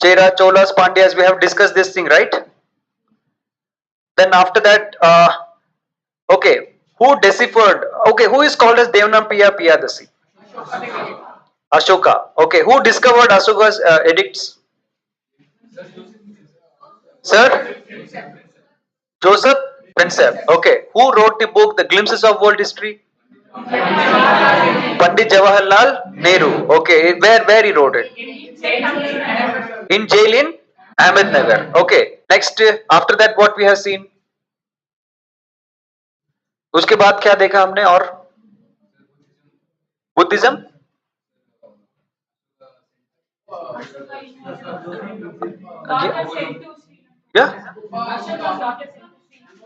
Chera, Cholas, Pandyas, we have discussed this thing, right? Then after that, okay, who deciphered? Okay, who is called as Devanampiya Piyadasi? Ashoka. Okay, who discovered Ashoka's edicts? Sir? Joseph Prinsep. Okay, who wrote the book The Glimpses of World History? Pandit Jawaharlal Nehru. Okay, where he wrote it? In jail in Ahmednagar. Okay, next after that what we have seen? उसके बाद क्या देखा हमने और Buddhism yeah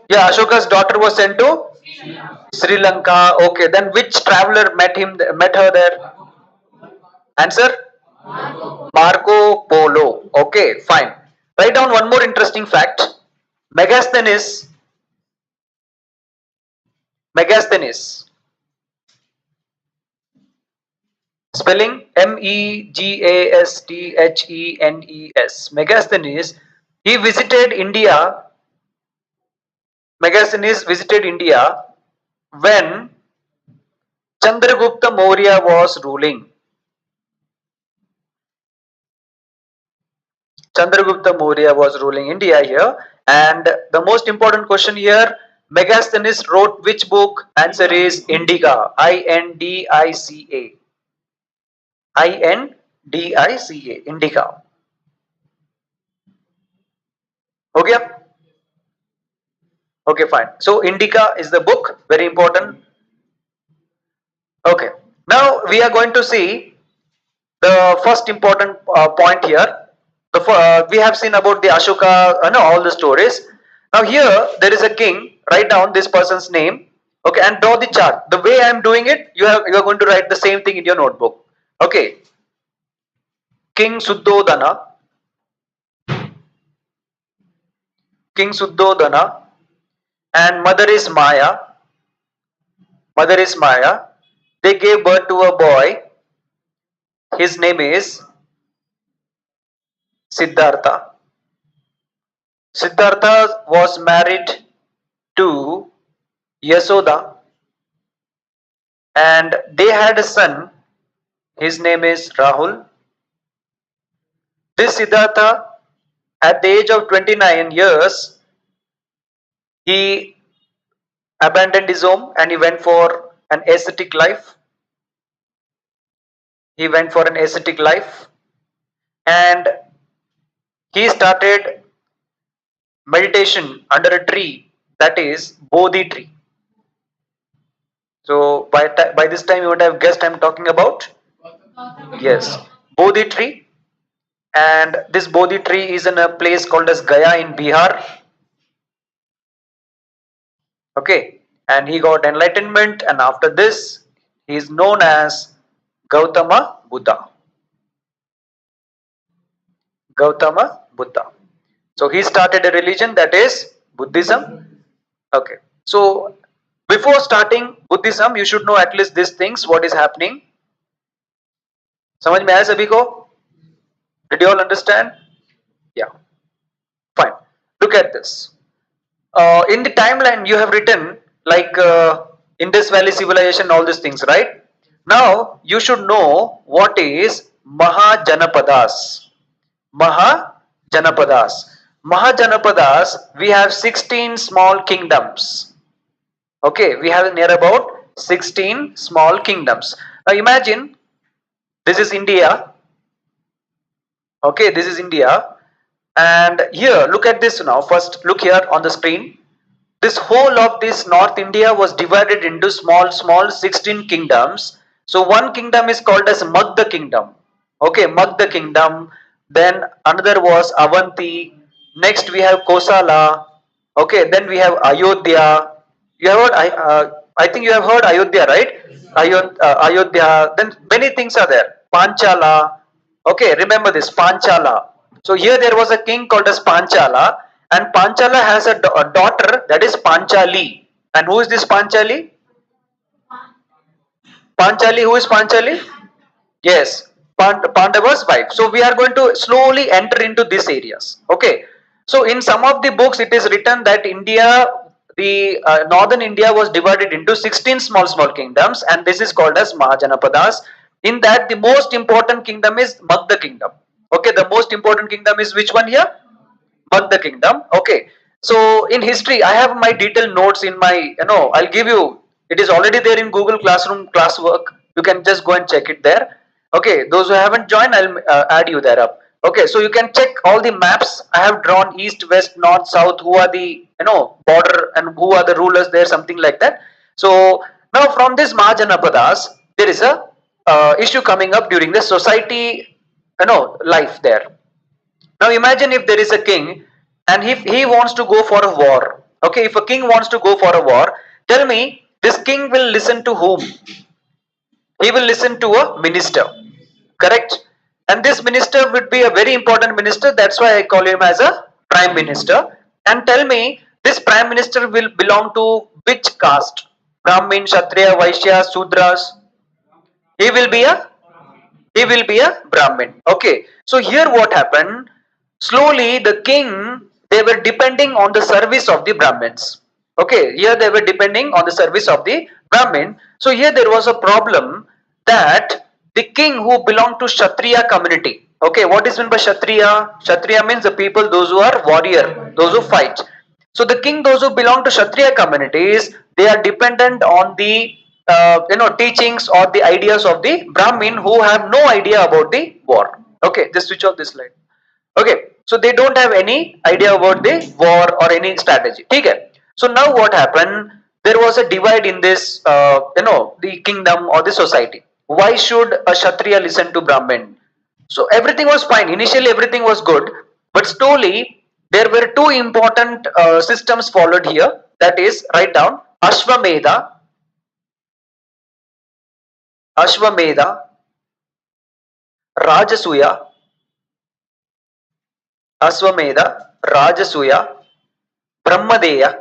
yeah Ashoka's daughter was sent to Sri Lanka. Okay, then which traveler met her there? Answer Marco Polo. Okay, fine. Write down one more interesting fact. Megasthenes spelling Megasthenes. Megasthenes he visited India. Megasthenes visited India when Chandragupta Maurya was ruling. Chandragupta Maurya was ruling India here. And the most important question here, Megasthenes wrote which book? Answer is Indica. Indica. Indica. Indica. हो गया? Okay, fine. So Indica is the book, very important. Okay. Now we are going to see the first important point here. We have seen about the Ashoka, all the stories. Now here there is a king. Write down this person's name. Okay, and draw the chart. The way I am doing it, you are going to write the same thing in your notebook. Okay. King Suddhodana. King Suddhodana. And mother is Maya. Mother is Maya. They gave birth to a boy. His name is Siddhartha. Siddhartha was married to Yasoda and they had a son. His name is Rahul. This Siddhartha, at the age of 29 years, he abandoned his home and he went for an ascetic life. He went for an ascetic life and he started meditation under a tree, that is Bodhi tree. So by this time you would have guessed I'm talking about? Yes, Bodhi tree. And this Bodhi tree is in a place called as Gaya in Bihar. Okay, and he got enlightenment, and after this he is known as Gautama Buddha. Gautama Buddha. So he started a religion, that is Buddhism. Okay, so before starting Buddhism you should know at least these things, what is happening. समझ में आया सभी को? Did you all understand? Yeah, fine. Look at this. In the timeline you have written like Indus Valley civilization, all these things, right? Now you should know what is Mahajanapadas. Mahajanapadas. Mahajanapadas, we have 16 small kingdoms. Okay, we have near about 16 small kingdoms. Now imagine this is India. Okay, this is India. And here, look at this now. First, look here on the screen. This whole of this North India was divided into small 16 kingdoms. So one kingdom is called as Magda kingdom. Okay, Magda kingdom. Then another was Avanti. Next we have Kosala. Okay, then we have Ayodhya. You have heard, I think you have heard Ayodhya, right? Ayodhya. Then many things are there. Panchala. Okay, remember this, Panchala. So here there was a king called as Panchala, and Panchala has a daughter, that is Panchali. And who is this Panchali? Panchali, who is Panchali? Yes, Pandava's wife. So we are going to slowly enter into these areas. Okay. So in some of the books, it is written that India, the northern India was divided into 16 small kingdoms, and this is called as Mahajanapadas. In that, the most important kingdom is Magda kingdom. Okay, the most important kingdom is which one here? Magda kingdom. Okay. So in history, I have my detailed notes in my, I'll give you, it is already there in Google Classroom classwork. You can just go and check it there. Okay. Those who haven't joined, I'll add you there up. Okay. So you can check all the maps. I have drawn east, west, north, south, who are the, border and who are the rulers there, something like that. So now from this Mahajanapadas, there is a issue coming up during the society, life there. Now imagine if there is a king and if he wants to go for a war. Okay, if a king wants to go for a war, tell me this king will listen to whom? He will listen to a minister. Correct? And this minister would be a very important minister. That's why I call him as a prime minister. And tell me this prime minister will belong to which caste? Brahmin, Kshatriya, Vaishya, Sudras. He will be a he will be a Brahmin. Okay. So here what happened? Slowly the king, they were depending on the service of the Brahmins. Okay. Here they were depending on the service of the Brahmin. So here there was a problem that the king who belonged to Kshatriya community. Okay. What is meant by Kshatriya? Kshatriya means the people, those who are warrior, those who fight. So the king, those who belong to Kshatriya communities, they are dependent on the teachings or the ideas of the Brahmin who have no idea about the war. Okay, just switch off this slide. Okay, so they don't have any idea about the war or any strategy. Okay. So now what happened? There was a divide in this, the kingdom or the society. Why should a Kshatriya listen to Brahmin? So everything was fine. Initially, everything was good, but slowly there were two important systems followed here. That is, write down Ashwamedha, Ashwamedha, Rajasuya, Ashwamedha, Rajasuya, Brahmadeya,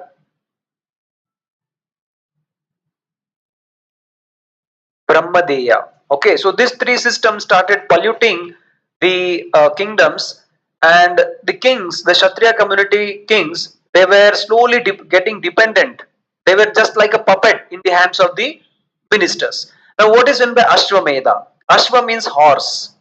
Brahmadeya. Okay, so these three systems started polluting the kingdoms, and the kings, the Kshatriya community kings, they were slowly getting dependent. They were just like a puppet in the hands of the ministers. Now, what is meant by Ashwamedha? Ashwa means horse.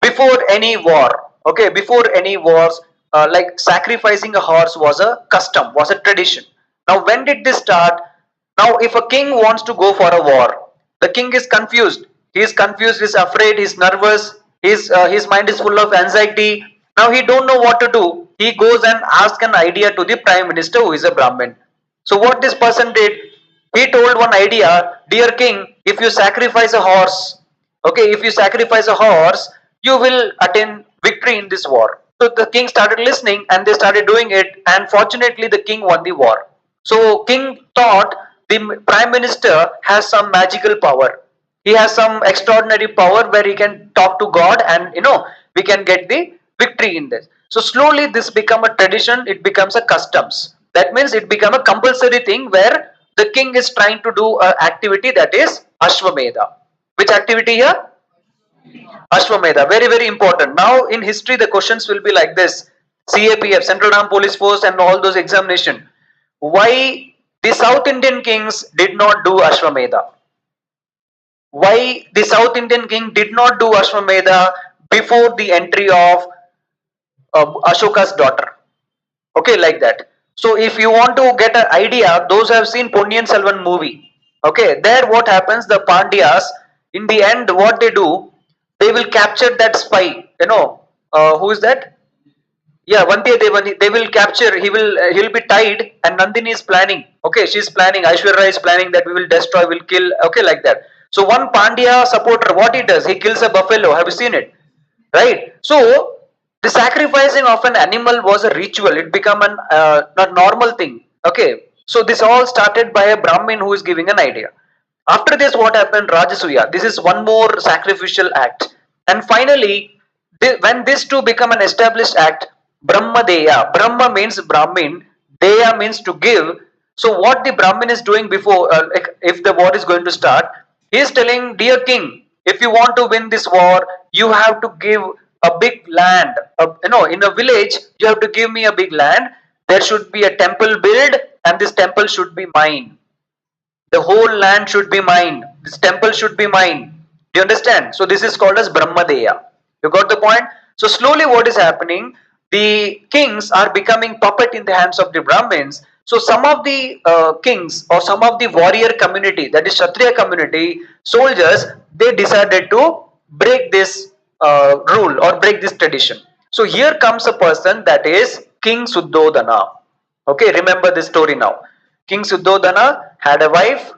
Before any war, okay, before any wars, like sacrificing a horse was a custom, was a tradition. Now when did this start? Now if a king wants to go for a war, the king is confused, he's afraid, he's nervous, his mind is full of anxiety. Now he don't know what to do. He goes and asks an idea to the prime minister who is a Brahmin. So what this person did, he told one idea, dear king, if you sacrifice a horse, okay, if you sacrifice a horse, you will attain victory in this war. So the king started listening and they started doing it, and fortunately the king won the war. So king thought the prime minister has some magical power. He has some extraordinary power where he can talk to God, and we can get the victory in this. So slowly this become a tradition, it becomes a customs. That means it become a compulsory thing where the king is trying to do an activity, that is Ashwamedha. Which activity here? Ashwamedha, very very important. Now in history the questions will be like this: CAPF, Central Armed Police Force, and all those examination. Why the South Indian kings did not do Ashwamedha? Why the South Indian king did not do Ashwamedha before the entry of Ashoka's daughter? Okay, like that. So if you want to get an idea, those who have seen Ponniyin Selvan movie, okay, there what happens, the Pandyas, in the end what they do, they will capture that spy, who is that? Yeah, Vandiyadevan, they will capture, he'll be tied, and Nandini is planning, okay, she's planning, Aishwarya is planning that we will destroy, will kill, okay, like that. So one Pandya supporter, what he does, he kills a buffalo. Have you seen it? Right? So the sacrificing of an animal was a ritual. It became a normal thing. Okay. So this all started by a Brahmin who is giving an idea. After this, what happened? Rajasuya. This is one more sacrificial act. And finally, when this two become an established act, Brahmadeya. Brahma means Brahmin. Deya means to give. So what the Brahmin is doing before, like if the war is going to start, he is telling, dear king, if you want to win this war, you have to give a big land. In a village, you have to give me a big land. There should be a temple built, and this temple should be mine. The whole land should be mine. This temple should be mine. Do you understand? So this is called as Brahmadeya. You got the point? So slowly what is happening? The kings are becoming puppet in the hands of the Brahmins. So some of the kings or some of the warrior community, that is Kshatriya community, soldiers, they decided to break this rule or break this tradition. So here comes a person that is King Suddhodana. Okay, remember this story now. King Suddhodana had a wife,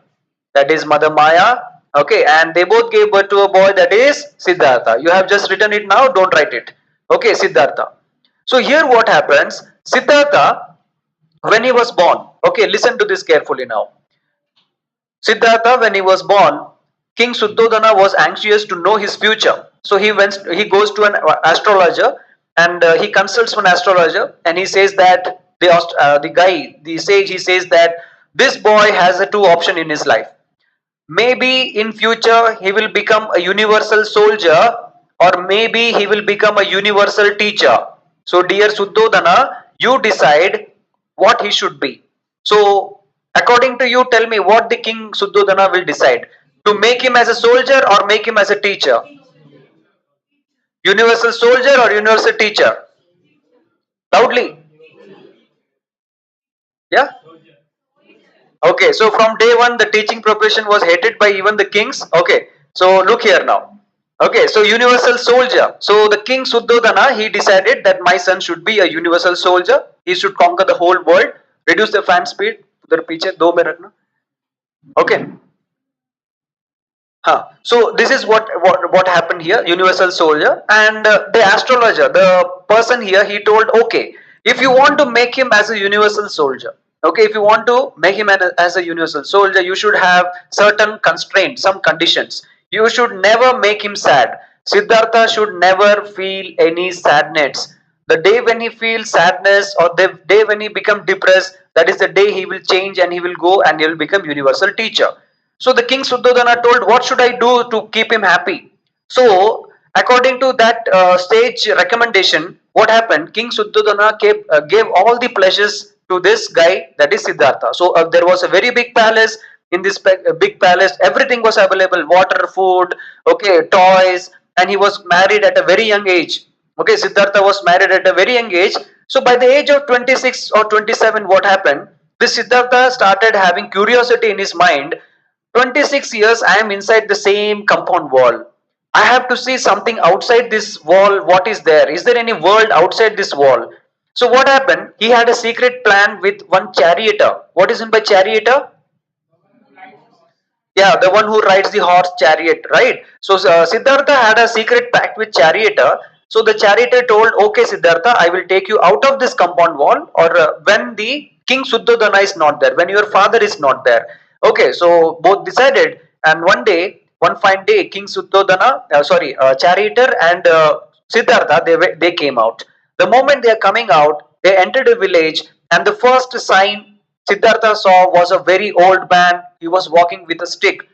that is Mother Maya. Okay, and they both gave birth to a boy, that is Siddhartha. You have just written it now, don't write it. Okay, Siddhartha. So here what happens? Siddhartha, when he was born, okay, listen to this carefully now. Siddhartha, when he was born, King Suddhodana was anxious to know his future. So he goes to an astrologer, and he consults one astrologer, and he says that the sage, he says that this boy has a two option in his life. Maybe in future he will become a universal soldier, or maybe he will become a universal teacher. So dear Suddhodana, you decide what he should be. So according to you, tell me what the king Suddhodana will decide. To make him as a soldier or make him as a teacher? Universal soldier or universal teacher? Loudly. Yeah? Okay, so from day one, the teaching profession was hated by even the kings. Okay, so look here now. Okay, so universal soldier. So the king Suddhodana, he decided that my son should be a universal soldier. He should conquer the whole world. Reduce the fan speed. उधर पीछे दो में रखना. Okay. Huh. So this is what happened here. Universal soldier, and the astrologer, the person here, he told, okay, if you want to make him as a universal soldier, okay, if you want to make him as a universal soldier, you should have certain constraints, some conditions. You should never make him sad. Siddhartha should never feel any sadness. The day when he feels sadness, or the day when he becomes depressed, that is the day he will change, and he will go and he will become universal teacher. So the king Suddhodana told, what should I do to keep him happy? So according to that sage recommendation, what happened? King Suddhodana gave all the pleasures to this guy, that is Siddhartha. So there was a very big palace. In this big palace, everything was available: water, food, okay, toys, and he was married at a very young age. Okay, Siddhartha was married at a very young age. So by the age of 26 or 27, what happened? This Siddhartha started having curiosity in his mind. 26 years I am inside the same compound wall. I have to see something outside this wall. What is there? Is there any world outside this wall? So what happened? He had a secret plan with one charioteer. What is meant by charioteer? Yeah, the one who rides the horse chariot, right? So Siddhartha had a secret pact with charioteer. So the charioteer told, okay, Siddhartha, I will take you out of this compound wall, or when the king Suddhodana is not there, when your father is not there. Okay, so both decided, and one fine day, King Suddhodana, charioteer and Siddhartha, they came out. The moment they are coming out, they entered a village, and the first sign Siddhartha saw was a very old man. He was walking with a stick.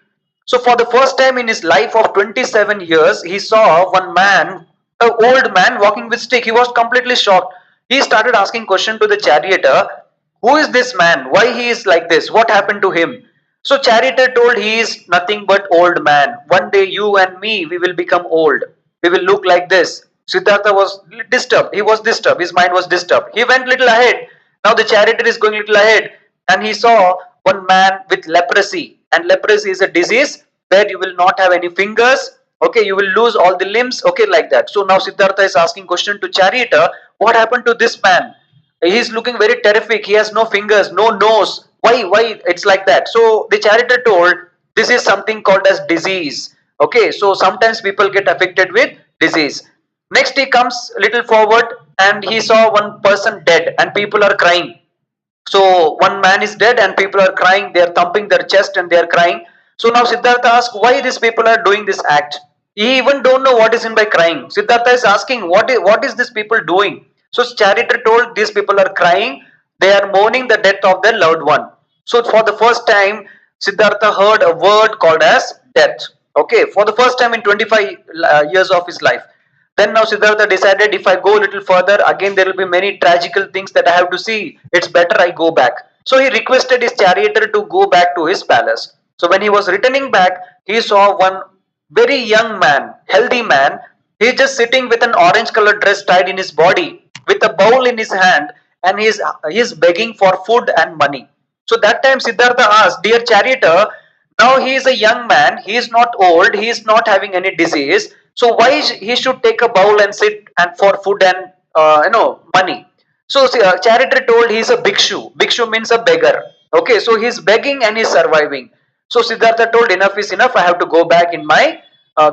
So for the first time in his life of 27 years, he saw one man, an old man walking with stick. He was completely shocked. He started asking question to the charioteer, who is this man? Why he is like this? What happened to him? So charioteer told, he is nothing but old man. One day you and me, we will become old. We will look like this. Siddhartha was disturbed. He was disturbed. His mind was disturbed. He went little ahead. Now the charioteer is going little ahead, and he saw one man with leprosy. And leprosy is a disease where you will not have any fingers. Okay, you will lose all the limbs. Okay, like that. So now Siddhartha is asking question to charioteer, what happened to this man? He's looking very terrific. He has no fingers, no nose. Why it's like that? So the charioteer told, this is something called as disease. Okay, so sometimes people get affected with disease. Next he comes a little forward, and he saw one person dead, and people are crying. So one man is dead, and people are crying. They are thumping their chest and they are crying. So now Siddhartha asks, why these people are doing this act? He even don't know what is in by crying. Siddhartha is asking, what is this people doing? So charioteer told, these people are crying. They are mourning the death of their loved one. So for the first time, Siddhartha heard a word called as death. Okay, for the first time in 25 years of his life. Then now Siddhartha decided, if I go a little further, again there will be many tragical things that I have to see. It's better I go back. So he requested his charioteer to go back to his palace. So when he was returning back, he saw one very young man, healthy man. He's just sitting with an orange colored dress tied in his body, with a bowl in his hand, and he's begging for food and money. So that time Siddhartha asked, "Dear charioteer, now he is a young man, he is not old, he is not having any disease. So why he should take a bowl and sit and for food and money?" So charioteer told he is a bhikshu. Bhikshu means a beggar. Okay, so he is begging and he is surviving. So Siddhartha told, enough is enough. I have to go back in my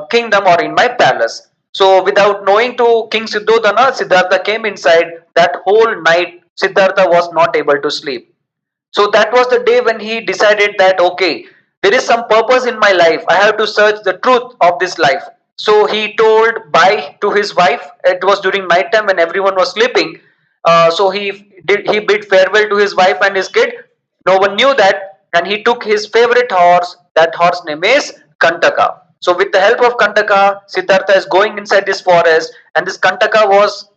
kingdom or in my palace. So without knowing to King Siddhodana, Siddhartha came inside. That whole night Siddhartha was not able to sleep. So that was the day when he decided that, okay, there is some purpose in my life. I have to search the truth of this life. So he told bye to his wife. It was during night time when everyone was sleeping. So he bid farewell to his wife and his kid. No one knew that, and he took his favorite horse. That horse name is Kantaka. So with the help of Kantaka, Siddhartha is going inside this forest, and this Kantaka was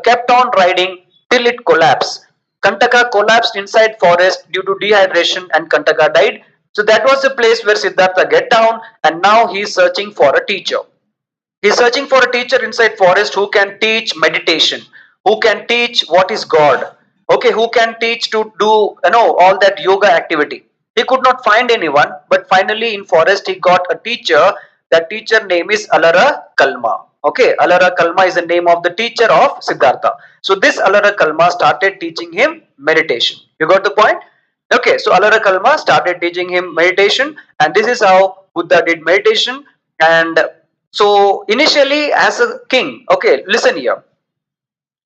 kept on riding till it collapsed. Kantaka collapsed inside forest due to dehydration, and Kantaka died. So that was the place where Siddhartha get down, and now he is searching for a teacher. He is searching for a teacher inside forest who can teach meditation, who can teach what is God. Okay, who can teach to do all that yoga activity. He could not find anyone, but finally in forest he got a teacher. That teacher name is Alara Kalma. Okay, Alara Kalma is the name of the teacher of Siddhartha. So this Alara Kalma started teaching him meditation. You got the point? Okay, so Alara Kalma started teaching him meditation, and this is how Buddha did meditation. And so initially as a king, okay, listen here.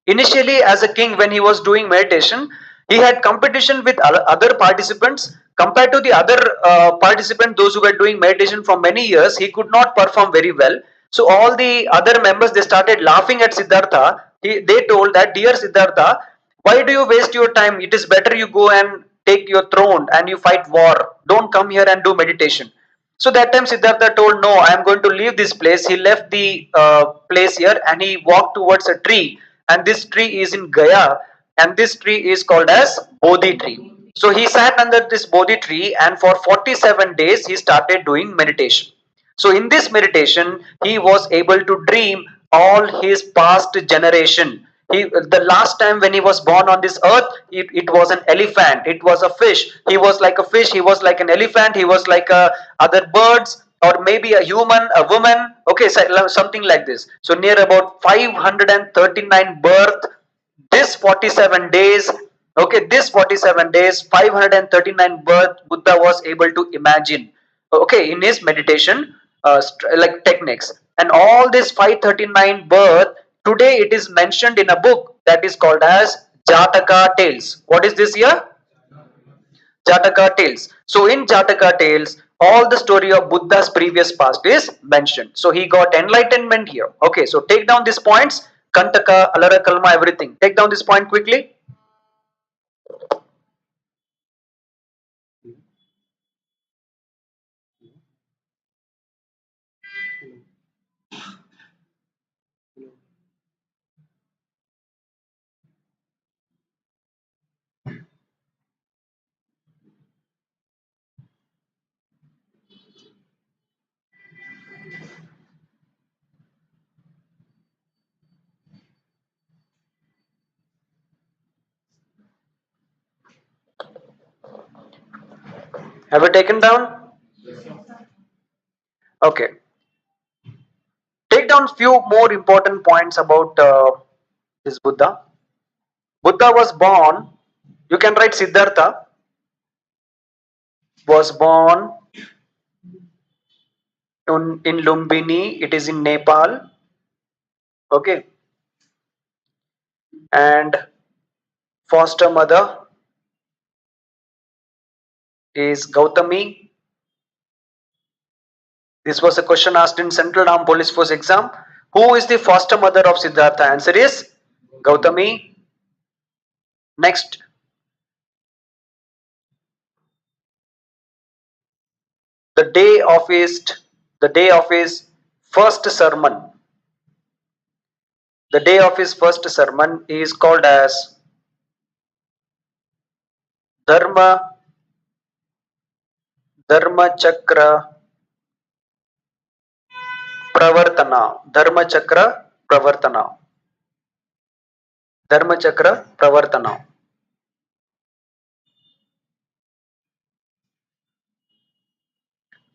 Initially as a king, when he was doing meditation, he had competition with other participants. Compared to the other participants, those who were doing meditation for many years, he could not perform very well. So all the other members, they started laughing at Siddhartha. They told that, dear Siddhartha, why do you waste your time? It is better you go and take your throne and you fight war. Don't come here and do meditation. So that time Siddhartha told, no, I am going to leave this place. He left the place here and he walked towards a tree. And this tree is in Gaya. And this tree is called as Bodhi tree. So he sat under this Bodhi tree, and for 47 days he started doing meditation. So in this meditation, he was able to dream all his past generation. The last time when he was born on this earth, it was an elephant, it was a fish. He was like a fish, he was like an elephant, he was like other birds, or maybe a human, a woman. Okay, so something like this. So near about 539 birth, this 47 days, okay, this 47 days, 539 birth, Buddha was able to imagine, okay, in his meditation like techniques. And all this 539 birth, today it is mentioned in a book that is called as Jataka Tales. What is this here? Jataka Tales. So in Jataka Tales, all the story of Buddha's previous past is mentioned. So he got enlightenment here. Okay, so take down these points. Kantaka, Alara Kalma, everything. Take down this point quickly. Have you taken down? Okay. Take down few more important points about this Buddha. Buddha was born, you can write Siddhartha, was born in Lumbini, it is in Nepal. Okay. And foster mother is Gautami. This was a question asked in Central Armed Police Force exam. Who is the foster mother of Siddhartha? Answer is Gautami. Next, the day of his The day of his first sermon. The day of his first sermon is called as Dharma Dharma Chakra Pravartana. Dharma Chakra Pravartana. Dharma Chakra Pravartana.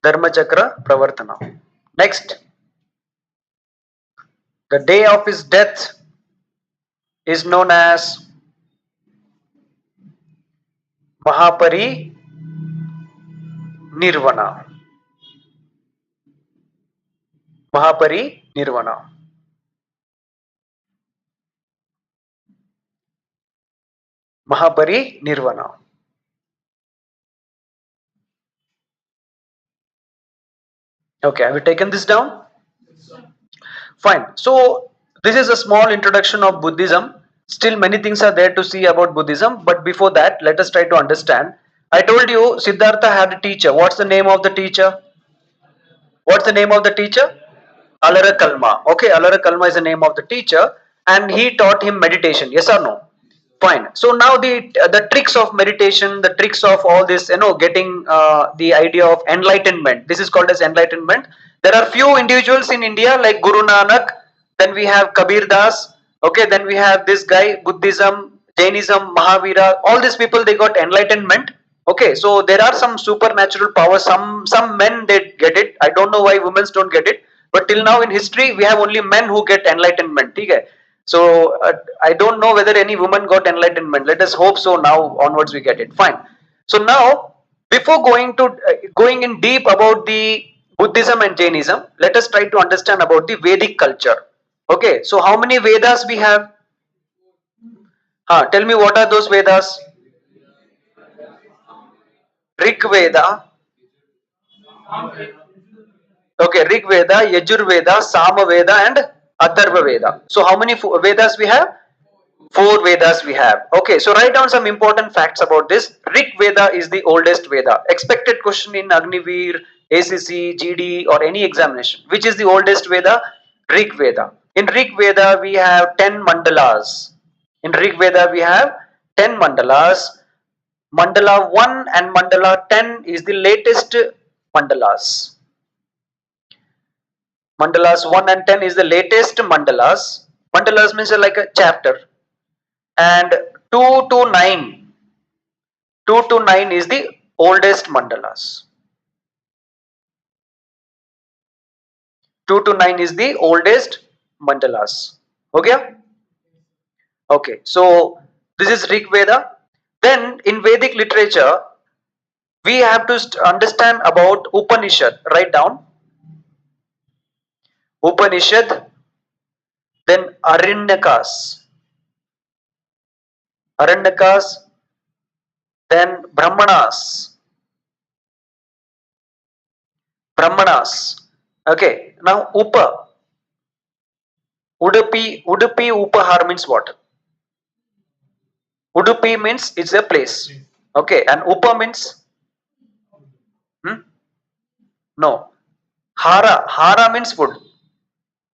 Dharma Chakra Pravartana. Next, the day of his death is known as Mahapari Nirvana. Mahapari Nirvana. Mahapari Nirvana. Okay, have you taken this down? Fine. So this is a small introduction of Buddhism. Still many things are there to see about Buddhism, but before that let us try to understand. I told you Siddhartha had a teacher. What's the name of the teacher? What's the name of the teacher? Alara Kalma. Okay, Alara Kalma is the name of the teacher, and he taught him meditation. Yes or no? Fine. So now the tricks of meditation, the tricks of all this, getting the idea of enlightenment. This is called as enlightenment. There are few individuals in India like Guru Nanak. Then we have Kabir Das. Okay. Then we have this guy Buddhism, Jainism, Mahavira. All these people they got enlightenment. Okay. So there are some supernatural powers. Some men they get it. I don't know why women don't get it. But till now in history we have only men who get enlightenment. Okay. So I don't know whether any woman got enlightenment. Let us hope so. Now onwards we get it. Fine. So now before going in deep about the Buddhism and Jainism, let us try to understand about the Vedic culture. Okay. So how many Vedas we have? Tell me what are those Vedas? Rig Veda. Okay, Rig Veda, Yajur Veda, Sama Veda, and Atharva Veda. So how many Vedas we have? Four Vedas we have. Okay, so write down some important facts about this. Rig Veda is the oldest Veda. Expected question in Agniveer, ACC, GD, or any examination. Which is the oldest Veda? Rig Veda. In Rig Veda we have 10 mandalas. In Rig Veda we have 10 mandalas. Mandala 1 and Mandala 10 is the latest mandalas. Mandalas 1 and 10 is the latest mandalas. Mandalas means like a chapter. And 2 to 9. 2 to 9 is the oldest mandalas. 2 to 9 is the oldest mandalas. Okay? Okay. So this is Rig Veda. Then in Vedic literature, we have to understand about Upanishad. Write down Upanishad, then Aranyakas. Aranyakas, then Brahmanas. Brahmanas. Okay. Now Upa. Udupi Upahar means what? Udupi means it's a place. Okay. And Upa means? Hmm? No. Hara means food.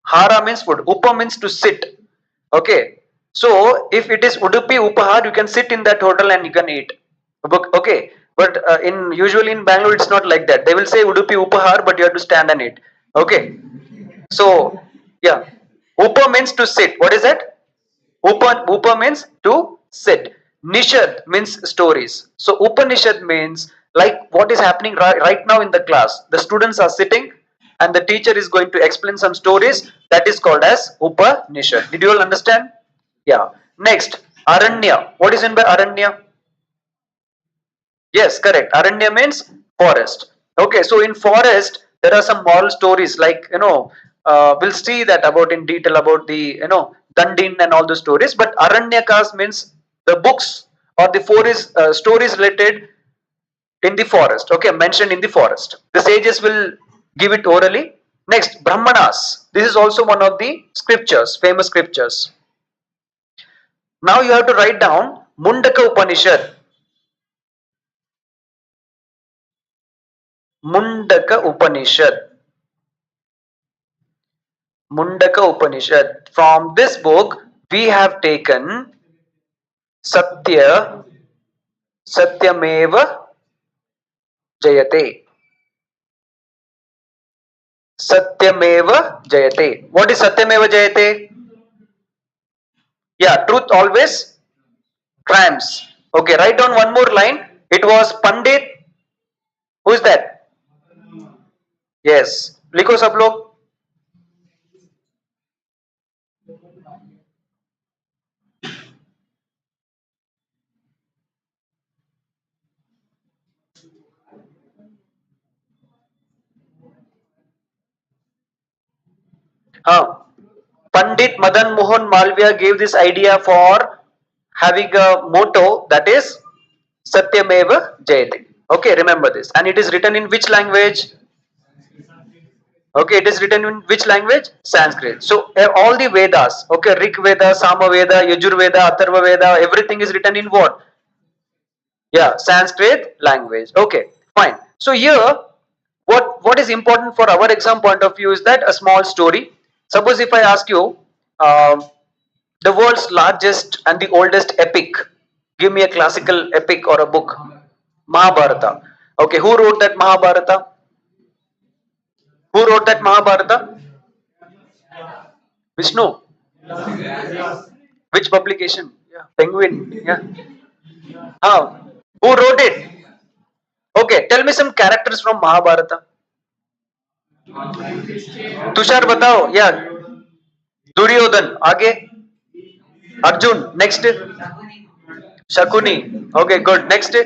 Hara means food. Upa means to sit. Okay. So if it is Udupi Upahar, you can sit in that hotel and you can eat. Okay. But in usually in Bangalore, it's not like that. They will say Udupi Upahar, but you have to stand and eat. Okay. So yeah, Upa means to sit. What is that? Upa means to sit. Nishad means stories. So Upanishad means like what is happening right now in the class. The students are sitting and the teacher is going to explain some stories. That is called as Upanishad. Did you all understand? Yeah. Next, Aranya. What is in by Aranya? Yes, correct. Aranya means forest. Okay, so in forest there are some moral stories like we'll see that about in detail about the Dandin and all the stories. But Aranyakas means the books or the forest stories related in the forest. Okay, mentioned in the forest. The sages will give it orally. Next, Brahmanas. This is also one of the scriptures, famous scriptures. Now you have to write down Mundaka Upanishad. Mundaka Upanishad. Mundaka Upanishad. From this book, we have taken Satya, Satyameva Jayate. Satyameva Jayate. What is Satyameva Jayate? Yeah, truth always triumphs. Okay, write down one more line. It was Pandit. Who is that? Yes. लिखो सब लोग. हाँ. Pandit Madan Mohan Malviya gave this idea for having a motto that is Satyameva Jayate. Okay, remember this. And it is written in which language? Okay, it is written in which language? Sanskrit. So all the Vedas, okay, Rig Veda, Sama Veda, Yajur Veda, Atharva Veda, everything is written in what? Yeah, Sanskrit language. Okay, fine. So here, what is important for our exam point of view is that a small story. Suppose if I ask you, um, the world's largest and the oldest epic. Give me a classical epic or a book. Mahabharata. Okay, who wrote that Mahabharata? Who wrote that Mahabharata? Vishnu. Which publication? Yeah. Penguin. Yeah. How? Who wrote it? Okay, tell me some characters from Mahabharata. Tushar बताओ या दुर्योधन आगे Arjun next Shakuni okay good next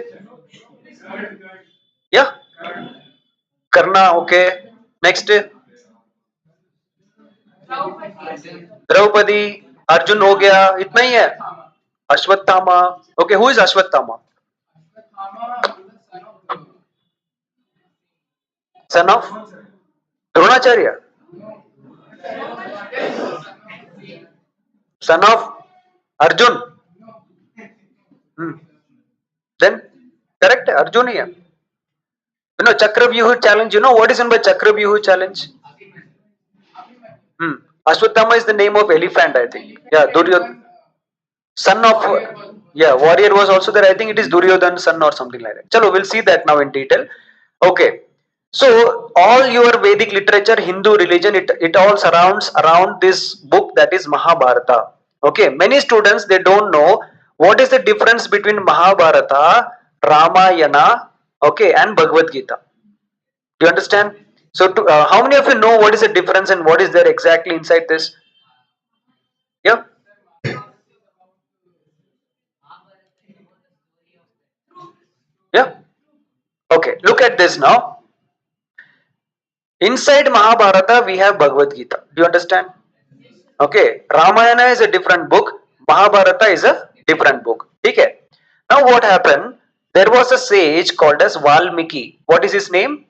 या करना okay next Draupadi Arjun हो गया इतना ही है Ashwatthama okay who is Ashwatthama son of Dronacharya son of Arjun then correct है अर्जुन ही है Chakravyuh challenge. You know what is in by Chakravyuh challenge? Ashwatthama is the name of elephant, I think. Yeah, Duryodhan, son of yeah, warrior was also there. I think it is Duryodhan son or something like that. Chalo, we'll see that now in detail. Okay. So all your Vedic literature, Hindu religion, it all surrounds around this book that is Mahabharata. Okay. Many students they don't know what is the difference between Mahabharata, Ramayana, okay, and Bhagavad Gita. Do you understand? So, how many of you know what is the difference and what is there exactly inside this? Yeah, yeah. Okay, look at this now. Inside Mahabharata, we have Bhagavad Gita. Do you understand? Okay, Ramayana is a different book. Mahabharata is a different book. Okay. Now, what happened? There was a sage called as Valmiki. What is his name?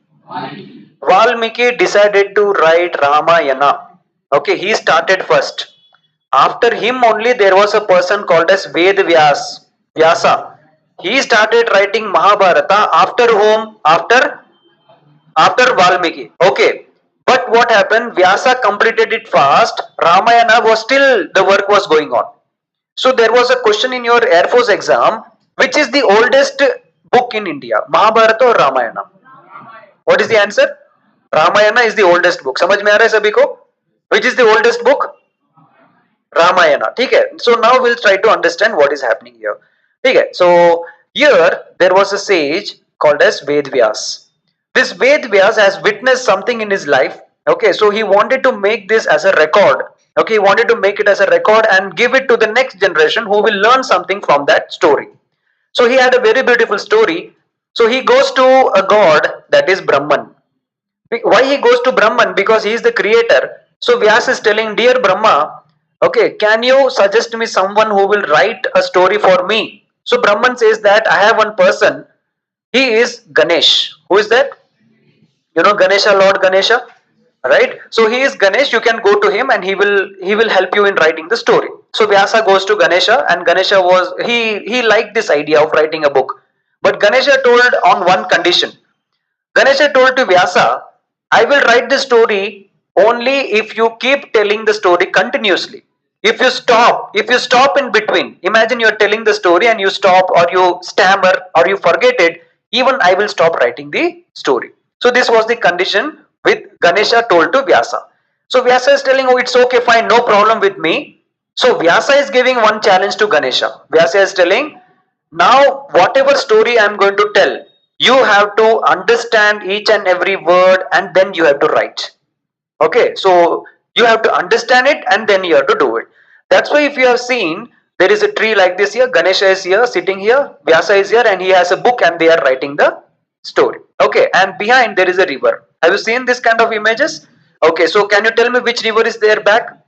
Valmiki decided to write Ramayana. Okay, he started first. After him only there was a person called as Vyasa. He started writing Mahabharata after whom? After Valmiki. Okay. But what happened? Vyasa completed it fast. Ramayana was still the work was going on. So there was a question in your Air Force exam, which is the oldest book in India, Mahabharata or Ramayana? What is the answer? Ramayana is the oldest book. समझ में आ रहा है सभी को? Which is the oldest book? Ramayana. ठीक है. So now we'll try to understand what is happening here. ठीक है. So here there was a sage called as Vedvyas. This Vedvyas has witnessed something in his life. Okay, so he wanted to make this as a record. Okay, he wanted to make it as a record and give it to the next generation who will learn something from that story. So he had a very beautiful story. So he goes to a god that is Brahman. Why he goes to Brahman? Because he is the creator. So Vyas is telling, dear Brahma, okay, can you suggest me someone who will write a story for me? So Brahman says that I have one person. He is Ganesh. Who is that? You know Ganesha, Lord Ganesha, right? So he is Ganesh. You can go to him and he will help you in writing the story. So Vyasa goes to Ganesha, and Ganesha was he liked this idea of writing a book, but Ganesha told on one condition. Ganesha told to Vyasa, I will write this story only if you keep telling the story continuously. If you stop in between, imagine you're telling the story and you stop, or you stammer, or you forget it, even I will stop writing the story. So this was the condition with Ganesha told to Vyasa. So Vyasa is telling, oh, it's okay, fine, no problem with me. So Vyasa is giving one challenge to Ganesha. Vyasa is telling, now whatever story I'm going to tell, you have to understand each and every word, and then you have to write. Okay, so you have to understand it and then you have to do it. That's why if you have seen, there is a tree like this here, Ganesha is here, sitting here, Vyasa is here, and he has a book and they are writing the story. Okay, and behind there is a river. Have you seen this kind of images? Okay, so can you tell me which river is there back?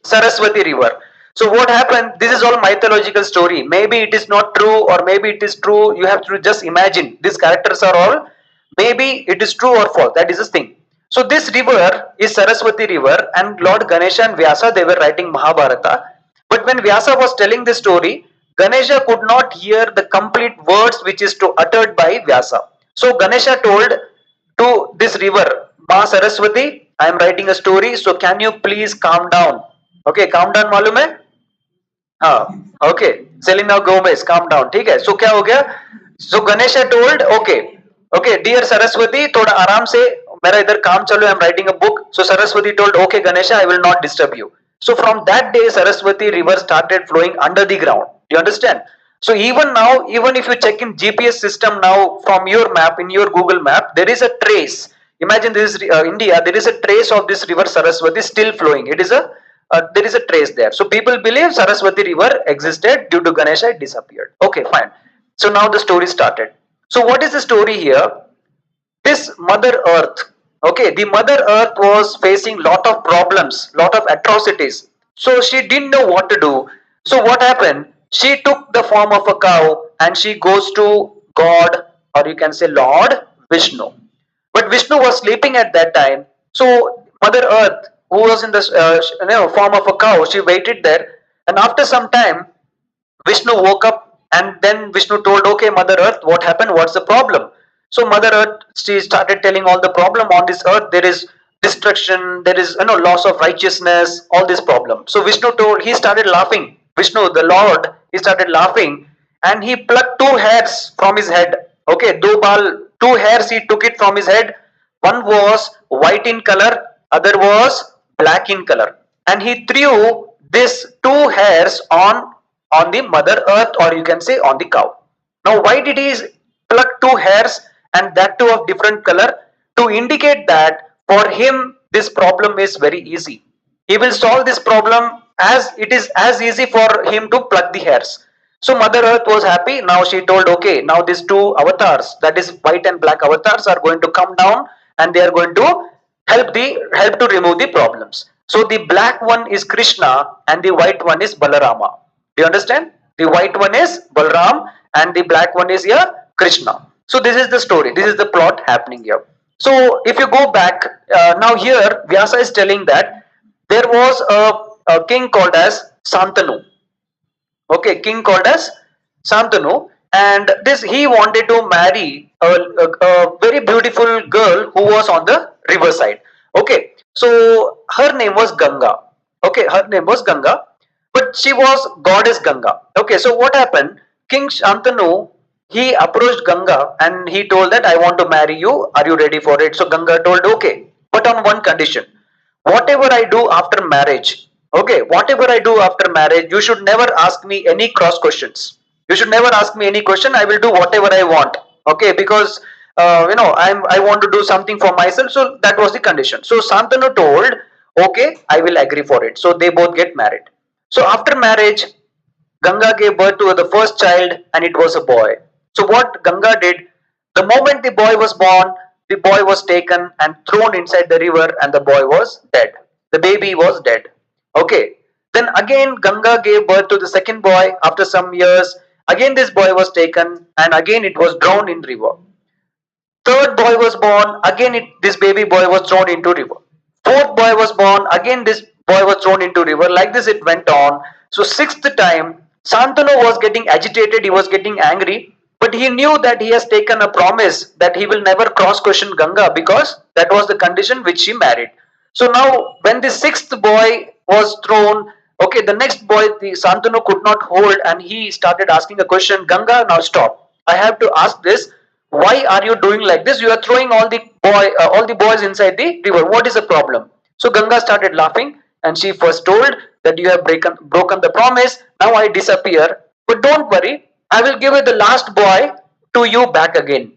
Saraswati River. So what happened? This is all mythological story. Maybe it is not true, or maybe it is true. You have to just imagine. These characters are all, maybe it is true or false. That is the thing. So this river is Saraswati River, and Lord Ganesha and Vyasa, they were writing Mahabharata. But when Vyasa was telling the story, Ganesha could not hear the complete words which is to uttered by Vyasa. So Ganesha told to this river, Ma Saraswati, I am writing a story, so can you please calm down? Okay, calm down मालूम है? हाँ, okay. Selena Gomez, calm down. ठीक है? So क्या हो गया? So Ganesha told, okay, dear Saraswati, थोड़ा आराम से, मेरा इधर काम चालू है, I'm writing a book. So Saraswati told, okay Ganesha, I will not disturb you. So from that day, Saraswati river started flowing under the ground. Do you understand? So even now, even if you check in GPS system now from your map, in your Google map, there is a trace. Imagine this is India. There is a trace of this river Saraswati still flowing. It is a there is a trace there. So people believe Saraswati river existed, due to Ganesha it disappeared. Okay, fine. So now the story started. So what is the story here? This Mother Earth, okay, the Mother Earth was facing lot of problems, lot of atrocities. So she didn't know what to do. So what happened? She took the form of a cow and she goes to God, or you can say Lord Vishnu. But Vishnu was sleeping at that time. So Mother Earth, who was in the form of a cow, she waited there. And after some time, Vishnu woke up, and then Vishnu told, okay, Mother Earth, what happened? What's the problem? So Mother Earth, she started telling all the problem on this earth. There is destruction, there is loss of righteousness, all this problem. So Vishnu told, he started laughing. Vishnu, the Lord, he started laughing, and he plucked two hairs from his head. Okay, two hairs he took it from his head. One was white in color, other was black in color, and he threw these two hairs on the Mother Earth, or you can say on the cow. Now why did he pluck two hairs, and that too of different color? To indicate that for him this problem is very easy. He will solve this problem, as it is as easy for him to pluck the hairs. So Mother Earth was happy. Now she told, okay, now these two avatars, that is white and black avatars, are going to come down, and they are going to help to remove the problems. So the black one is Krishna and the white one is Balarama. Do you understand? The white one is Balram and the black one is here Krishna. So this is the story. This is the plot happening here. So if you go back, now here Vyasa is telling that there was a king called as Santanu. Okay, king called as Santanu, and this he wanted to marry a very beautiful girl who was on the riverside. Okay, so her name was Ganga. Okay, her name was Ganga, but she was goddess Ganga. Okay, so what happened? King Shantanu, he approached Ganga and he told that I want to marry you. Are you ready for it? So Ganga told okay, but on one condition. Whatever I do after marriage, okay, whatever I do after marriage, you should never ask me any cross questions. You should never ask me any question. I will do whatever I want. Okay, because I want to do something for myself. So that was the condition. So Santanu told, okay, I will agree for it. So they both get married. So after marriage, Ganga gave birth to the first child, and it was a boy. So what Ganga did, the moment the boy was born, the boy was taken and thrown inside the river, and the boy was dead. The baby was dead. Okay. Then again Ganga gave birth to the second boy after some years. Again this boy was taken, and again it was drowned in river. Third boy was born, again this baby boy was thrown into river. Fourth boy was born, again this boy was thrown into river. Like this it went on. So sixth time, Santanu was getting agitated, he was getting angry, but he knew that he has taken a promise that he will never cross question Ganga, because that was the condition which she married. So now, when the sixth boy was thrown, okay, the next boy, the Santanu could not hold, and he started asking a question. Ganga, now stop. I have to ask this. Why are you doing like this? You are throwing all the boys inside the river. What is the problem? So Ganga started laughing, and she first told that you have broken the promise. Now I disappear, but don't worry. I will give it the last boy to you back again.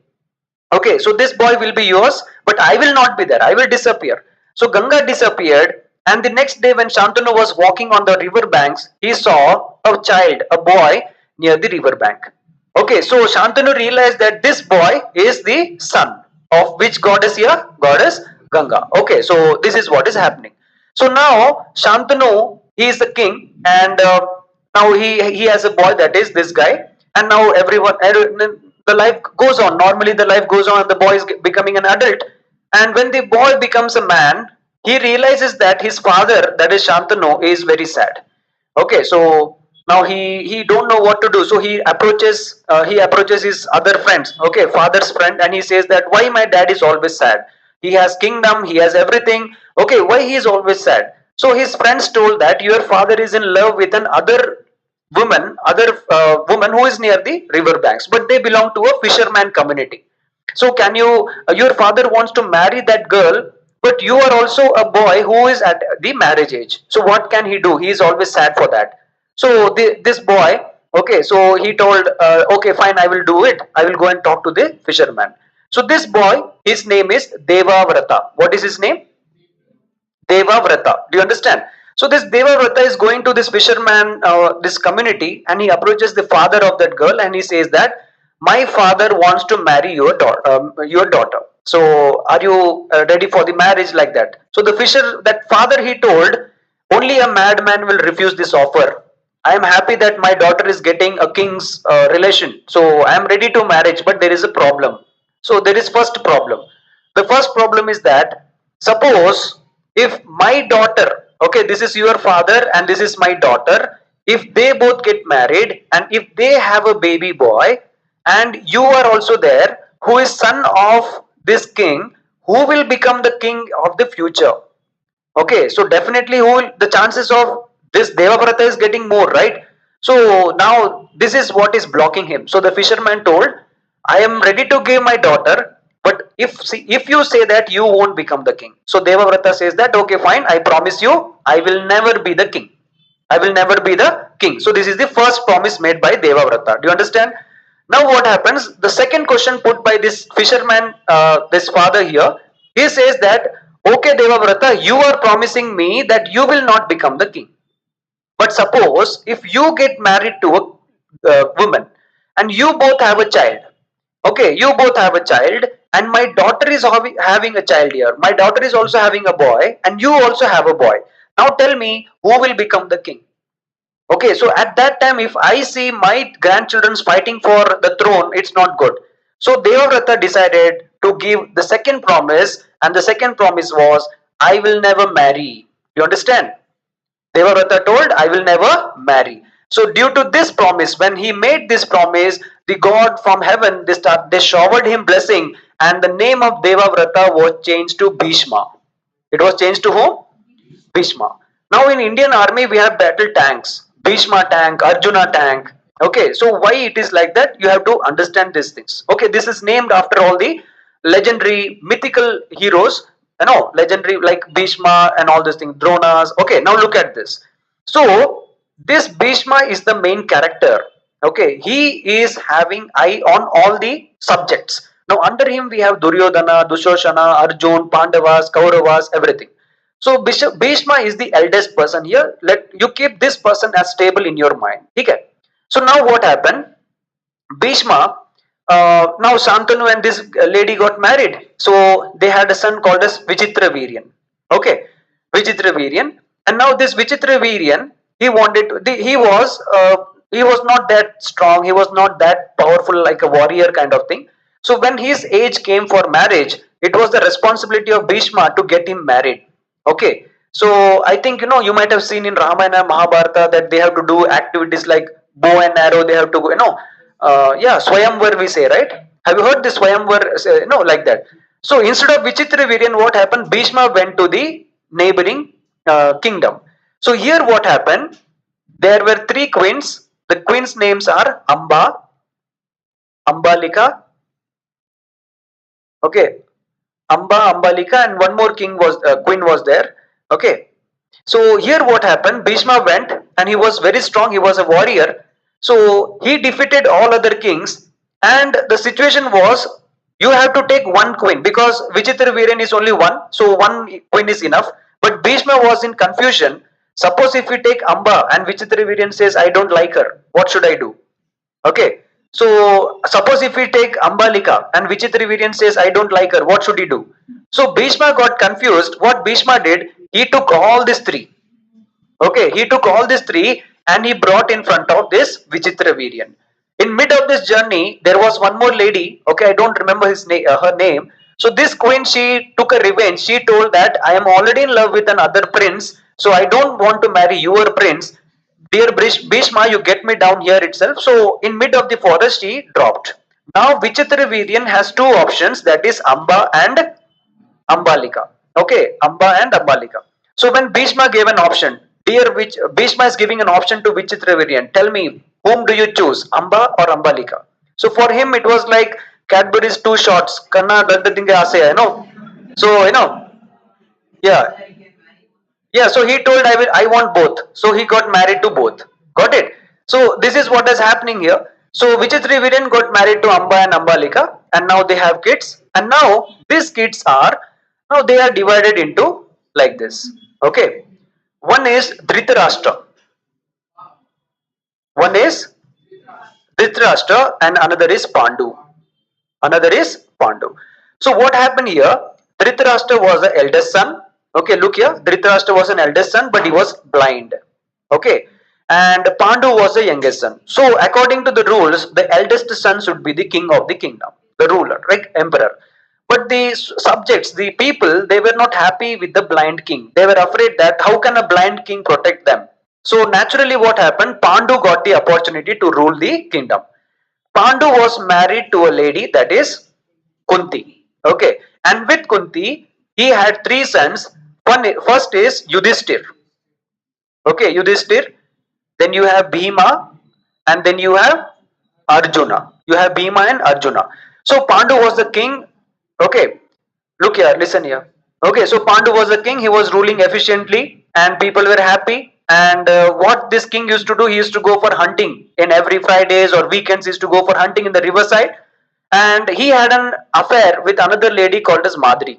Okay, so this boy will be yours, but I will not be there. I will disappear. So Ganga disappeared, and the next day, when Shantanu was walking on the river banks, he saw a child, a boy, near the river bank. Okay, so Shantanu realized that this boy is the son of which goddess here? Goddess Ganga. Okay, so this is what is happening. So now Shantanu, he is the king, and now he has a boy, that is this guy, and now the life goes on. Normally, the life goes on, and the boy is becoming an adult. And when the boy becomes a man, he realizes that his father, that is Shantanu, is very sad. Okay, so now he don't know what to do, so he approaches his other friends, okay, father's friend, and he says that why my dad is always sad. He has kingdom, he has everything, okay, why he is always sad? So his friends told that your father is in love with an other woman who is near the river banks, but they belong to a fisherman community. So can you, your father wants to marry that girl, but you are also a boy who is at the marriage age. So what can he do? He is always sad for that. So this boy, okay, so he told, okay, fine, I will do it. I will go and talk to the fisherman. So this boy, his name is Devavrata. What is his name? Devavrata. Do you understand? So this Devavrata is going to this fisherman, this community, and he approaches the father of that girl, and he says that my father wants to marry your daughter. Your daughter. So are you ready for the marriage, like that? So that father, he told, only a madman will refuse this offer. I am happy that my daughter is getting a king's relation. So I am ready to marriage, but there is a problem. So there is first problem. The first problem is that, suppose if my daughter, okay, this is your father and this is my daughter, if they both get married and if they have a baby boy, and you are also there, who is son of this king, who will become the king of the future? Okay, so definitely the chances of this Devabrata is getting more, right? So now this is what is blocking him. So the fisherman told, I am ready to give my daughter, but if you say that, you won't become the king. So Devabrata says that, okay, fine, I promise you, I will never be the king. I will never be the king. So this is the first promise made by Devavrata. Do you understand? Now what happens? The second question put by this fisherman, this father here, he says that, okay, Devavrata, you are promising me that you will not become the king. But suppose if you get married to a woman and you both have a child, okay, you both have a child, and my daughter is having a child here. My daughter is also having a boy, and you also have a boy. Now tell me, who will become the king? Okay, so at that time, if I see my grandchildren fighting for the throne, it's not good. So Devavrata decided to give the second promise, and the second promise was, I will never marry. You understand? Devavrata told, I will never marry. So due to this promise, when he made this promise, the God from heaven, they showered him blessing, and the name of Devavrata was changed to Bhishma. It was changed to whom? Bhishma. Now in Indian army we have battle tanks, Bhishma tank, Arjuna tank. Okay, so why it is like that? You have to understand these things. Okay, this is named after all the legendary mythical heroes, legendary like Bhishma and all these things, Dronas. Okay, now look at this. So this Bhishma is the main character. Okay, he is having eye on all the subjects. Now under him we have Duryodhana, Dushoshana, Arjun, Pandavas, Kauravas, everything. So Bhishma is the eldest person here. Let you keep this person as stable in your mind. Okay. So now what happened? Bhishma, now Shantanu and this lady got married. So they had a son called as Vichitra Viryan. Okay, Vichitra Viryan. And now this Vichitra Viryan, he was not that strong. He was not that powerful like a warrior kind of thing. So when his age came for marriage, it was the responsibility of Bhishma to get him married. Okay. So I think you might have seen in Ramayana, Mahabharata that they have to do activities like bow and arrow. They have to go, yeah, Swayamvar we say, right? Have you heard this Swayamvar, like that? So instead of Vichitra Viryan, what happened? Bhishma went to the neighboring kingdom. So here what happened? There were three queens. The queens' names are Amba, Ambalika, okay, Amba, Ambalika, and one more queen was there. Okay. So here what happened? Bhishma went and he was very strong. He was a warrior. So he defeated all other kings. And the situation was you have to take one queen because Vichitra Viren is only one. So one queen is enough. But Bhishma was in confusion. Suppose if we take Amba and Vichitra Viren says, I don't like her, what should I do? Okay. So suppose if we take Ambalika and Vichitraviryan says, I don't like her, what should he do? So Bhishma got confused. What Bhishma did, he took all these three. Okay, he took all these three and he brought in front of this Vichitraviryan. In mid of this journey, there was one more lady. Okay, I don't remember her name. So this queen, she took a revenge. She told that I am already in love with another prince, so I don't want to marry your prince. Dear Bhishma, you get me down here itself. So in mid of the forest, he dropped. Now Vichitraviryan has two options, that is Amba and Ambalika. Okay, Amba and Ambalika. So when Bhishma gave an option, dear which Bhishma is giving an option to Vichitraviryan, tell me whom do you choose, Amba or Ambalika? So for him it was like Cadbury's two shots. Kanna dandatinge ase, So yeah, yeah, so he told I want both. So he got married to both. Got it? So this is what is happening here. So Vichitraviryan got married to Amba and Ambalika and now they have kids. And now these kids are now they are divided into like this. Okay. One is Dhritarashtra. One is Dhritarashtra and another is Pandu. Another is Pandu. So what happened here? Dhritarashtra was the eldest son. Okay, look here. Dhritarashtra was an eldest son, but he was blind. Okay, and Pandu was the youngest son. So according to the rules, the eldest son should be the king of the kingdom, the ruler, right, emperor. But the subjects, the people, they were not happy with the blind king. They were afraid that how can a blind king protect them? So naturally, what happened? Pandu got the opportunity to rule the kingdom. Pandu was married to a lady that is Kunti. Okay, and with Kunti, he had three sons. First is Yudhishthir. Okay, Yudhishthir. Then you have Bhima, and then you have Arjuna. You have Bhima and Arjuna. So Pandu was the king. Okay, look here, listen here. Okay, so Pandu was the king. He was ruling efficiently, and people were happy. And what this king used to do, he used to go for hunting in every Fridays or weekends. He used to go for hunting in the riverside, and he had an affair with another lady called as Madri.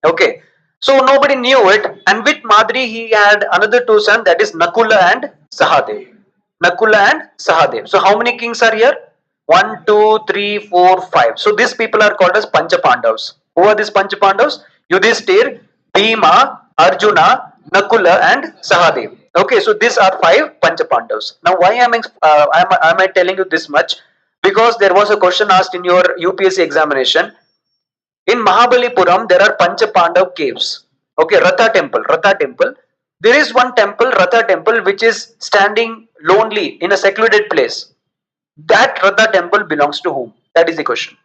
Okay, so nobody knew it, and with Madri he had another two sons, that is Nakula and Sahadev. Nakula and Sahadev. So how many kings are here? One, two, three, four, five. So these people are called as Pancha Pandavas. Who are these Pancha Pandavas? Yudhishthir, Bhima, Arjuna, Nakula, and Sahadev. Okay, so these are five Pancha Pandavas. Now, why am I telling you this much? Because there was a question asked in your UPSC examination. In Mahabalipuram, there are Pancha Pandav caves. Okay, Ratha temple. Ratha temple. There is one temple, Ratha temple, which is standing lonely in a secluded place. That Ratha temple belongs to whom? That is the question.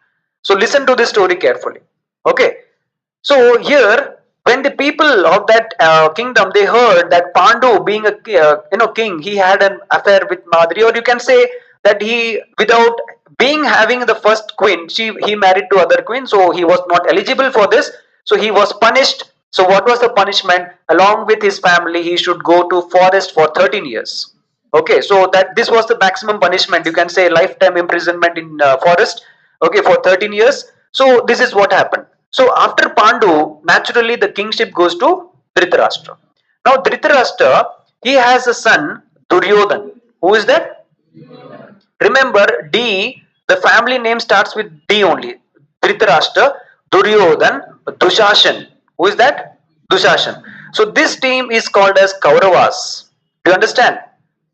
So listen to this story carefully. Okay. So here, when the people of that kingdom, they heard that Pandu, being a king, he had an affair with Madri, or you can say that he, without being having the first queen, he married to other queen, so he was not eligible for this. So he was punished. So what was the punishment? Along with his family, he should go to forest for 13 years. Okay, so that this was the maximum punishment. You can say lifetime imprisonment in forest. Okay, for 13 years. So this is what happened. So after Pandu, naturally the kingship goes to Dhritarashtra. Now Dhritarashtra, he has a son Duryodhan. Who is that? Remember D, the family name starts with D only. Dhritarashtra, Duryodhan, Dushashan. Who is that? Dushashan. So this team is called as Kauravas. Do you understand?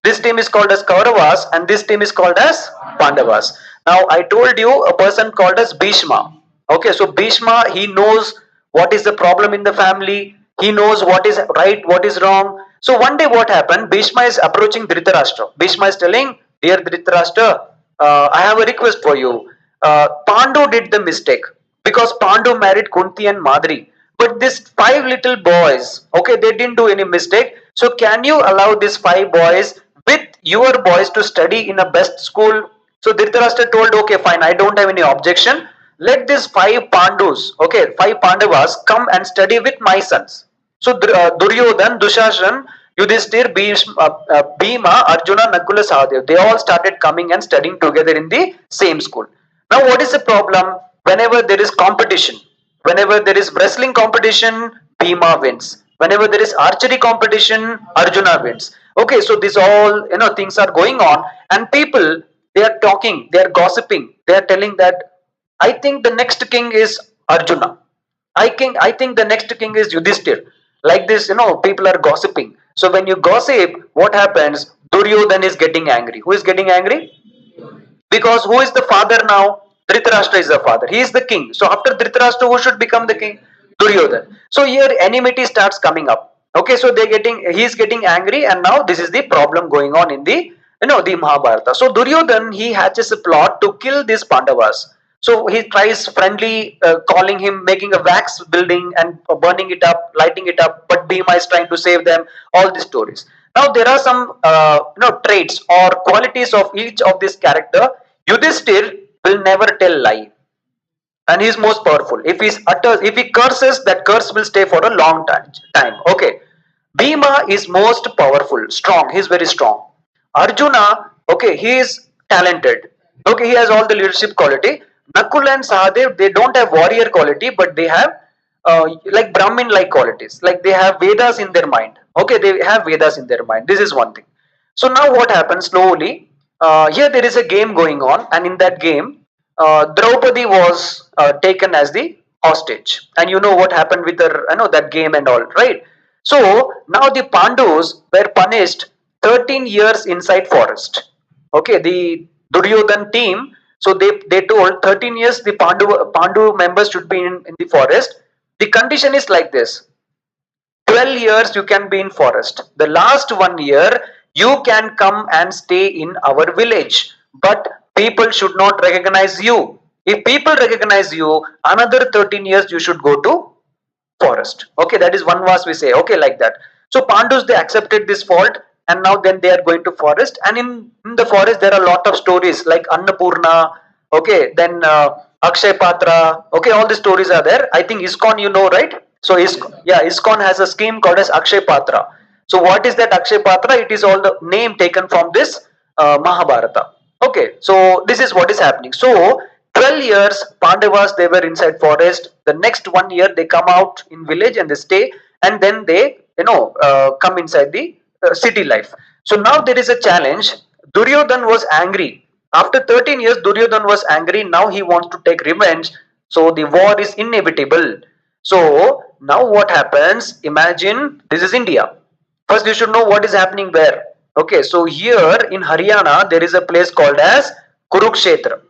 This team is called as Kauravas and this team is called as Pandavas. Now I told you a person called as Bhishma. Okay, so Bhishma, he knows what is the problem in the family. He knows what is right, what is wrong. So one day what happened? Bhishma is approaching Dhritarashtra. Bhishma is telling, dear Dhritarashtra, I have a request for you. Pandu did the mistake because Pandu married Kunti and Madri. But these five little boys, okay, they didn't do any mistake. So can you allow these five boys with your boys to study in a best school? So Dhritarashtra told, okay, fine, I don't have any objection. Let these five Pandus, okay, five Pandavas come and study with my sons. So Duryodhan, Dushashan, Yudhishthir, Bhima, Arjuna, Nakula, Sahadev, they all started coming and studying together in the same school. Now what is the problem? Whenever there is competition, whenever there is wrestling competition, Bhima wins. Whenever there is archery competition, Arjuna wins. Okay, so this all things are going on, and people, they are talking, they are gossiping, they are telling that I think the next king is Arjuna. I think the next king is Yudhishthir. Like this, people are gossiping. So when you gossip, what happens? Duryodhan is getting angry. Who is getting angry? Because who is the father now? Dhritarashtra is the father. He is the king. So after Dhritarashtra, who should become the king? Duryodhan. So here enmity starts coming up. Okay, so he is getting angry, and now this is the problem going on in the Mahabharata. So Duryodhan, he hatches a plot to kill these Pandavas. So he tries friendly, calling him, making a wax building and burning it up, lighting it up. But Bhima is trying to save them. All these stories. Now there are some traits or qualities of each of this character. Yudhishthir will never tell lie, and he is most powerful. If he curses, that curse will stay for a long time. Okay. Bhima is most powerful, strong. He is very strong. Arjuna, okay, he is talented. Okay, he has all the leadership quality. Nakul and Sahadev, they don't have warrior quality, but they have like Brahmin like qualities. Like they have Vedas in their mind. Okay, they have Vedas in their mind. This is one thing. So now what happens slowly? Here there is a game going on, and in that game, Draupadi was taken as the hostage, and you know what happened with her, that game and all, right? So now the Pandus were punished 13 years inside forest. Okay, the Duryodhan team. So they told 13 years the Pandu members should be in the forest. The condition is like this: 12 years you can be in forest. The last 1 year you can come and stay in our village, but people should not recognize you. If people recognize you, another 13 years you should go to forest. Okay, that is one verse we say. Okay, like that. So Pandus, they accepted this fault, and now then they are going to forest. And in the forest there are a lot of stories like Annapurna. Okay, then Akshay Patra. Okay, all the stories are there. I think ISKCON, you know, right? So yeah, ISKCON has a scheme called as Akshay Patra. So what is that Akshay Patra? It is all the name taken from this Mahabharata. Okay, so this is what is happening. So 12 years Pandavas, they were inside forest. The next 1 year they come out in village and they stay, and then they come inside the city life. So now there is a challenge. Duryodhan was angry. After 13 years, Duryodhan was angry. Now he wants to take revenge. So the war is inevitable. So now what happens? Imagine this is India. First, you should know what is happening where. Okay, so here in Haryana, there is a place called as Kurukshetra.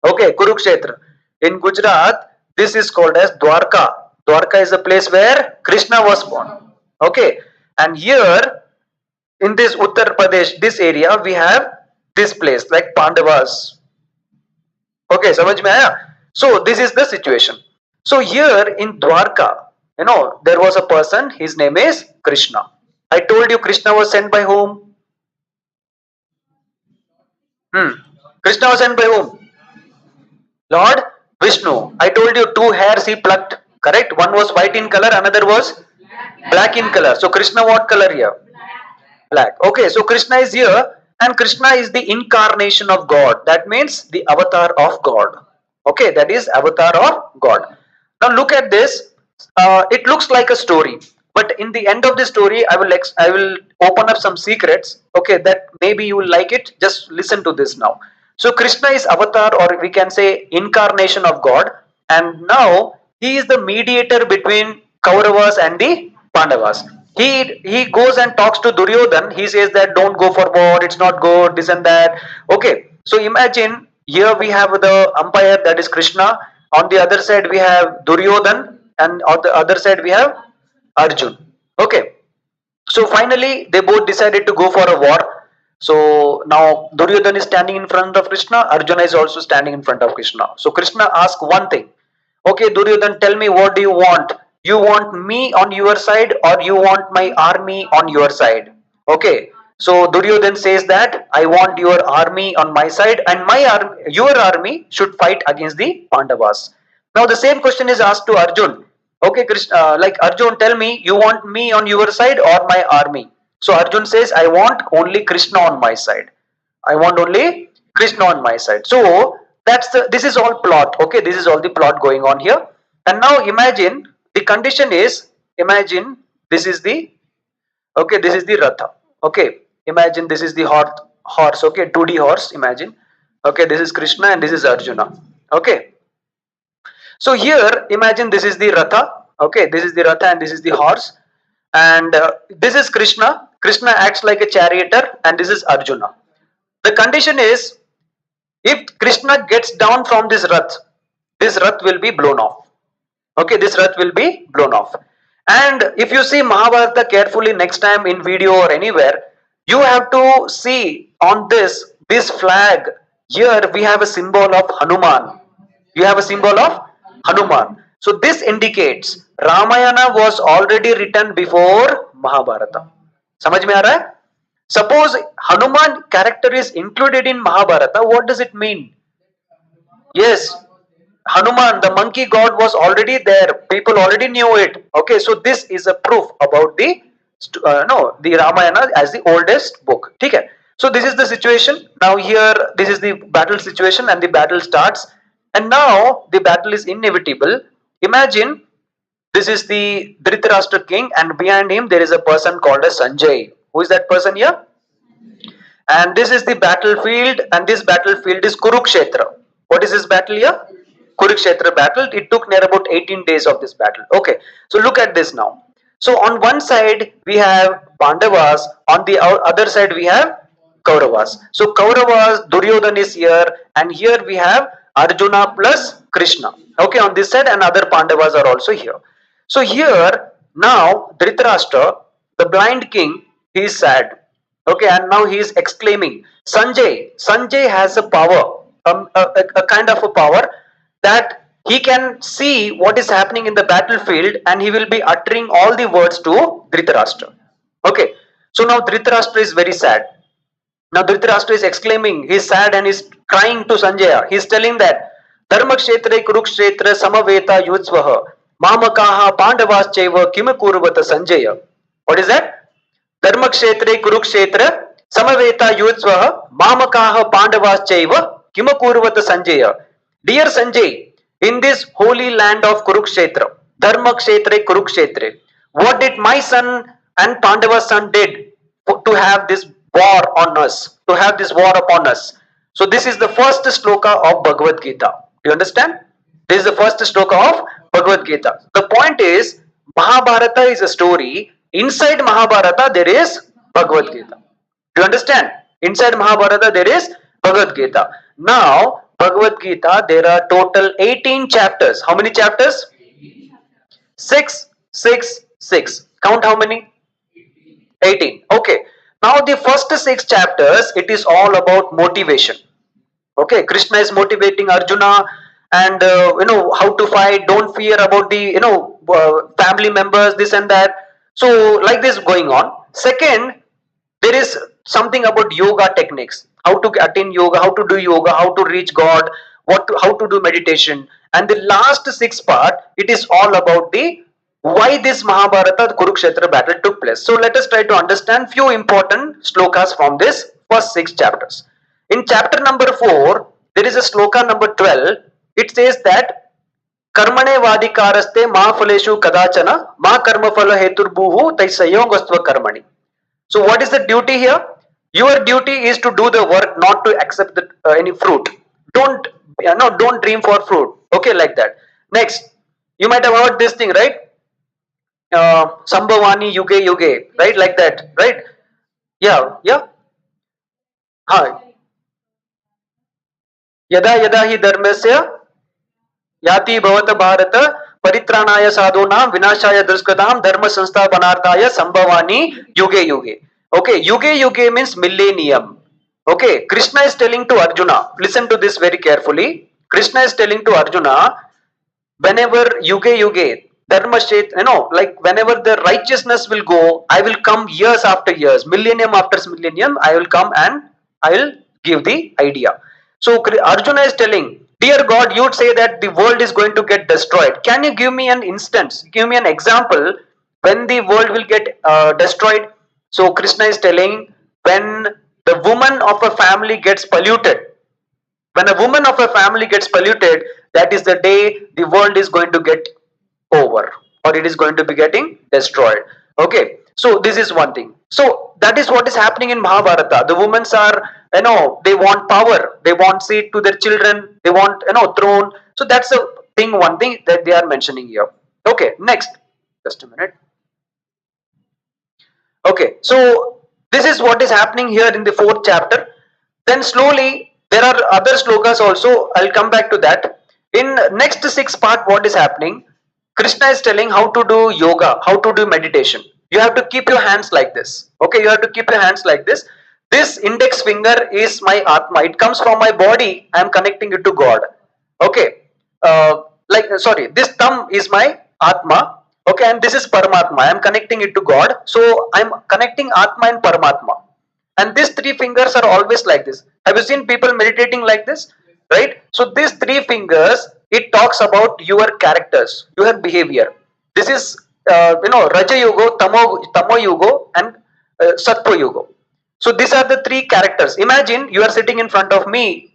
Okay, Kurukshetra. In Gujarat, this is called as Dwarka. Dwarka is a place where Krishna was born. Okay, and here in this Uttar Pradesh, this area, we have this place like Pandavas. Okay, samajh mein aaya? So this is the situation. So here in Dwarka, there was a person. His name is Krishna. I told you Krishna was sent by whom? Krishna was sent by whom? Lord Vishnu. I told you two hairs he plucked. Correct? One was white in color, another was black in color. So Krishna, what color here? Black. Okay, so Krishna is here, and Krishna is the incarnation of God. That means the avatar of God. Okay, that is avatar of God. Now look at this. It looks like a story, but in the end of the story, I will open up some secrets. Okay, that maybe you will like it. Just listen to this now. So Krishna is avatar, or we can say incarnation of God, and now he is the mediator between Kauravas and the Pandavas. He goes and talks to Duryodhan. He says that don't go for war, it's not good, this and that. Okay, so imagine here we have the umpire, that is Krishna. On the other side we have Duryodhan, and on the other side we have Arjun. Okay, so finally they both decided to go for a war. So now Duryodhan is standing in front of Krishna, Arjuna is also standing in front of Krishna. So Krishna asks one thing. Okay, Duryodhan, tell me, what do you want? You want me on your side or you want my army on your side? Okay. So Duryodhan says that I want your army on my side and your army should fight against the Pandavas. Now the same question is asked to Arjun. Okay, Krishna, like Arjun, tell me, you want me on your side or my army? So Arjun says, I want only Krishna on my side. I want only Krishna on my side. So this is all plot. Okay, this is all the plot going on here. And now imagine the condition is, imagine this is the, okay, this is the Ratha. Okay, imagine this is the horse. Okay, 2D horse. Imagine. Okay, this is Krishna and this is Arjuna. Okay, so here imagine this is the Ratha. Okay, this is the Ratha and this is the horse. And this is Krishna. Krishna acts like a charioteer and this is Arjuna. The condition is, if Krishna gets down from this Rath will be blown off. Okay, this Rath will be blown off. And if you see Mahabharata carefully next time in video or anywhere, you have to see on this flag. Here we have a symbol of Hanuman. You have a symbol of Hanuman. So this indicates Ramayana was already written before Mahabharata. समझ में आ रहा है? Suppose Hanuman character is included in Mahabharata, what does it mean? Yes, Hanuman, the monkey god, was already there. People already knew it. Okay, so this is a proof about the no, the Ramayana as the oldest book. Okay. So this is the situation. Now here, this is the battle situation, and the battle starts. And now the battle is inevitable. Imagine this is the Dhritarashtra king, and behind him there is a person called as Sanjay. Who is that person here? And this is the battlefield, and this battlefield is Kurukshetra. What is this battle here? Kurukshetra battle. It took near about 18 days of this battle. Okay, so look at this now. So on one side we have Pandavas, on the other side we have Kauravas. So Kauravas, Duryodhan is here, and here we have Arjuna plus Krishna. Okay, on this side, and other Pandavas are also here. So here now Dhritarashtra, the blind king, he is sad. Okay, and now he is exclaiming, Sanjay. Sanjay has a power, a kind of a power that he can see what is happening in the battlefield, and he will be uttering all the words to Dhritarashtra. Okay, so now Dhritarashtra is very sad. Now Dhritarashtra is exclaiming, he is sad and is crying to Sanjaya. He is telling that Dharmakshetre Kurukshetra Samaveta Yutsvaha Mamakaha Pandavascheva Kimakurvata Sanjaya. What is that? Dharmakshetre Kurukshetra Samaveta Yutsvaha Mamakaha Pandavascheva Kimakurvata Sanjaya. Dear Sanjay, in this holy land of Kurukshetra, Dharmakshetre Kurukshetre, what did my son and Pandava's son did to have this war on us, to have this war upon us? So this is the first sloka of Bhagavad Gita. Do you understand? This is the first sloka of Bhagavad Gita. The point is, Mahabharata is a story. Inside Mahabharata there is Bhagavad Gita. Do you understand? Inside Mahabharata there is Bhagavad Gita. Now Bhagavad Gita, there are total 18 chapters. How many chapters? 6, 6, 6. Count how many? 18. Okay. Now the first 6 chapters, it is all about motivation. Okay, Krishna is motivating Arjuna, and how to fight. Don't fear about the family members, this and that. So like this going on. Second, there is something about yoga techniques, how to attain yoga, how to do yoga, how to reach God, how to do meditation. And the last 6 part, it is all about the why this Mahabharata Kurukshetra battle took place. So let us try to understand few important slokas from this first 6 chapters. In chapter number 4, there is a sloka number 12. It says that कर्मणे वादिकारस्ते महाफलेषु कदाचन मा कर्मफल हेतुर्भुः तैसयोगस्त्व कर्मणि. So what is the duty here? Your duty is to do the work, not to accept any fruit. Don't dream for fruit. Okay, like that. Next, you might have heard this thing, right? Sambhavani yuge yuge, right? Like that, right? Yeah, yeah. Hi. यदा यदा हि धर्मस्य याति भवत भारत परित्राणाय साधूनां विनाशाय दुष्कृतां धर्म संस्थापनार्थाय संभवानि युगे युगे. Okay, yuge yuge means millennium. Okay, Krishna is telling to Arjuna, listen to this very carefully. Krishna is telling to Arjuna, whenever yuge yuge, dharma shet, like whenever the righteousness will go, I will come years after years, millennium after millennium, I will come and I will give the idea. So Arjuna is telling, dear God, you say that the world is going to get destroyed. Can you give me an instance, give me an example when the world will get destroyed? So Krishna is telling, when the woman of a family gets polluted, when a woman of a family gets polluted, that is the day the world is going to get over, or it is going to be getting destroyed. Okay, so this is one thing. So that is what is happening in Mahabharata. The women are, they want power, they want seat to their children, they want, throne. So that's the thing, one thing that they are mentioning here. Okay, next, just a minute. Okay, so this is what is happening here in the fourth chapter. Then slowly there are other slokas also. I'll come back to that. In next six part, what is happening? Krishna is telling how to do yoga, how to do meditation. You have to keep your hands like this. Okay, you have to keep your hands like this. This index finger is my Atma. It comes from my body. I am connecting it to God. Okay, sorry, this thumb is my Atma. Okay, and this is Paramatma. I am connecting it to God. So I am connecting Atma and Paramatma. And these three fingers are always like this. Have you seen people meditating like this? Right? So these three fingers, it talks about your characters, your behavior. This is, Raja Yugo, Tamo Yugo, and Sattva Yugo. So these are the three characters. Imagine you are sitting in front of me.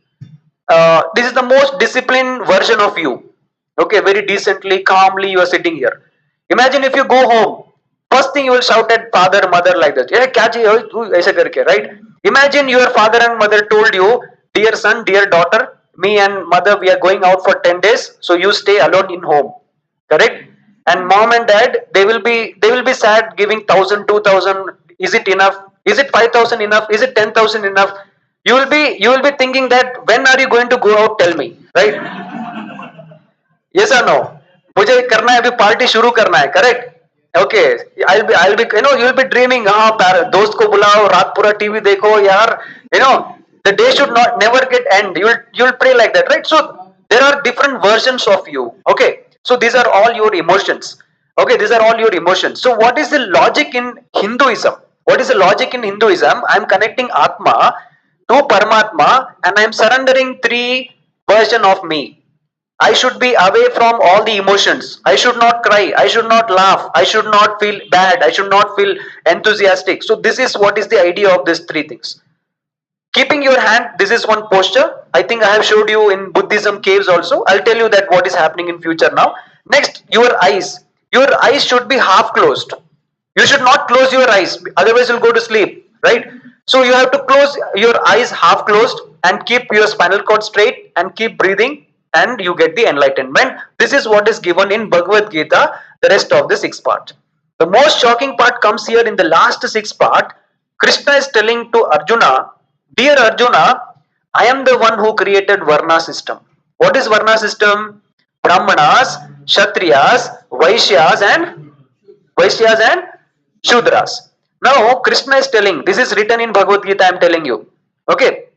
This is the most disciplined version of you. Okay, very decently, calmly, you are sitting here. Imagine if you go home, first thing you will shout at father, mother like that. "Eh, kya chahiye? Tu aise karke," right? Imagine your father and mother told you, dear son, dear daughter, me and mother, we are going out for 10 days, so you stay alone in home. Correct? And mom and dad, they will be sad, giving 1,000, 2,000. Is it enough? Is it 5,000 enough? Is it 10,000 enough? You will be thinking that when are you going to go out? Tell me, right? Yes or no? मुझे करना है, अभी party शुरू करना है, correct? Okay, I'll be, you'll be dreaming, हाँ, दोस्त को बुलाओ, रात पूरा टीवी देखो यार, the day should not never get end. You'll pray like that, right? So there are different versions of you. Okay, so these are all your emotions. Okay, these are all your emotions. So what is the logic in Hinduism? What is the logic in Hinduism? I'm connecting Atma to Paramatma, and I'm surrendering three version of me. I should be away from all the emotions. I should not cry. I should not laugh. I should not feel bad. I should not feel enthusiastic. So this is what is the idea of these three things. Keeping your hand, this is one posture. I think I have showed you in Buddhism caves also. I'll tell you that what is happening in future now. Next, your eyes. Your eyes should be half closed. You should not close your eyes, otherwise you'll go to sleep, right? So you have to close your eyes half closed and keep your spinal cord straight and keep breathing, and you get the enlightenment. This is what is given in Bhagavad Gita, the rest of the six part. The most shocking part comes here in the last six part. Krishna is telling to Arjuna, dear Arjuna, I am the one who created Varna system. What is Varna system? Brahmanas, Kshatriyas, Vaishyas and Shudras. Now Krishna is telling, this is written in Bhagavad Gita, I am telling you. Okay.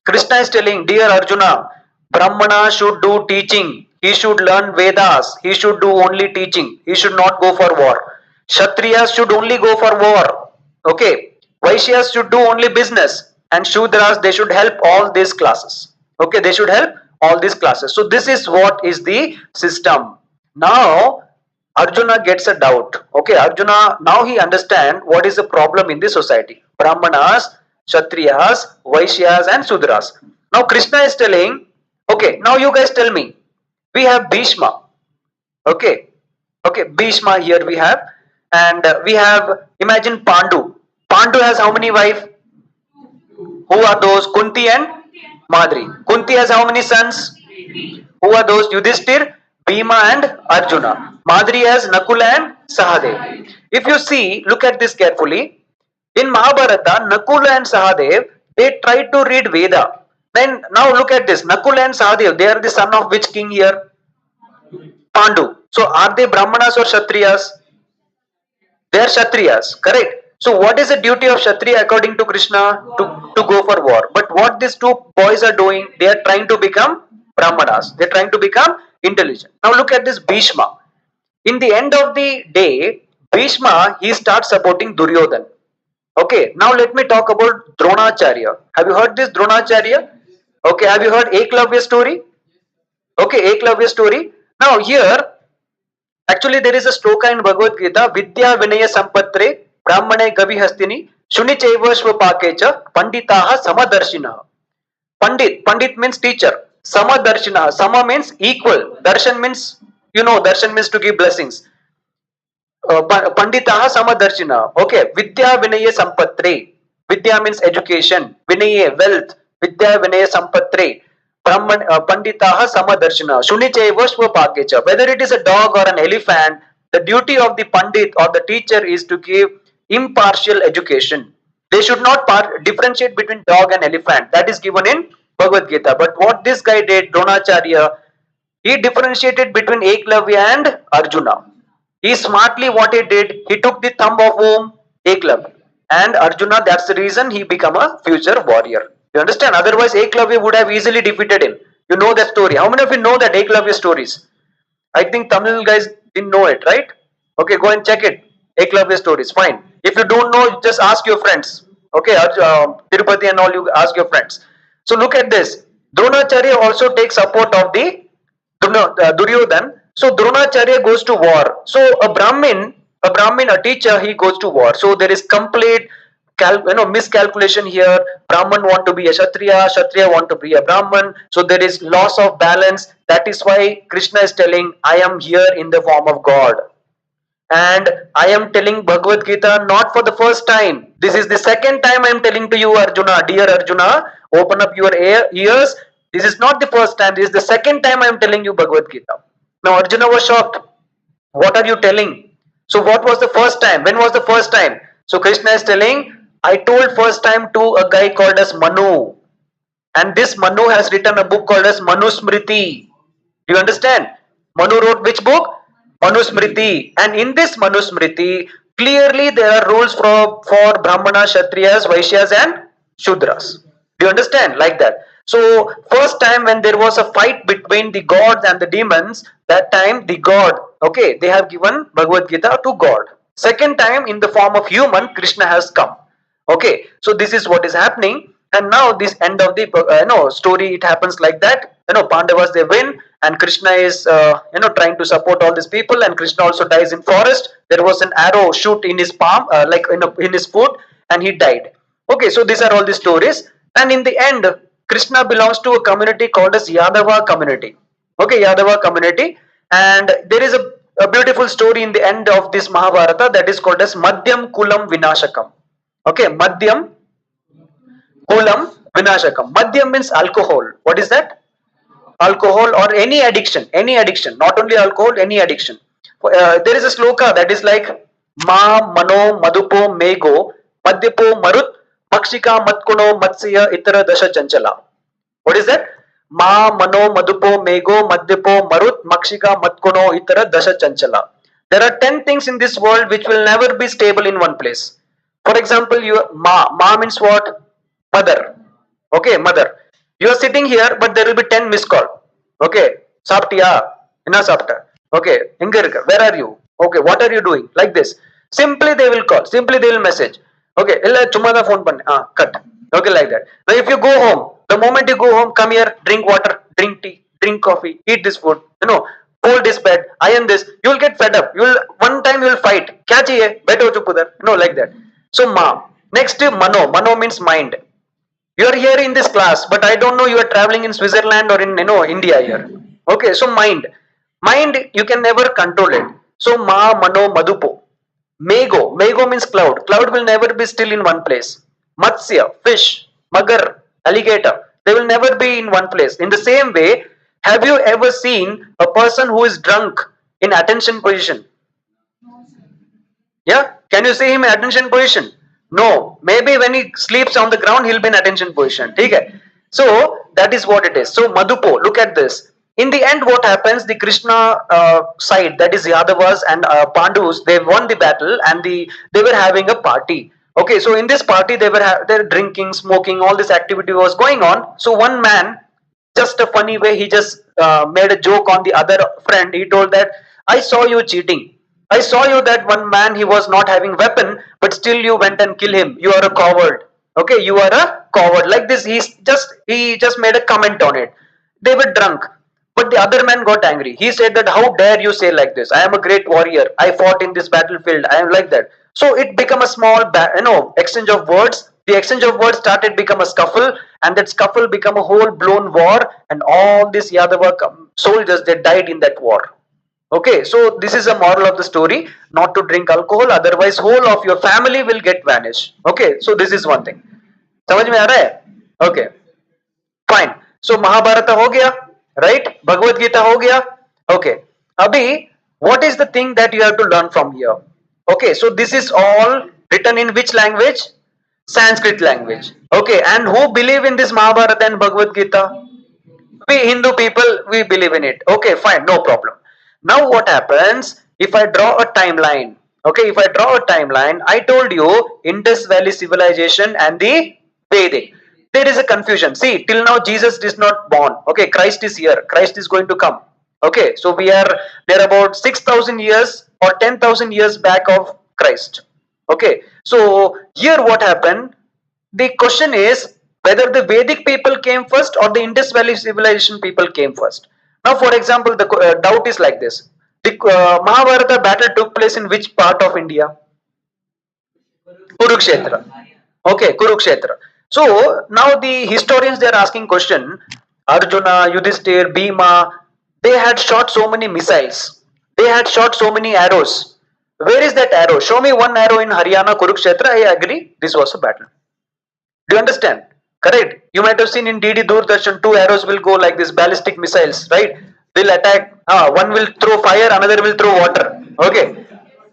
Krishna is telling, dear Arjuna, Brahmana should do teaching. He should learn Vedas. He should do only teaching. He should not go for war. Kshatriyas should only go for war. Okay. Vaishyas should do only business. And Shudras, they should help all these classes. Okay, they should help all these classes. So this is what is the system. Now Arjuna gets a doubt. Okay, Arjuna, now he understand what is the problem in the society. Brahmanas, Kshatriyas, Vaishyas and Sudras. Now Krishna is telling, okay, now you guys tell me. We have Bhishma. Okay, okay, Bhishma here we have. And we have, imagine Pandu. Pandu has how many wives? Who are those? Kunti and Madri. Kunti has how many sons? Who are those? Yudhishthir, Bhima and Arjuna. Madri has Nakula and Sahadev. If you see, look at this carefully. In Mahabharata, Nakula and Sahadev, they tried to read Veda. Then now look at this. Nakula and Sahadev, they are the son of which king here? Pandu. So are they Brahmanas or Kshatriyas? They are Kshatriyas, correct? So what is the duty of Kshatriya according to Krishna? To go for war. But what these two boys are doing, they are trying to become Brahmanas. They are trying to become intelligent. Now look at this Bhishma. In the end of the day, Bhishma, he starts supporting Duryodhan. Okay, now let me talk about Dronacharya. Have you heard this Dronacharya? Okay, have you heard Eklavya story? Okay, Eklavya story. Now here, actually there is a sloka in Bhagavad Gita, Vidya Vinaya Sampatre, Brahmane Gavi Hastini, Shuni Chaivashva Pakecha, Panditaha Samadarshina. Pandit means teacher. Samadarshina. Sama means equal. Darshan means, darshan means to give blessings. Panditaha Samadarshina. Okay. Vidya Vinaya Sampatre. Vidya means education. Vinaya, wealth. Vidya Vinaya Sampatre. Brahman, Panditaha Samadarshina. Shunicheva Swapakecha. Whether it is a dog or an elephant, the duty of the Pandit or the teacher is to give impartial education. They should not differentiate between dog and elephant. That is given in Bhagavad Gita. But what this guy did, Dronacharya, he differentiated between Eklavya and Arjuna. He smartly what he did, he took the thumb of whom? Eklavya. And Arjuna, that's the reason he became a future warrior. You understand? Otherwise, Eklavya would have easily defeated him. You know that story. How many of you know that Eklavya stories? I think Tamil guys didn't know it, right? Okay, go and check it. Eklavya stories, fine. If you don't know, just ask your friends. Okay, Tirupati and all, you ask your friends. So look at this. Dronacharya also takes support of the Duryodhan. So Dronacharya goes to war. So a teacher, he goes to war. So there is complete miscalculation here. Brahman want to be a Kshatriya want to be a Brahman. So there is loss of balance. That is why Krishna is telling, I am here in the form of God. And I am telling Bhagavad Gita not for the first time. This is the second time I am telling to you, Arjuna. Dear Arjuna, open up your ears. This is not the first time. This is the second time I am telling you Bhagavad Gita. Now Arjuna was shocked. What are you telling? So what was the first time? When was the first time? So Krishna is telling, I told first time to a guy called as Manu. And this Manu has written a book called as Manusmriti. Do you understand? Manu wrote which book? Manusmriti. And in this Manusmriti, clearly there are rules for Brahmana, Kshatriyas, Vaishyas and Shudras. Do you understand? Like that. So first time when there was a fight between the gods and the demons, that time the god, okay, they have given Bhagavad Gita to God. Second time in the form of human, Krishna has come. Okay, so this is what is happening. And now this end of the story, it happens like that. Pandavas, they win, and Krishna is trying to support all these people, and Krishna also dies in forest. There was an arrow shoot in his palm, like in his foot, and he died. Okay, so these are all the stories. And in the end, Krishna belongs to a community called as Yadava community. Okay, Yadava community. And there is a beautiful story in the end of this Mahabharata that is called as Madhyam Kulam Vinashakam. Okay, Madhyam Kulam Vinashakam. Madhyam means alcohol. What is that? Alcohol or any addiction. Any addiction. Not only alcohol, any addiction. There is a sloka that is like Ma Mano Madupo Mego Madhyapo Marut Makshika Matkuno Matsya Itara Dasha Chanchala. What is that? Ma Mano Madupo Mego Madhyapo Marut Makshika Matkuno Itara Dasha Chanchala. There are 10 things in this world which will never be stable in one place. For example, Ma means what? Mother. Okay, mother. You are sitting here, but there will be 10 missed call. Okay, Saptiya, Inna Sapta. Okay, where are you? Okay, what are you doing? Like this. Simply they will call. Simply they will message. Okay, illa chumada phone panne. Cut. Okay, like that. Now if you go home, the moment you go home, come here, drink water, drink tea, drink coffee, eat this food. Fold this bed, iron this. You will get fed up. One time you will fight. Kya chahiye? Baitho chup udhar. Like that. So ma. Next Mano. Mano means mind. You are here in this class, but I don't know you are traveling in Switzerland or in India here. Okay, so mind you can never control it. So Ma Mano Madupo. Mego means cloud will never be still in one place. Matsya, fish, magar, alligator, they will never be in one place. In the same way, have you ever seen a person who is drunk in attention position? Yeah, can you see him in attention position? No, maybe when he sleeps on the ground, he'll be in attention position. Okay? So that is what it is. So Madhupo, look at this. In the end, what happens? The Krishna side, that is Yadavas and Pandus, they won the battle and they were having a party. Okay, so in this party, they're drinking, smoking, all this activity was going on. So one man, just a funny way, he just made a joke on the other friend. He told that I saw you cheating. I saw you that one man, he was not having weapon, but still you went and kill him. You are a coward. Okay, you are a coward. Like this, he just made a comment on it. They were drunk, but the other man got angry. He said that how dare you say like this? I am a great warrior. I fought in this battlefield. I am like that. So it became a small, exchange of words. The exchange of words started become a scuffle, and that scuffle become a whole blown war, and all these Yadava soldiers, they died in that war. Okay, so this is a moral of the story: not to drink alcohol, otherwise whole of your family will get vanished. Okay, so this is one thing. समझ में आ रहा है? Okay, fine. So Mahabharat हो गया, right? Bhagavad Gita हो गया. Okay, अभी what is the thing that you have to learn from here? Okay, so this is all written in which language? Sanskrit language. Okay, and who believe in this Mahabharata and Bhagavad Gita? We Hindu people, we believe in it. Okay, fine, no problem. Now what happens if I draw a timeline? Okay, if I draw a timeline, I told you Indus Valley civilization and the Vedic. There is a confusion. See, till now Jesus is not born. Okay, Christ is here. Christ is going to come. Okay, so we are there about 6,000 years or 10,000 years back of Christ. Okay, so here what happened? The question is whether the Vedic people came first or the Indus Valley civilization people came first. Now, for example, the doubt is like this: the Mahabharata battle took place in which part of India? Kurukshetra. Okay, Kurukshetra. So now the historians, they are asking question: Arjuna, Yudhishthir, Bhima, they had shot so many missiles. They had shot so many arrows. Where is that arrow? Show me one arrow in Haryana, Kurukshetra. I agree. This was a battle. Do you understand? Correct. You might have seen in DD Doordarshan, two arrows will go like this, ballistic missiles, right? They'll attack. One will throw fire, another will throw water. Okay.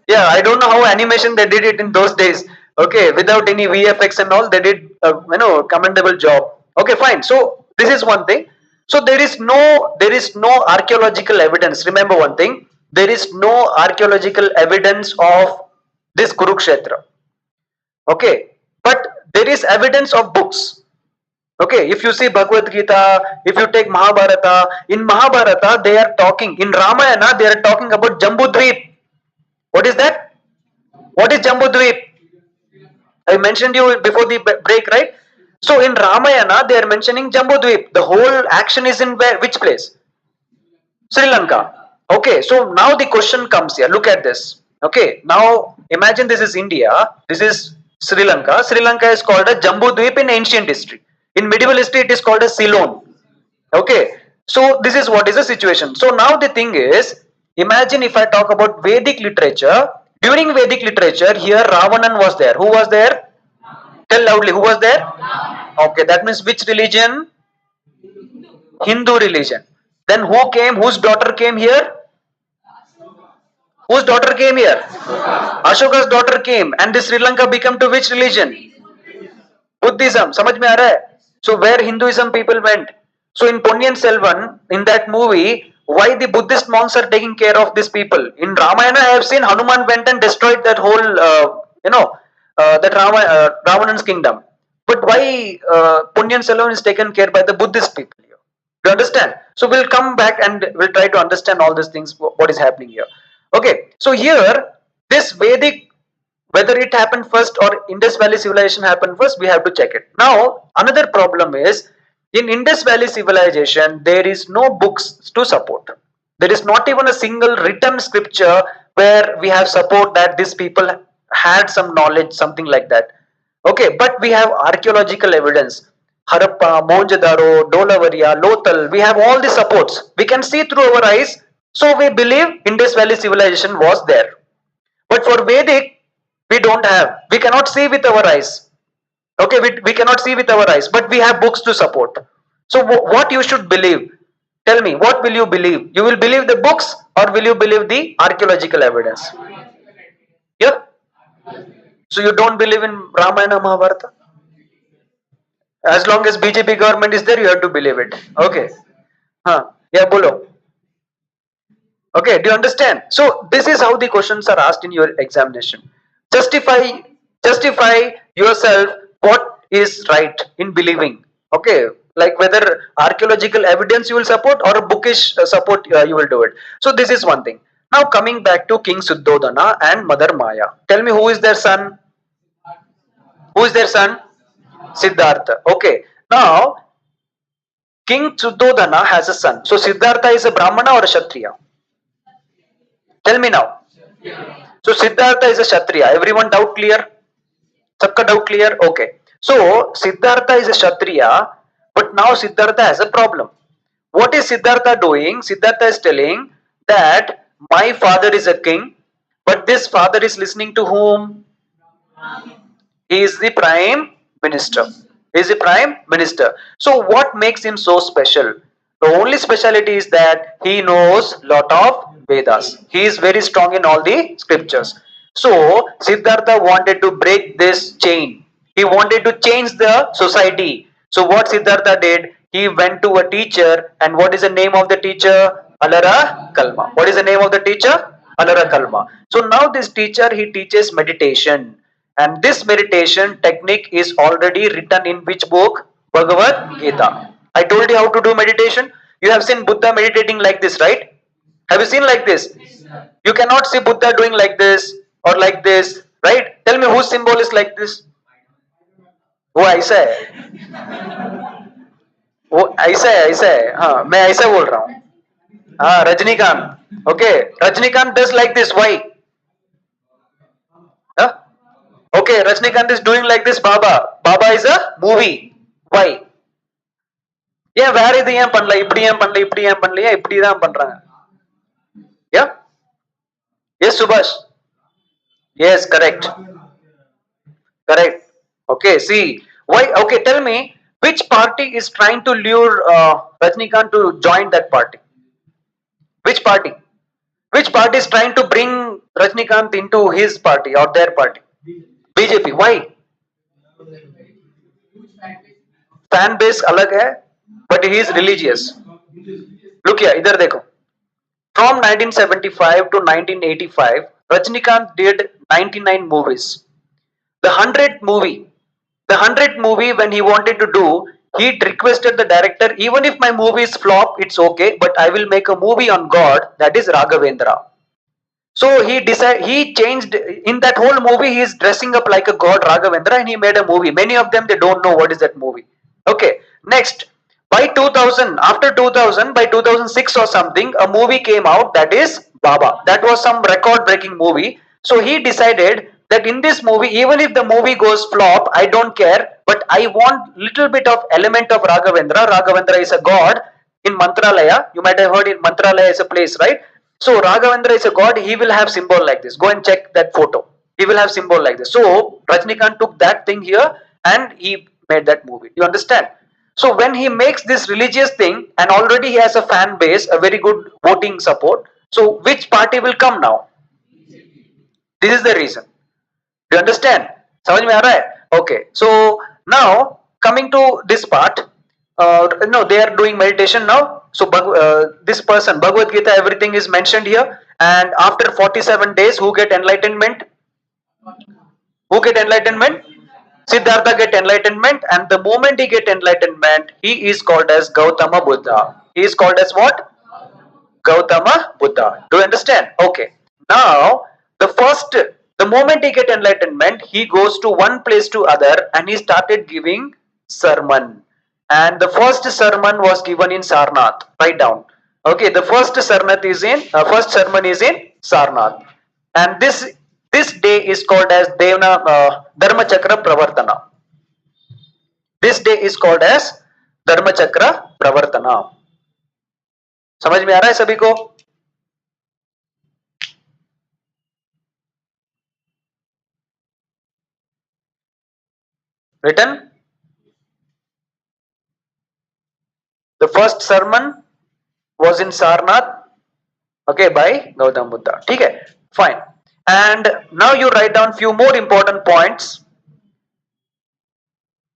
Yeah, I don't know how animation they did it in those days. Okay, without any VFX and all, they did commendable job. Okay, fine. So this is one thing. So there is no archaeological evidence. Remember one thing. There is no archaeological evidence of this Kurukshetra. Okay, but there is evidence of books. Okay, if you see Bhagavad Gita, if you take Mahabharata, in Mahabharata they are talking, in Ramayana they are talking about Jambudvip. What is that? What is Jambudvip? I mentioned you before the break, right? So in Ramayana they are mentioning Jambudvip. The whole action is in where? Which place? Sri Lanka. Okay, so now the question comes here. Look at this. Okay, now imagine this is India. This is Sri Lanka. Sri Lanka is called a Jambudvip in ancient history. In medieval history, it is called a Ceylon. Okay, so this is what is the situation. So now the thing is, imagine if I talk about Vedic literature. During Vedic literature, here Ravanan was there. Who was there? Tell loudly. Who was there? Okay, that means which religion? Hindu religion. Then who came? Whose daughter came here? Whose daughter came here? Ashoka's daughter came, and this Sri Lanka became to which religion? Buddhism. समझ में आ रहा है? So where Hinduism people went? So in Ponniyin Selvan, in that movie, why the Buddhist monks are taking care of these people? In Ramayana, I have seen Hanuman went and destroyed that whole, that Ravanan's kingdom. But why Ponniyin Selvan is taken care by the Buddhist people here? Do you understand? So we'll come back and we'll try to understand all these things, what is happening here. Okay, so here, this Vedic, whether it happened first or Indus Valley civilization happened first, we have to check it. Now, another problem is, in Indus Valley civilization, there is no books to support. There is not even a single written scripture where we have support that these people had some knowledge, something like that. Okay, but we have archaeological evidence. Harappa, Mohenjo-daro, Dolavaria, Lothal, we have all the supports. We can see through our eyes, so we believe Indus Valley civilization was there. But for Vedic, we don't have. We cannot see with our eyes. Okay, we cannot see with our eyes, but we have books to support. So what you should believe? Tell me, what will you believe? You will believe the books or will you believe the archaeological evidence? Yeah. So you don't believe in Ramayana Mahabharata? As long as BJP government is there, you have to believe it. Okay. Huh. Yeah, bolo. Okay, do you understand? So this is how the questions are asked in your examination. Justify, justify yourself what is right in believing. Okay, like whether archaeological evidence you will support or a bookish support you will do it. So this is one thing. Now coming back to King Suddhodana and Mother Maya. Tell me, who is their son? Who is their son? Siddhartha. Okay. Now King Suddhodana has a son. So Siddhartha is a Brahmana or a Kshatriya? Tell me now. So Siddhartha is a Kshatriya. Everyone doubt clear? Sabka doubt clear? Okay. So Siddhartha is a Kshatriya, but now Siddhartha has a problem. What is Siddhartha doing? Siddhartha is telling that my father is a king, but this father is listening to whom? He is the prime minister. He is the prime minister. So what makes him so special? The only speciality is that he knows lot of Vedas. He is very strong in all the scriptures. So Siddhartha wanted to break this chain. He wanted to change the society. So what Siddhartha did? He went to a teacher, and what is the name of the teacher? Alara Kalma. What is the name of the teacher? Alara Kalma. So now this teacher, he teaches meditation, and this meditation technique is already written in which book? Bhagavad Gita. I told you how to do meditation. You have seen Buddha meditating like this, right? Have you seen like this? You cannot see Buddha doing like this or like this, right? Tell me whose symbol is like this? वो ऐसा है, वो ऐसा है हाँ, मैं ऐसा बोल रहा हूँ. हाँ, Rajinikanth. Okay, Rajnikant does like this. Why? Huh? Okay, Rajnikant is doing like this. Baba is a movie. Why? ஏன் வேற இது ஏன் பண்ணல, இப்படி ஏன் பண்ணல, இப்படி ஏன் பண்ணலையா, இப்படி தான் பண்றாங்க. Yeah? Yes, Subhash. Yes, correct. Correct. Okay, see. Why? Okay, tell me, which party is trying to lure Rajnikant to join that party? Which party? Which party is trying to bring Rajnikant into his party or their party? BJP. Why? Fan base अलग है, but he is religious. Look here, इधर देखो. From 1975 to 1985, Rajnikant did 99 movies. The 100th movie, when he wanted to do, he requested the director, even if my movie is flop, it's okay, but I will make a movie on God, that is Raghavendra. So he changed in that whole movie. He is dressing up like a god Raghavendra, and he made a movie. Many of them, they don't know what is that movie. Okay, next, by 2000, after 2000, by 2006 or something, a movie came out, that is Baba. That was some record breaking movie. So he decided that in this movie, even if the movie goes flop, I don't care, but I want little bit of element of Raghavendra. Raghavendra is a god in Mantralaya. You might have heard, in Mantralaya is a place, right? So Raghavendra is a god. He will have symbol like this. Go and check that photo. He will have symbol like this. So Rajnikant took that thing here and he made that movie. You understand? So when he makes this religious thing, and already he has a fan base, a very good voting support. So which party will come now? This is the reason. Do you understand? समझ में आ रहा है? Okay. So now coming to this part, no, they are doing meditation now. So this person, Bhagavad Gita, everything is mentioned here. And after 47 days, who get enlightenment? Who get enlightenment? Siddhartha get enlightenment, and the moment he get enlightenment, he is called as Gautama Buddha. He is called as what? Gautama Buddha. Do you understand? Okay. Now, the moment he get enlightenment, he goes to one place to other, and he started giving sermon. And the first sermon was given in Sarnath. Write down. Okay, the first sermon is in Sarnath, and this day is called as Dharma Chakra Pravartana. This day is called as Dharma Chakra Pravartana. समझ में आ रहा है सभी को? Written? The first sermon was in Sarnath, okay, by Gautam Buddha. ठीक है? Fine. And now you write down few more important points.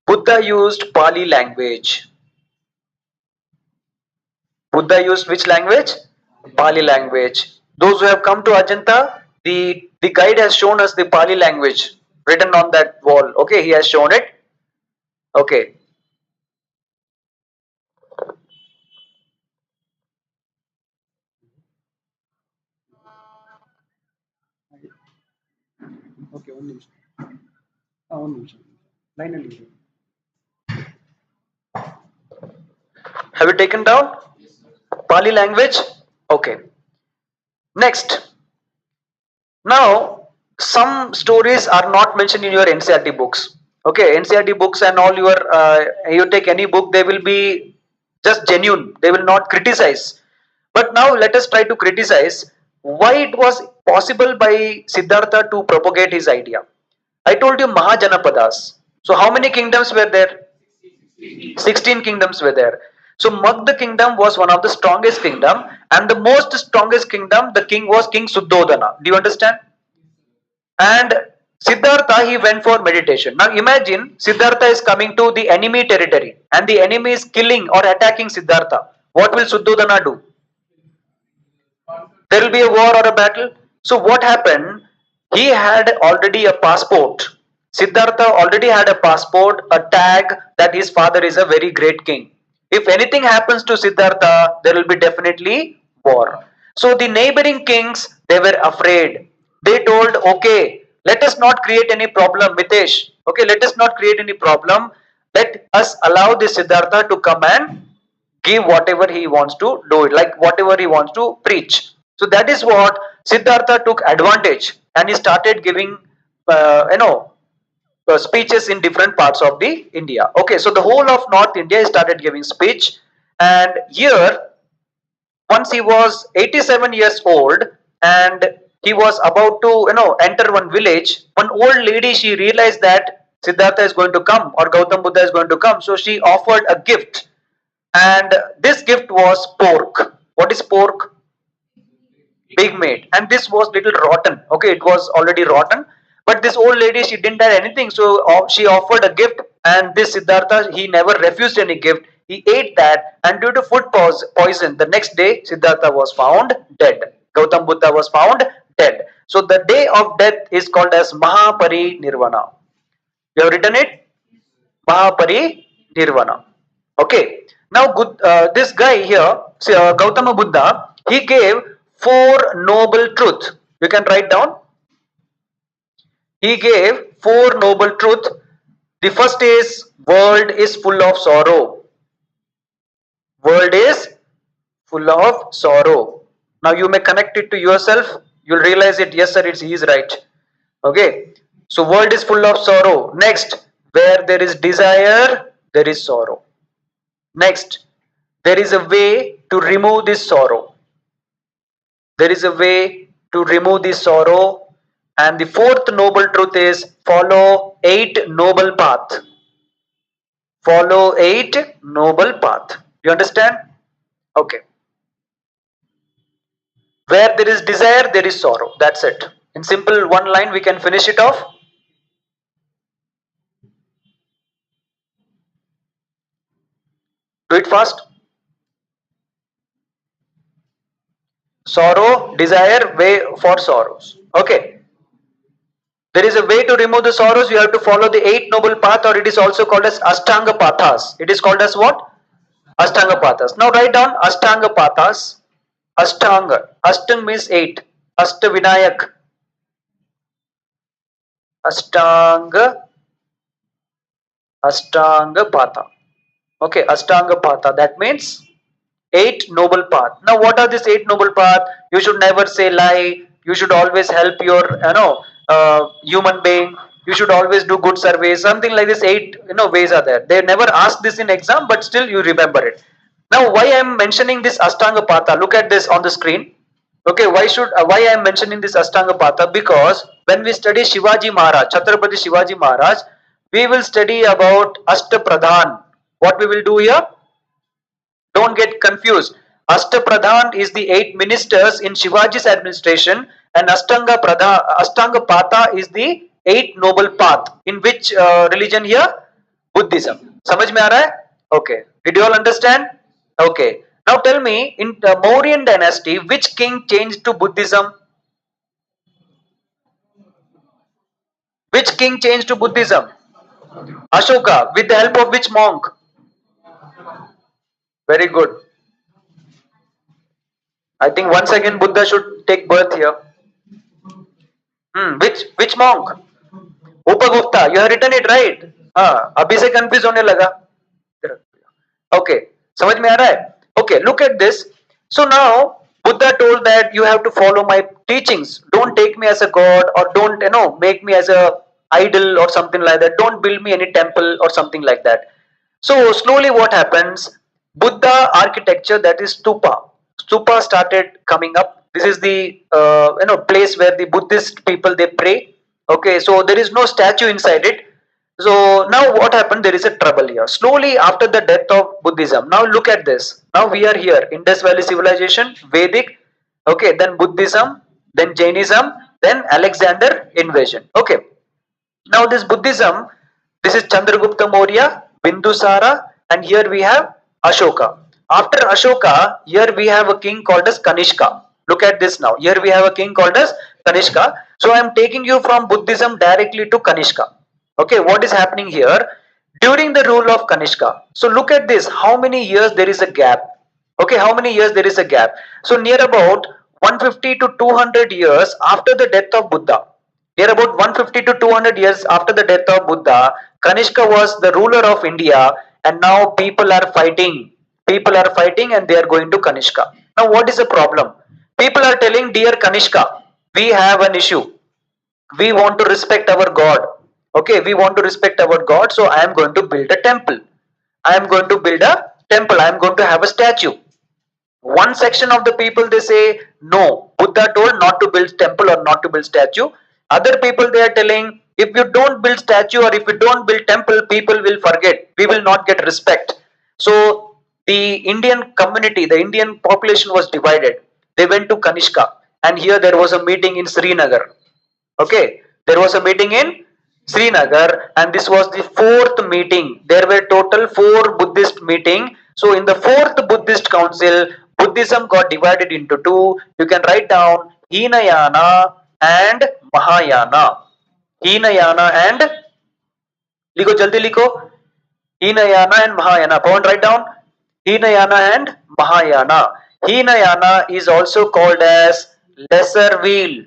Buddha used Pali language. Buddha used which language? Pali language. Those who have come to Ajanta, the guide has shown us the Pali language written on that wall. Okay, he has shown it. Okay. Okay, one ನಿಮಿಷ. ಒಂದು ನಿಮಿಷ ಲೈನಲ್ಲಿ ಇರಿ. Have you taken down Pali language? Okay. Next. Now, some stories are not mentioned in your NCRT books. Okay, NCRT books and all your you take any book, they will be just genuine. They will not criticize. But now let us try to criticize why it was possible by Siddhartha to propagate his idea. I told you Mahajanapadas. So how many kingdoms were there? 16 kingdoms were there. So Magda kingdom was one of the strongest kingdom, and the most strongest kingdom, the king was King Suddhodana. Do you understand? And Siddhartha, he went for meditation. Now imagine Siddhartha is coming to the enemy territory and the enemy is killing or attacking Siddhartha. What will Suddhodana do? There will be a war or a battle. So what happened? He had already a passport. Siddhartha already had a passport, a tag that his father is a very great king. If anything happens to Siddhartha, there will be definitely war. So the neighboring kings, they were afraid. They told, okay, let us not create any problem, Mitesh. Okay, let us not create any problem. Let us allow this Siddhartha to come and give whatever he wants to do it, like whatever he wants to preach. So that is what Siddhartha took advantage, and he started giving speeches in different parts of the India. Okay, so the whole of North India he started giving speech, and here once he was 87 years old and he was about to enter one village, one old lady, she realized that Siddhartha is going to come or Gautam Buddha is going to come, so she offered a gift, and this gift was pork. What is pork? Big meat. And this was little rotten. Okay, it was already rotten, but this old lady, she didn't have anything, so she offered a gift, and this Siddhartha, he never refused any gift. He ate that, and due to food poison, the next day Siddhartha was found dead. Gautam Buddha was found dead. So the day of death is called as Mahapari Nirvana. You have written it? Mahapari Nirvana. Okay. Now, this guy here, Gautama Buddha, he gave four noble truth. You can write down. He gave four noble truth. The first is world is full of sorrow. World is full of sorrow. Now you may connect it to yourself. You'll realize it. Yes, sir. He is right. Okay. So world is full of sorrow. Next, where there is desire, there is sorrow. Next, there is a way to remove this sorrow. There is a way to remove this sorrow. And the fourth noble truth is follow eight noble path. Follow eight noble path. You understand? Okay. Where there is desire, there is sorrow. That's it. In simple one line, we can finish it off. Do it fast. Sorrow, desire, way for sorrows. Okay. There is a way to remove the sorrows. You have to follow the eight noble path, or it is also called as Ashtanga Pathas. It is called as what? Ashtanga Pathas. Now write down Ashtanga Pathas. Ashtanga. Ashtang means eight. Ashtavinayak. Ashtanga. Ashtanga Patha. Okay, Ashtanga Patha. That means eight noble path. Now what are these eight noble path? You should never say lie. You should always help your human being. You should always do good service. Something like this. Eight ways are there. They never ask this in exam, but still you remember it. Now why I am mentioning this Ashtanga Patha? Look at this on the screen. Okay, why I am mentioning this Ashtanga Patha? Because when we study Shivaji Maharaj, Chhatrapati Shivaji Maharaj, we will study about Ashtapradhan. What we will do here? Don't get confused. Ashtapradhan is the eight ministers in Shivaji's administration, and Ashtanga Patha is the eight noble path. In which religion here? Buddhism. समझ में आ रहा है? Okay. Did you all understand? Okay. Now tell me, in the Mauryan dynasty, which king changed to Buddhism? Which king changed to Buddhism? Ashoka. With the help of which monk? Very good. I think once again Buddha should take birth here. Which monk? Upagupta. You have written it right. हाँ अभी से confuse होने लगा. Okay, समझ में आ रहा है? Okay, look at this. So now Buddha told that you have to follow my teachings. Don't take me as a god, or don't make me as a idol or something like that. Don't build me any temple or something like that. So slowly what happens? Buddha architecture, that is stupa. Stupa started coming up. This is the place where the Buddhist people they pray. Okay, so there is no statue inside it. So now what happened? There is a trouble here. Slowly after the death of Buddhism, now look at this. Now we are here, Indus Valley civilization, Vedic, okay, then Buddhism, then Jainism, then Alexander invasion. Okay. Now this Buddhism, this is Chandragupta Maurya, Bindusara, and here we have Ashoka. After Ashoka, here we have a king called as Kanishka. Look at this now. Here we have a king called as Kanishka. So I am taking you from Buddhism directly to Kanishka. Okay, what is happening here? During the rule of Kanishka. So look at this. How many years there is a gap? Okay, how many years there is a gap? So near about 150 to 200 years after the death of Buddha. Near about 150 to 200 years after the death of Buddha, Kanishka was the ruler of India, and now people are fighting. People are fighting and they are going to Kanishka. Now, what is the problem? People are telling, dear Kanishka, we have an issue. We want to respect our God. Okay, we want to respect our God, so I am going to build a temple. I am going to build a temple. I am going to have a statue. One section of the people they say no, Buddha told not to build temple or not to build statue. Other people they are telling, if you don't build statue or if you don't build temple, people will forget, we will not get respect. So the Indian community, the Indian population was divided. They went to Kanishka, and here there was a meeting in Srinagar. Okay, there was a meeting in Srinagar, and this was the fourth meeting. There were total four Buddhist meeting. So in the fourth Buddhist council, Buddhism got divided into two. You can write down Hinayana and Mahayana. Hinayana and लिखो जल्दी लिखो. Hinayana and Mahayana. Pawan, write down Hinayana and Mahayana. Hinayana is also called as lesser wheel.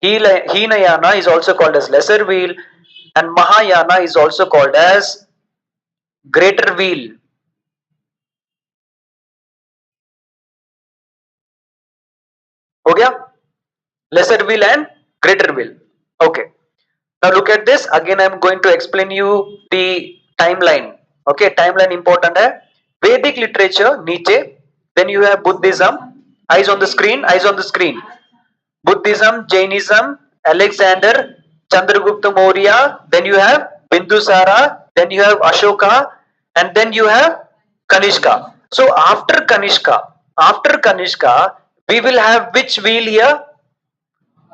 Hinayana is also called as lesser wheel, and Mahayana is also called as greater wheel. हो गया? Lesser wheel and greater wheel. Okay. Now look at this. Again, I am going to explain you the timeline. Okay, timeline important है. Vedic literature नीचे. Then you have Buddhism. Eyes on the screen. Eyes on the screen. Buddhism, Jainism, Alexander, Chandragupta Maurya, then you have Bindusara, then you have Ashoka, and then you have Kanishka. So after Kanishka, we will have which wheel here?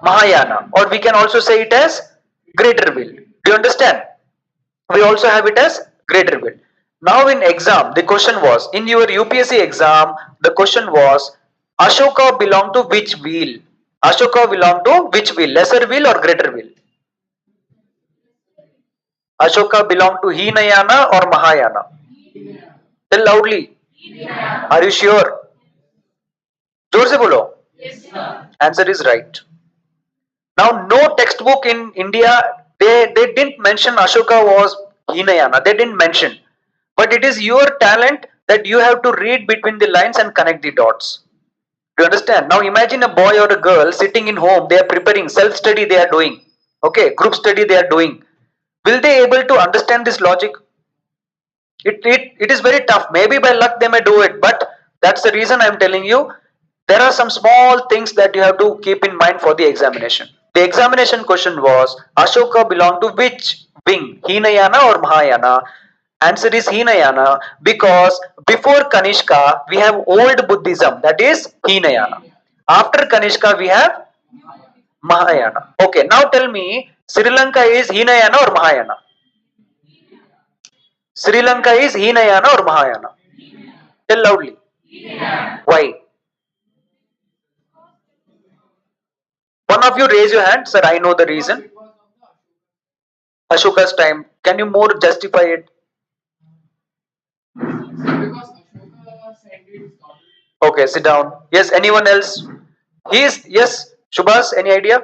Mahayana, or we can also say it as greater wheel. Do you understand? We also have it as greater wheel. Now in exam, the question was, in your UPSC exam, the question was, Ashoka belong to which wheel? Ashoka belong to which wheel? Lesser wheel or greater wheel? Ashoka belong to Hinayana or Mahayana? Tell loudly. Are you sure? जोर से बोलो. Answer is right. Now, no textbook in India, they didn't mention Ashoka was Hinayana. They didn't mention. But it is your talent that you have to read between the lines and connect the dots. Do you understand? Now imagine a boy or a girl sitting in home, they are preparing, self-study they are doing. Okay, group study they are doing. Will they able to understand this logic? It is very tough. Maybe by luck they may do it, but that's the reason I'm telling you. There are some small things that you have to keep in mind for the examination. The examination question was Ashoka belonged to which wing? Hinayana or Mahayana? Answer is Hinayana, because before Kanishka we have old Buddhism, that is Hinayana. After Kanishka we have Mahayana. Okay, now tell me, Sri Lanka is Hinayana or Mahayana? Sri Lanka is Hinayana or Mahayana? Tell loudly. Why? One of you raise your hand, sir. I know the reason. Ashoka's time. Can you more justify it? Okay, sit down. Yes, anyone else? He is, yes, Shubhas, any idea?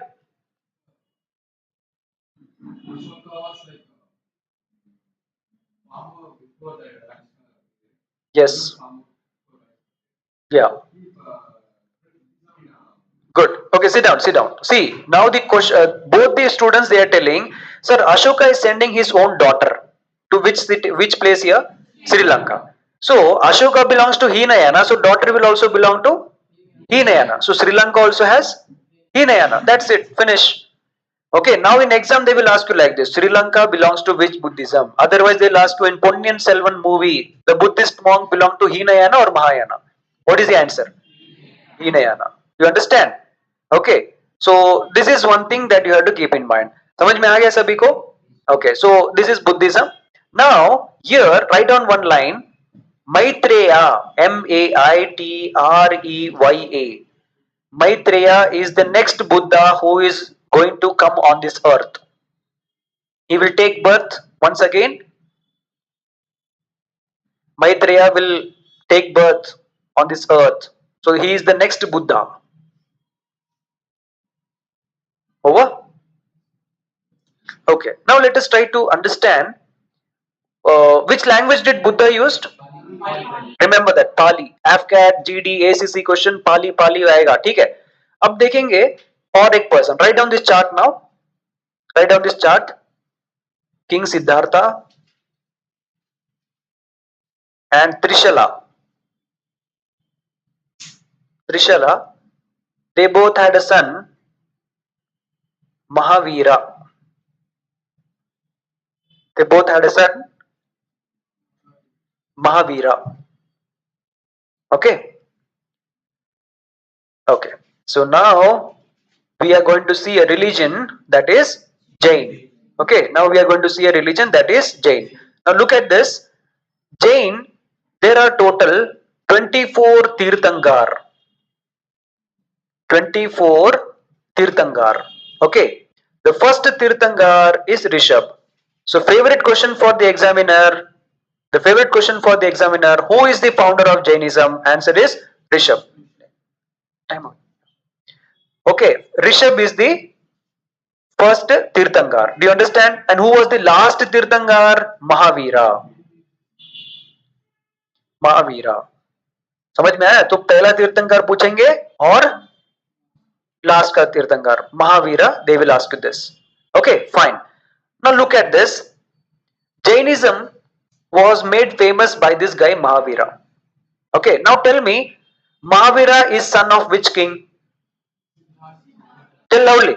Yes. Yeah. Good. Okay, sit down, sit down. See, now the question, both the students they are telling, sir, Ashoka is sending his own daughter to which city, which place here? Sri Lanka. So Ashoka belongs to Hinayana, so daughter will also belong to Hinayana. So Sri Lanka also has Hinayana. That's it. Finish. Okay, now in exam they will ask you like this: Sri Lanka belongs to which Buddhism? Otherwise they'll ask you in Ponniyin Selvan movie, the Buddhist monk belong to Hinayana or Mahayana? What is the answer? Hinayana. You understand? Okay. So this is one thing that you have to keep in mind. समझ में आ गया सभी को? Okay. So this is Buddhism. Now here write down one line. Maitreya, Maitreya. Maitreya is the next Buddha who is going to come on this earth. He will take birth once again. Maitreya will take birth on this earth. So he is the next Buddha. Over? Okay. Now let us try to understand which language did Buddha used? Remember that Pali. afcat, GD, ACC question Pali Pali आएगा ठीक है. अब देखेंगे और एक person. Write down this chart now. Write down this chart. King Siddhartha and Trishala. Trishala. They both had a son Mahavira. They both had a son Mahavira. Okay. Okay. So now we are going to see a religion that is Jain. Okay. Now we are going to see a religion that is Jain. Now look at this. Jain, there are total 24 Tirthangar. 24 Tirthangar. Okay. The first Tirthangar is Rishabh. So favorite question for the examiner. The favorite question for the examiner. Who is the founder of Jainism? Answer is Rishabh. Time out. Okay. Rishabh is the first Tirthangar. Do you understand? And who was the last Tirthangar? Mahavira. Mahavira. समझ में आया? तो पहला तीर्थंकर पूछेंगे और last का तीर्थंकर Mahavira. They will ask you this. Okay, fine. Now look at this. Jainism was made famous by this guy Mahavira. Okay, now tell me, Mahavira is son of which king? Tell loudly.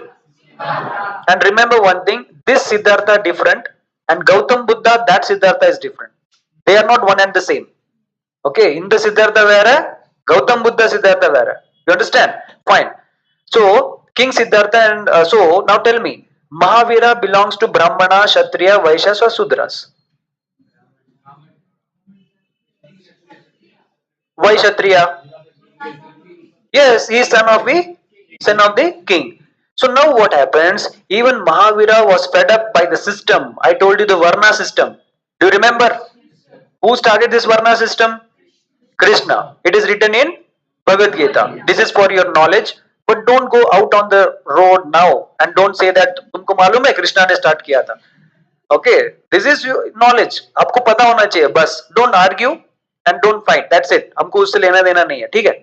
And remember one thing, this Siddhartha different and Gautam Buddha, that Siddhartha is different. They are not one and the same. Okay, in the Siddhartha Vera, Gautam Buddha Siddhartha Vera. You understand? Fine. So, King Siddhartha and so now tell me, Mahavira belongs to Brahmana, Kshatriya, Vaishyas or Sudras? Why Kshatriya? Yes, he is son of the king. So now what happens? Even Mahavira was fed up by the system. I told you the Varna system. Do you remember? Who started this Varna system? Krishna. It is written in Bhagavad Gita. This is for your knowledge. But don't go out on the road now and don't say that तुमको मालूम है कृष्णा ने start किया था. Okay, this is your knowledge. आपको पता होना चाहिए बस. Don't argue and don't fight. That's it. हमको उससे लेना देना नहीं है. ठीक है?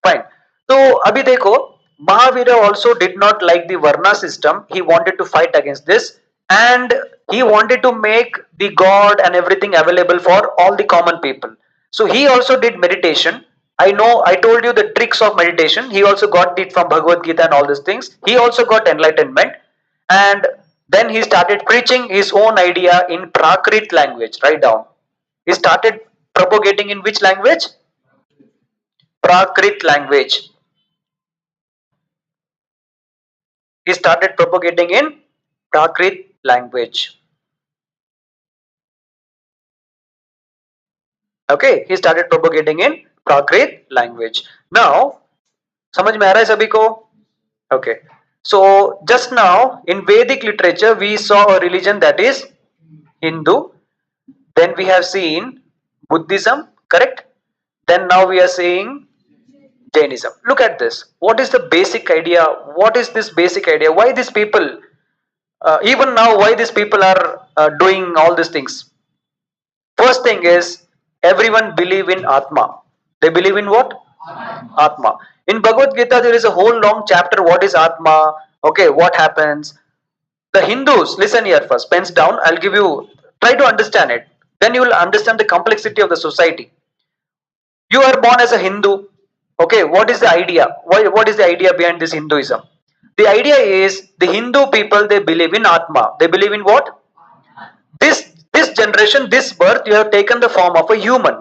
Fine. तो अभी देखो, Mahavira also did not like the Varna system. He wanted to fight against this and he wanted to make the God and everything available for all the common people. So he also did meditation. I know I told you the tricks of meditation. He also got it from Bhagavad Gita and all these things. He also got enlightenment and then he started preaching his own idea in Prakrit language. Write down. He started propagating in which language? Prakrit language. He started propagating in Prakrit language. Okay, he started propagating in Prakrit language. Now, समझ में आ रहा है सभी को? Okay. So just now in Vedic literature we saw a religion that is Hindu. Then we have seen Buddhism, correct? Then now we are seeing Jainism. Look at this. What is the basic idea? What is this basic idea? Why these people, even now, why these people are doing all these things? First thing is, everyone believe in Atma. They believe in what? Atma. In Bhagavad Gita, there is a whole long chapter. What is Atma? Okay, what happens? The Hindus, listen here first, pens down. I'll give you, try to understand it. Then you will understand the complexity of the society. You are born as a Hindu. Okay, what is the idea? What is the idea behind this Hinduism? The idea is the Hindu people, they believe in Atma. They believe in what? This generation, this birth, you have taken the form of a human.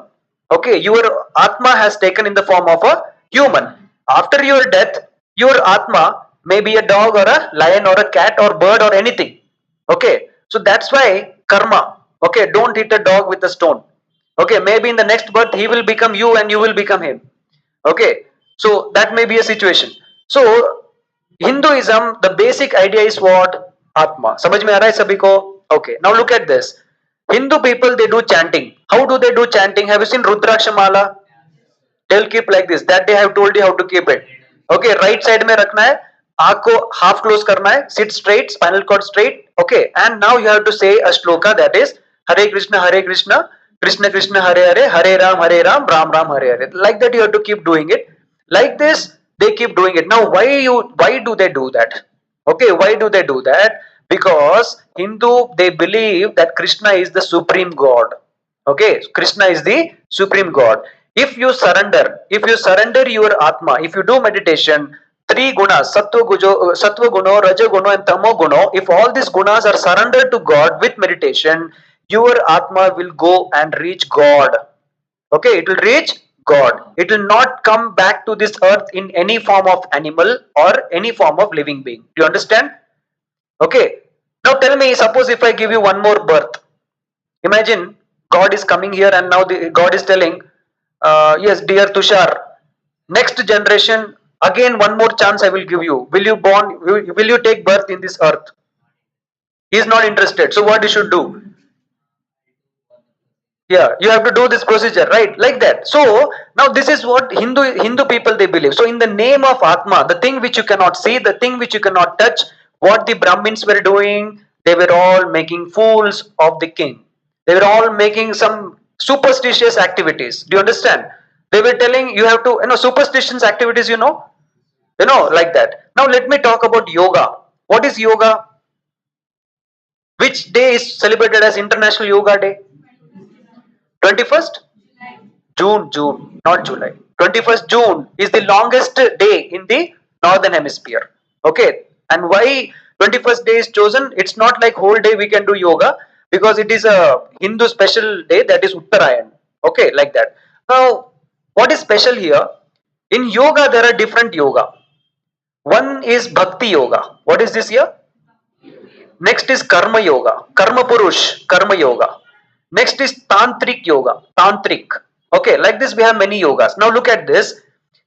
Okay, your Atma has taken in the form of a human. After your death, your Atma may be a dog or a lion or a cat or bird or anything. Okay, so that's why karma. Okay, don't hit a dog with a stone. Okay, maybe in the next birth he will become you and you will become him. Okay, so that may be a situation. So Hinduism, the basic idea is what? Atma. समझ में आ रहा है सभी को? Okay, now look at this. Hindu people, they do chanting. How do they do chanting? Have you seen Rudraksha Mala? They'll keep like this. That day I have told you how to keep it. Okay, right side में रखना है, आँख को half close करना है, sit straight, spinal cord straight. Okay, and now you have to say a shloka, that is Hare Krishna, Krishna Krishna, Hare Ram, Ram Ram, Hare Hare. Like that you have to keep doing it. Like this they keep doing it. Now why do they do that? Okay, why do they do that? Because Hindu, they believe that Krishna is the supreme God. Okay, Krishna is the supreme God. If you surrender your Atma, if you do meditation, three gunas, sattva guno, raja guno and tamo guno, if all these gunas are surrendered to God with meditation, your Atma will go and reach God. Okay, it will reach God. It will not come back to this earth in any form of animal or any form of living being. Do you understand? Okay, now tell me, suppose if I give you one more birth. Imagine God is coming here and now God is telling, yes, dear Tushar, next generation, again one more chance I will give you. Will you take birth in this earth? He is not interested. So what you should do? Yeah, you have to do this procedure, right? Like that. So now this is what Hindu people, they believe. So in the name of Atma, the thing which you cannot see, the thing which you cannot touch, what the Brahmins were doing, they were all making fools of the king. They were all making some superstitious activities. Do you understand? They were telling you have to, superstitious activities, like that. Now let me talk about yoga. What is yoga? Which day is celebrated as International Yoga Day? 21st June, not July. 21st June is the longest day in the northern hemisphere. Okay, and why 21st day is chosen? It's not like whole day we can do yoga, because it is a Hindu special day, that is Uttarayan. Okay, like that. Now, what is special here? In yoga, there are different yoga. One is Bhakti Yoga. What is this here? Next is Karma Yoga, Karma Purush, Karma Yoga. Next is Tantric Yoga, Tantric. Okay, like this we have many yogas. Now look at this.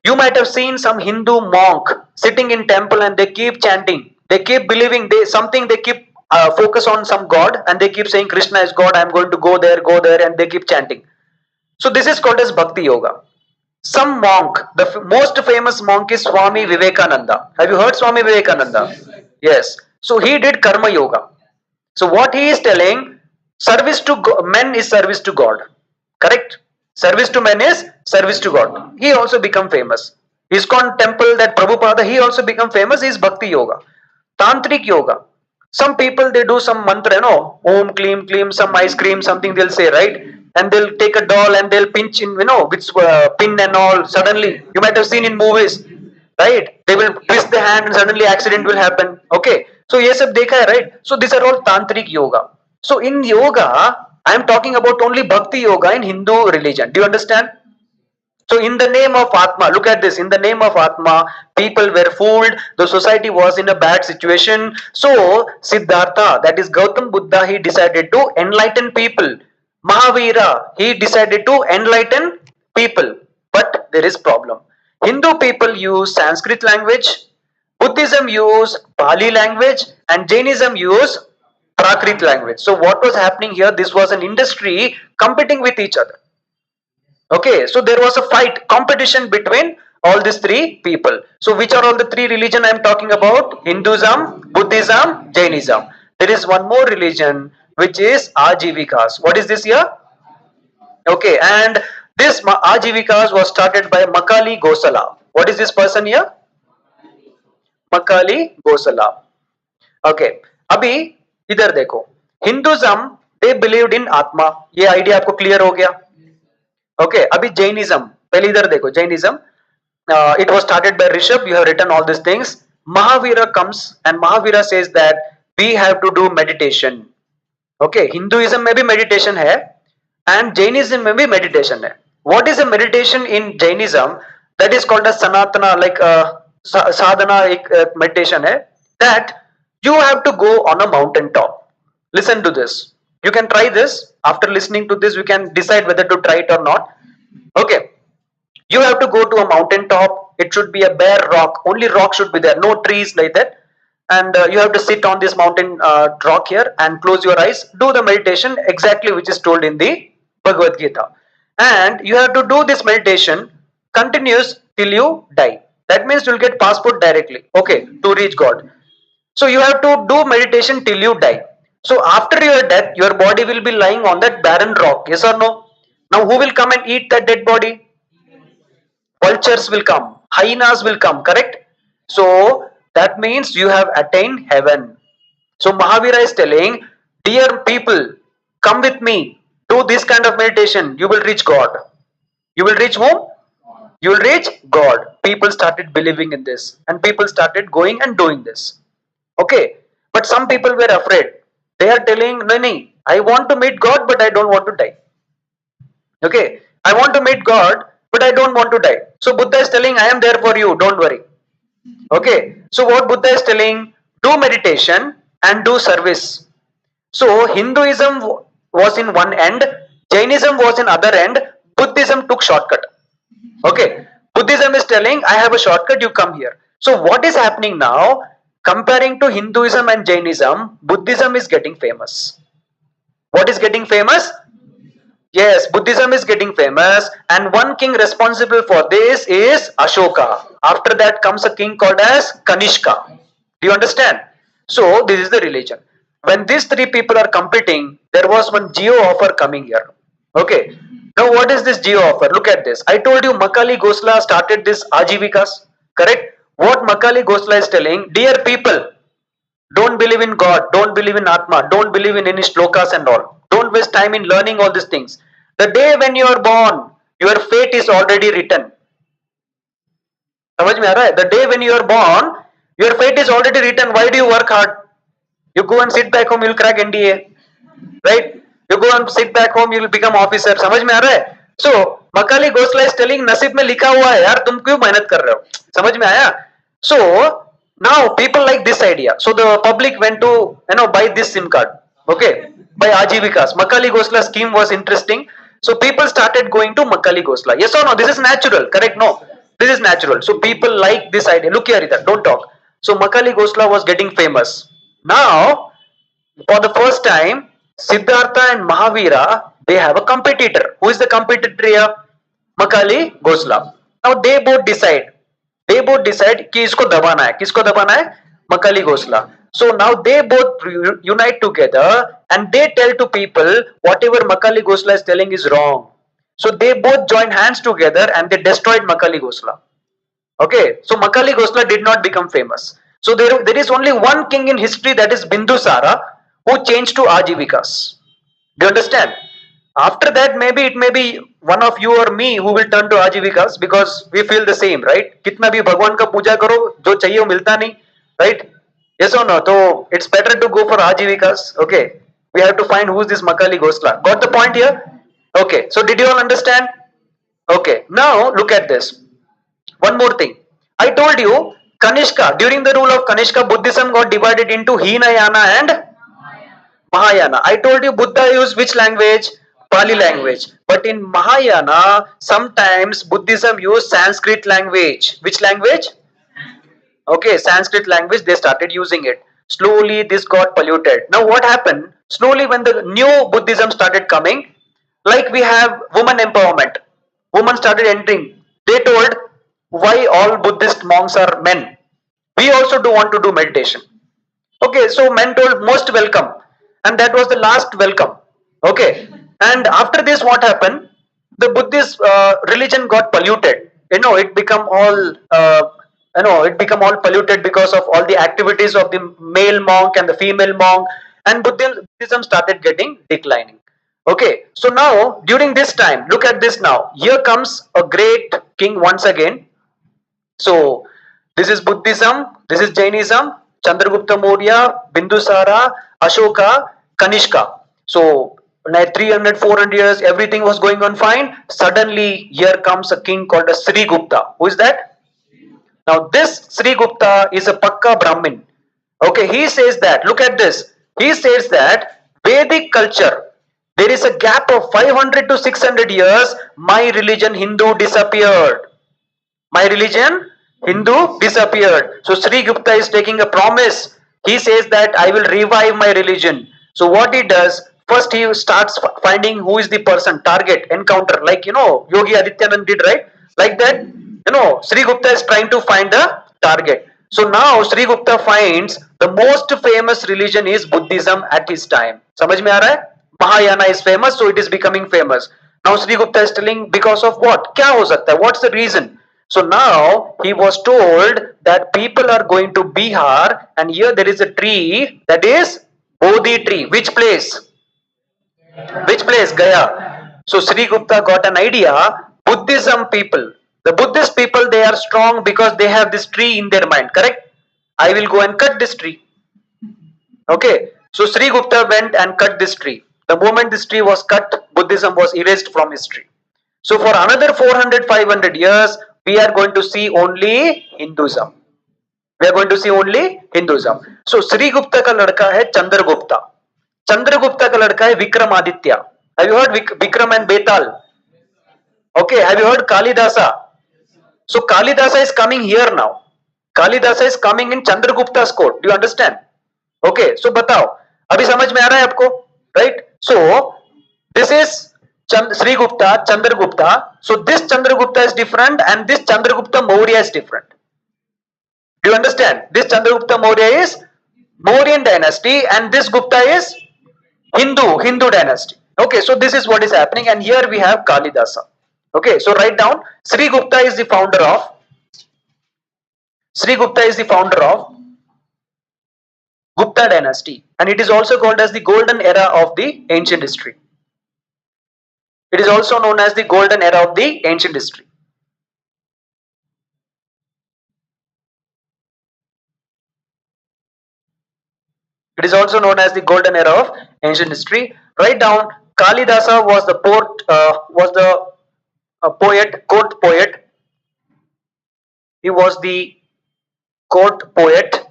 You might have seen some Hindu monk sitting in temple and they keep chanting. They keep believing they keep focus on some god and they keep saying Krishna is God. I am going to go there, and they keep chanting. So this is called as Bhakti Yoga. Some monk, the most famous monk is Swami Vivekananda. Have you heard Swami Vivekananda? Yes. So he did Karma Yoga. So what he is telling, service to men is service to God. Correct? Service to men is service to God. He also become famous. ISKCON temple, that Prabhupada, he also become famous, is Bhakti Yoga. Tantric Yoga. Some people, they do some mantra, Om Kleem Kleem, some ice cream, something they'll say, right? And they'll take a doll and they'll pinch in, with pin and all. Suddenly, you might have seen in movies, right? They will twist the hand and suddenly accident will happen. Okay. So yes, sab dekha hai, right? So these are all tantric yoga. So in yoga, I am talking about only bhakti yoga in Hindu religion. Do you understand? So in the name of Atma, look at this. In the name of Atma, people were fooled. The society was in a bad situation. So Siddhartha, that is Gautam Buddha, he decided to enlighten people. Mahavira, he decided to enlighten people. But there is problem. Hindu people use Sanskrit language, Buddhism use Pali language, and Jainism use Prakrit language. So what was happening here? This was an industry competing with each other. Okay, so there was a fight, competition between All these three people. So which are all the three religion I am talking about? Hinduism, Buddhism, Jainism. There is one more religion which is Ajivikas. What is this here? Okay, and this Ajivikas was started by Makali Gosala. What is this person here? Makali Gosala. Okay, अभी इधर देखो. Hinduism they believed in आत्मा. ये idea आपको clear हो गया? Okay, अभी Jainism. पहले इधर देखो Jainism. It was started by Rishabh. You have written all these things. Mahavira comes and Mahavira says that we have to do meditation. Okay, Hinduism में भी meditation है and Jainism में भी meditation है. What is a meditation in Jainism? That is called as Sanatana, like sadhana एक meditation है. That you have to go on a mountain top. Listen to this. You can try this. After listening to this, you can decide whether to try it or not. Okay, you have to go to a mountain top. It should be a bare rock. Only rock should be there, no trees like that. And you have to sit on this mountain rock here and close your eyes. Do the meditation exactly which is told in the Bhagavad Gita. And you have to do this meditation continuous till you die. That means you'll get passport directly. Okay, to reach God. So you have to do meditation till you die. So after your death, your body will be lying on that barren rock. Yes or no? Now who will come and eat that dead body? Vultures will come, hyenas will come, correct? So that means you have attained heaven. So Mahavira is telling, dear people, come with me, do this kind of meditation, you will reach God. You will reach whom? You will reach God. People started believing in this and people started going and doing this. Okay, but some people were afraid. They are telling, no, no, I want to meet God, but I don't want to die. Okay, I want to meet God, but I don't want to die. So Buddha is telling, I am there for you, don't worry. Okay, so what Buddha is telling, do meditation and do service. So Hinduism was in one end, Jainism was in other end, Buddhism took shortcut. Okay, Buddhism is telling, I have a shortcut, you come here. So what is happening now? Comparing to Hinduism and Jainism, Buddhism is getting famous. What is getting famous? Yes, Buddhism is getting famous, and one king responsible for this is Ashoka. After that comes a king called as Kanishka. Do you understand? So, this is the religion. When these three people are competing, there was one geo offer coming here. Okay. Now, what is this geo offer? Look at this. I told you Makali Gosla started this Ajivikas. Correct? What Makali Gosla is telling, dear people, don't believe in God, don't believe in Atma, don't believe in any shlokas and all. Don't waste time in learning all these things. The day when you are born, your fate is already written. समझ में आ रहा है? The day when you are born, your fate is already written. Why do you work hard? You go and sit back home, you'll crack NDA. Right? You go and sit back home, you'll become officer. समझ में आ रहा है? So, Makali Gosla is telling, नसीब में लिखा हुआ है यार, तुम क्यों मेहनत कर रहे हो? समझ में आया? So, now people like this idea. So the public went to buy this SIM card. Okay, by Ajivikas. Makali Gosla scheme was interesting. So people started going to Makali Gosla. Yes or no? This is natural. Correct? No. This is natural. So people like this idea. Look here, Rita. Don't talk. So Makali Gosla was getting famous. Now, for the first time, Siddhartha and Mahavira, they have a competitor. Who is the competitor here? Makali Gosla. Now they both decide कि इसको दबाना है. किसको दबाना है? Makali Gosla. So now they both unite together and they tell to people whatever Makali Gosla is telling is wrong. So they both join hands together and they destroyed Makali Gosla. Okay, so Makali Gosla did not become famous. So there is only one king in history, that is Bindusara, who changed to Ajivikas. Do you understand? After that, maybe it may be one of you or me who will turn to Ajivikas because we feel the same, right? कितना भी भगवान का पूजा करो, जो चाहिए वो मिलता नहीं, right? Yes or no? So it's better to go for Ajivikas. Okay, we have to find who is this Makali Gosla. Got the point here? Okay, so did you all understand? Okay, now look at this. One more thing. I told you, Kanishka, during the rule of Kanishka, Buddhism got divided into Hinayana and Mahayana. I told you Buddha used which language? Pali language. But in Mahayana, sometimes Buddhism used Sanskrit language. Which language? Okay, Sanskrit language, they started using it. Slowly this got polluted. Now what happened? Slowly when the new Buddhism started coming, like we have woman empowerment. Women started entering. They told, why all Buddhist monks are men. We also do want to do meditation. Okay, so men told most welcome, and that was the last welcome. Okay, and after this, what happened? The Buddhist religion got polluted. It become all it become all polluted because of all the activities of the male monk and the female monk, and Buddhism started getting declining. Okay, so now during this time, look at this now. Here comes a great king once again. So this is Buddhism, this is Jainism, Chandragupta Maurya, Bindusara, Ashoka, Kanishka. So like 300, 400 years, everything was going on fine. Suddenly, here comes a king called as Sri Gupta. Who is that? Now, this Sri Gupta is a Pakka Brahmin. Okay, he says that, look at this. He says that Vedic culture, there is a gap of 500 to 600 years, my religion Hindu disappeared. My religion, Hindu, disappeared. So Sri Gupta is taking a promise. He says that I will revive my religion. So what he does, first he starts finding who is the person, target, encounter, like Yogi Adityanath did, right? Like that, Sri Gupta is trying to find the target. So now Sri Gupta finds the most famous religion is Buddhism at his time. समझ में आ रहा है? Mahayana is famous, so it is becoming famous. Now Sri Gupta is telling because of what? क्या हो सकता है? What's the reason? So now he was told that people are going to Bihar, and here there is a tree, that is Bodhi tree. Which place? Which place? Gaya. So Sri Gupta got an idea. Buddhism people, the Buddhist people, they are strong because they have this tree in their mind. Correct? I will go and cut this tree. Okay. So Sri Gupta went and cut this tree. The moment this tree was cut, Buddhism was erased from history. So for another 400, 500 years, we are going to see only Hinduism. We are going to see only Hinduism. So Sri Gupta का लड़का है चंद्रगुप्ता. चंद्रगुप्ता का लड़का है Vikramaditya. Have you heard Vikram and Betal? Okay. Have you heard Kalidasa? So Kalidasa is coming here now. Kalidasa is coming in Chandragupta's court. Do you understand? Okay. So बताओ. अभी समझ में आ रहा है आपको? Right? So this is Sri Gupta, Chandragupta. So this Chandragupta is different, and this Chandragupta Maurya is different. Do you understand? This Chandragupta Maurya is Mauryan dynasty, and this Gupta is Hindu dynasty. Okay, so this is what is happening, and here we have Kalidasa. Okay, so write down Sri Gupta is the founder of Gupta dynasty, and it is also called as the golden era of the ancient history. It is also known as the golden era of the ancient history. It is also known as the golden era of ancient history. Write down Kalidasa was the poet, court poet. He was the court poet,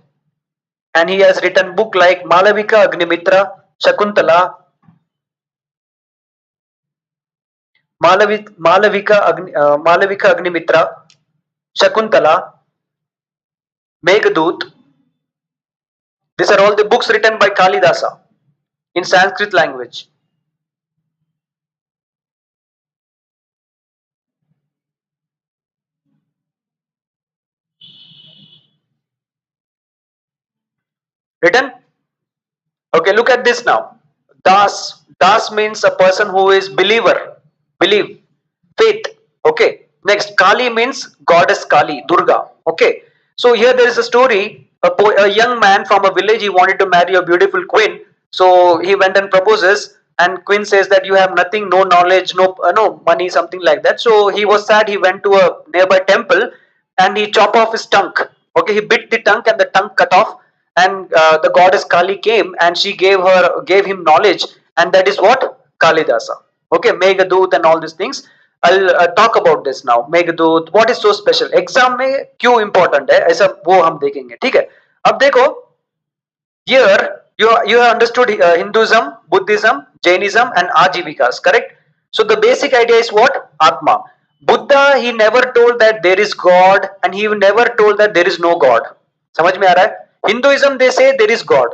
and he has written book like Malavika Agnimitra, Shakuntala, Malavika Agnimitra, Shakuntala, Meghdut. These are all the books written by Kalidasa in Sanskrit language. Written? Okay, look at this now. Das means a person who is believer, believe, faith. Okay. Next, Kali means goddess Kali, Durga. Okay. So here there is a story. A young man from a village, he wanted to marry a beautiful queen. So he went and proposes, and queen says that you have nothing, no knowledge, no money, something like that. So he was sad. He went to a nearby temple, and he chopped off his tongue. Okay, he bit the tongue, and the tongue cut off, and the goddess Kali came, and she gave him knowledge, and that is what Kalidasa. Okay, Meghdut and all these things. I'll talk about this now. Meghdut, what is so special? Exam में क्यों important है? ऐसा वो हम देखेंगे. ठीक है? अब देखो, here you have understood Hinduism, Buddhism, Jainism, and Ajivikas, correct? So the basic idea is what? Atma. Buddha, he never told that there is God, and he never told that there is no God. समझ में आ रहा है? Hinduism, they say there is God.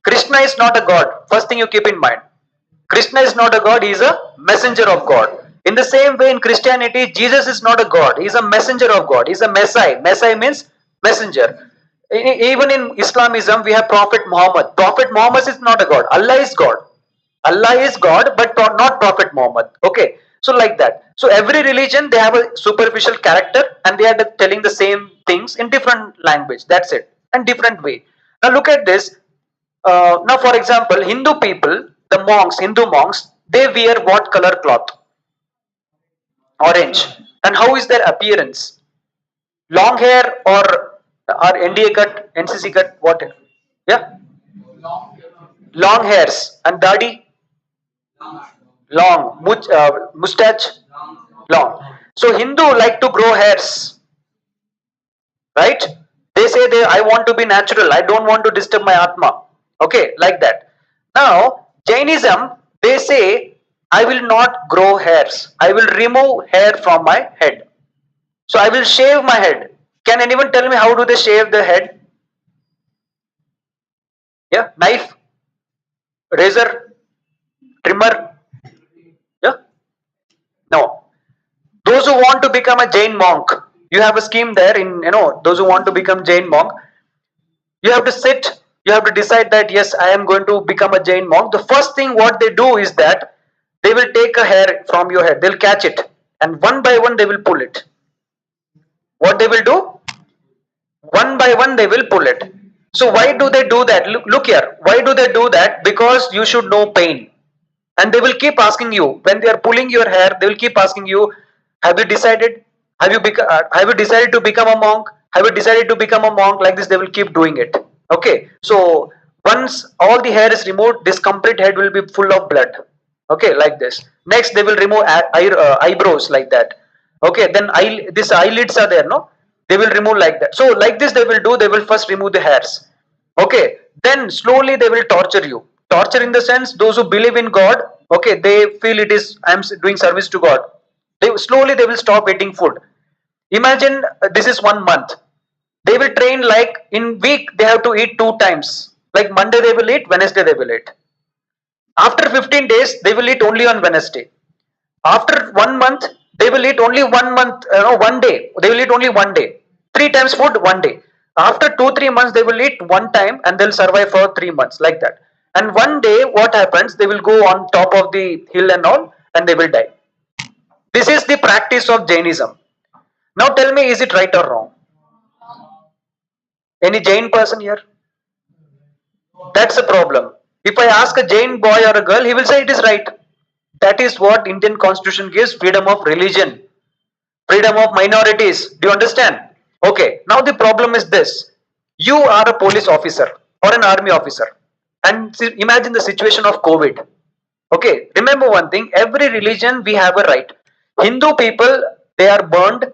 Krishna is not a God. First thing you keep in mind. Krishna is not a God, he is a messenger of God. In the same way, in Christianity, Jesus is not a God. He's a messenger of God. He's a Messiah. Messiah means messenger. Even in Islamism, we have Prophet Muhammad. Prophet Muhammad is not a God. Allah is God. Allah is God, but not Prophet Muhammad. Okay, so like that. So every religion, they have a superficial character, and they are telling the same things in different language. That's it, and different way. Now look at this. Now, for example, Hindu people, the monks, Hindu monks, they wear what color cloth? Orange. And how is their appearance? Long hair or NDA cut, NCC cut, what? Yeah, long hairs and dadi, long mustache, long. So Hindu like to grow hairs, right? They say I want to be natural. I don't want to disturb my atma. Okay, like that. Now Jainism, they say I will not grow hairs. I will remove hair from my head. So I will shave my head. Can anyone tell me how do they shave the head? Yeah, knife, razor, trimmer. Yeah, no. Those who want to become a Jain monk, you have a scheme there. In those who want to become Jain monk, you have to sit. You have to decide that yes, I am going to become a Jain monk. The first thing what they do is that they will take a hair from your head. They'll catch it, and one by one they will pull it. What they will do? One by one they will pull it. So why do they do that? Look here. Why do they do that? Because you should know pain. And they will keep asking you when they are pulling your hair. They will keep asking you, have you decided? Have you decided to become a monk? Have you decided to become a monk? Like this, they will keep doing it. Okay. So once all the hair is removed, this complete head will be full of blood. Okay, like this. Next, they will remove eyebrows like that. Okay, then this eyelids are there, no? They will remove like that. So like this, they will do. They will first remove the hairs. Okay, then slowly they will torture you. Torture in the sense, those who believe in God, okay, they feel it is I am doing service to God. They will stop eating food. Imagine this is 1 month. They will train like in week they have to eat 2 times. Like Monday they will eat, Wednesday they will eat. After 15 days they will eat only on Wednesday. After 1 month they will eat only 1 month, 1 day. They will eat only 1 day. 3 times food 1 day. After 2-3 months they will eat 1 time and they'll survive for 3 months like that. And one day what happens? They will go on top of the hill and all, and they will die. This is the practice of Jainism. Now tell me, is it right or wrong? Any Jain person here? That's a problem. If I ask a Jain boy or a girl, he will say it is right. That is what Indian constitution gives: freedom of religion, freedom of minorities. Do you understand? Okay, now the problem is this. You are a police officer or an army officer, and imagine the situation of COVID. Okay, remember one thing, every religion we have a right. Hindu people, they are burned.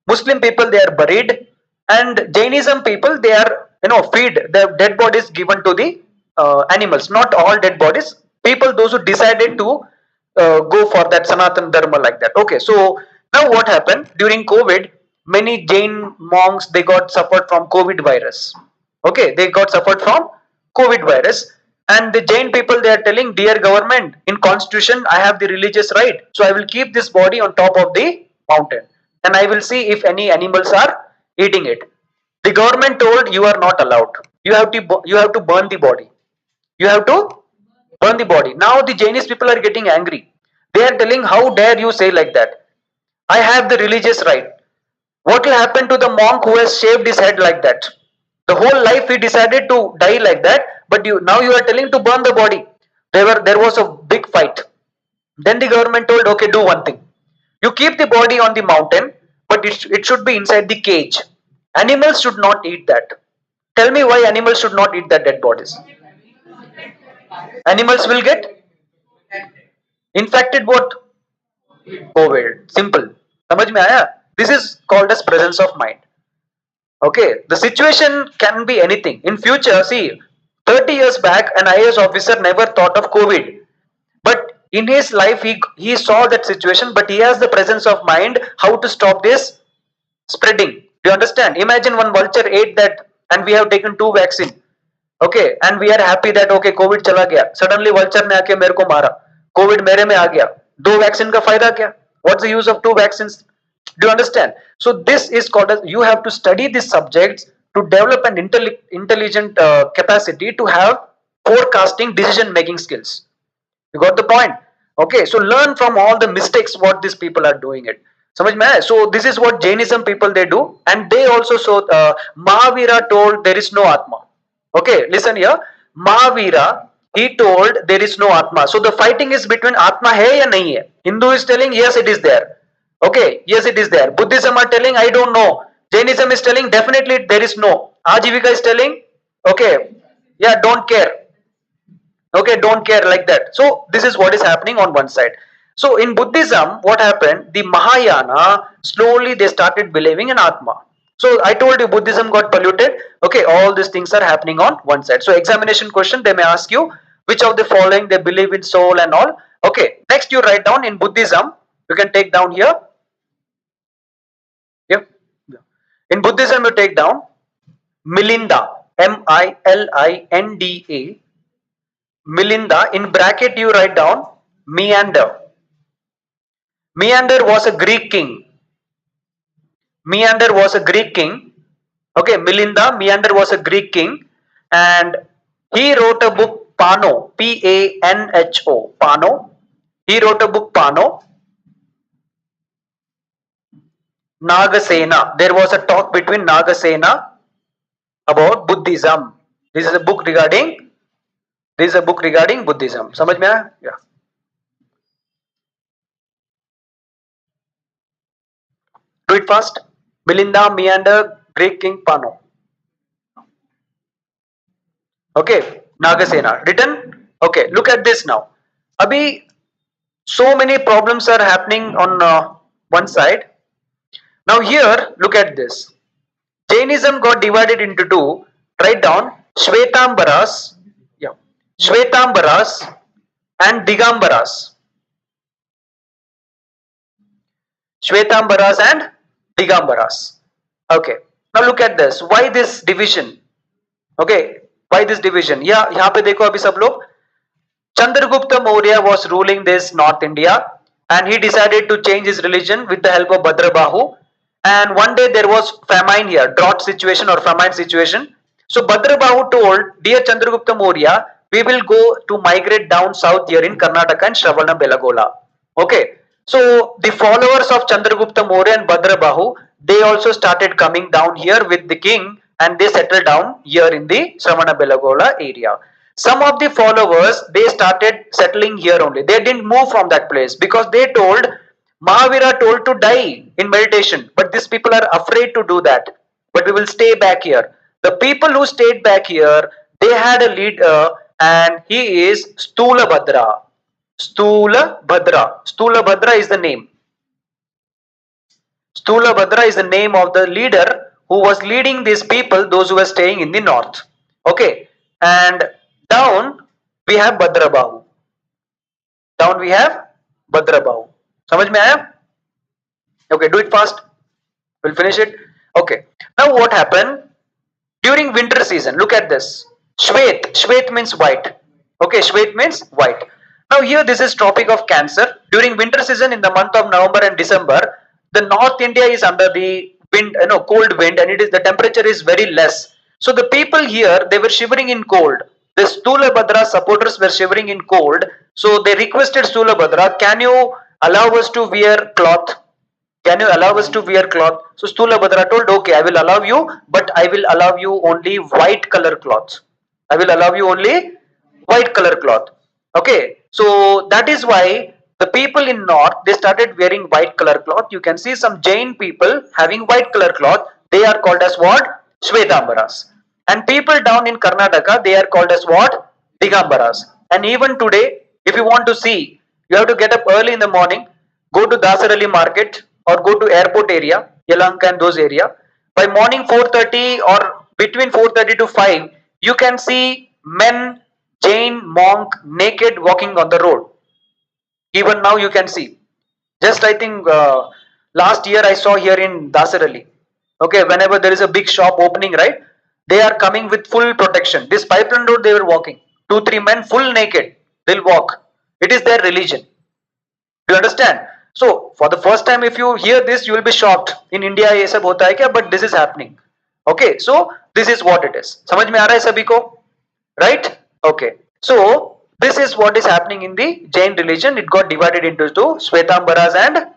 Muslim people, they are buried. And Jainism people, they are, feed. The dead bodies given to the animals. Not all dead bodies. People, those who decided to go for that Sanatan Dharma like that. Okay, so now what happened? During COVID, many Jain monks, they got suffered from COVID virus. Okay, they got suffered from COVID virus. And the Jain people, they are telling, dear government, in constitution I have the religious right, so I will keep this body on top of the mountain, and I will see if any animals are eating it. The government told, you are not allowed. You have to burn the body. You have to burn the body. Now the Jainese people are getting angry. They are telling, how dare you say like that? I have the religious right. What will happen to the monk who has shaved his head like that? The whole life he decided to die like that, but now you are telling to burn the body. There was a big fight. Then the government told, okay, do one thing. You keep the body on the mountain, but it should be inside the cage. Animals should not eat that. Tell me why animals should not eat that dead bodies. Animals will get infected what? COVID. Simple. समझ में आया? This is called as presence of mind. Okay, the situation can be anything. In future, see, 30 years back, an IAS officer never thought of COVID. But in his life, he saw that situation, but he has the presence of mind how to stop this spreading. Do you understand? Imagine one vulture ate that, and we have taken 2 vaccine. Okay, and we are happy that okay, COVID चला गया. Suddenly vulture ने आके मेरे को मारा. COVID मेरे में आ गया. 2 vaccine का फायदा क्या? What's the use of two vaccines? Do you understand? So this is called as, you have to study these subjects to develop an intelligent capacity to have forecasting decision making skills. You got the point? Okay, so learn from all the mistakes what these people are doing it. समझ में आया? So this is what Jainism people they do, and they also so Mahavira told there is no Atma. Okay, listen here. Mahavira, he told there is no Atma. So the fighting is between Atma है या नहीं है? Hindu is telling yes it is there. Okay, yes it is there. Buddhism are telling I don't know. Jainism is telling definitely there is no. Ajivika is telling okay, yeah, don't care. Okay, don't care, like that. So this is what is happening on one side. So in Buddhism, what happened, the Mahayana, slowly they started believing in Atma. So I told you Buddhism got polluted. Okay, all these things are happening on one side. So examination question, they may ask you which of the following they believe in soul and all. Okay, next you write down in Buddhism, you can take down here. Yeah. In Buddhism you take down Milinda, Milinda. Milinda, in bracket you write down Meander. Meander was a Greek king. Meander was a Greek king. Okay, Milinda, Meander was a Greek king, and he wrote a book Pano, P-A-N-H-O, Pano. He wrote a book Pano. Nagasena. There was a talk between Nagasena about Buddhism. This is a book regarding Buddhism. समझ में आया? Yeah. Do it fast. Milinda, Meander, Greek king Pano. Okay, Nagasena written. Okay, look at this now. Abhi, so many problems are happening on one side. Now here, look at this. Jainism got divided into two. Write down Shvetambaras, yeah, Shvetambaras and Digambaras. Shvetambaras and Digambaras. Okay. Now look at this. Why this division? Okay. Why this division? Yeah, यहाँ पे देखो अभी सब लोग. Chandragupta Maurya was ruling this North India, and he decided to change his religion with the help of Bhadrabahu. And one day there was famine here, drought situation or famine situation. So Bhadrabahu told, dear Chandragupta Maurya, we will go to migrate down south here in Karnataka and Shravana Belagola. Okay. So the followers of Chandragupta Maurya and Bhadrabahu, they also started coming down here with the king, and they settled down here in the Shravana Belagola area. Some of the followers, they started settling here only. They didn't move from that place because they told, Mahavira told to die in meditation, but these people are afraid to do that. But we will stay back here. The people who stayed back here, they had a leader, and he is Stula Bhadra. Stula Bhadra. Stula Bhadra is the name. Stula Bhadra is the name of the leader who was leading these people, those who were staying in the north. Okay. And down we have Bhadrabahu. Down we have Bhadrabahu. समझ में आया? Okay, do it fast. We'll finish it. Okay. Now what happened? During winter season, look at this. Shvet. Shvet means white. Okay, Shvet means white. Now here this is Tropic of Cancer. During winter season in the month of November and December, the North India is under the wind, cold wind, and it is the temperature is very less. So the people here, they were shivering in cold. The Stula Bhadra supporters were shivering in cold. So they requested Stula Bhadra, can you allow us to wear cloth? Can you allow us to wear cloth? So Stula Bhadra told, okay, I will allow you, but I will allow you only white color cloth. I will allow you only white color cloth. Okay, so that is why the people in north, they started wearing white color cloth. You can see some Jain people having white color cloth. They are called as what? Shvetambaras. And people down in Karnataka, they are called as what? Digambaras. And even today, if you want to see, you have to get up early in the morning, go to Dasarali market or go to airport area, Yelanka and those area. By morning 4:30 or between 4:30 to 5, you can see men, Jain monk naked walking on the road. Even now you can see. Just I think last year I saw here in Dasarali. Okay, whenever there is a big shop opening, right? They are coming with full protection. This pipeline road they were walking. 2, 3 men full naked. They'll walk. It is their religion. Do you understand? So for the first time, if you hear this, you will be shocked. In India, ये सब होता है क्या? But this is happening. Okay, so this is what it is. समझ में आ रहा है सभी को? Right? Okay. So this is what is happening in the Jain religion. It got divided into two, Shwetambaras and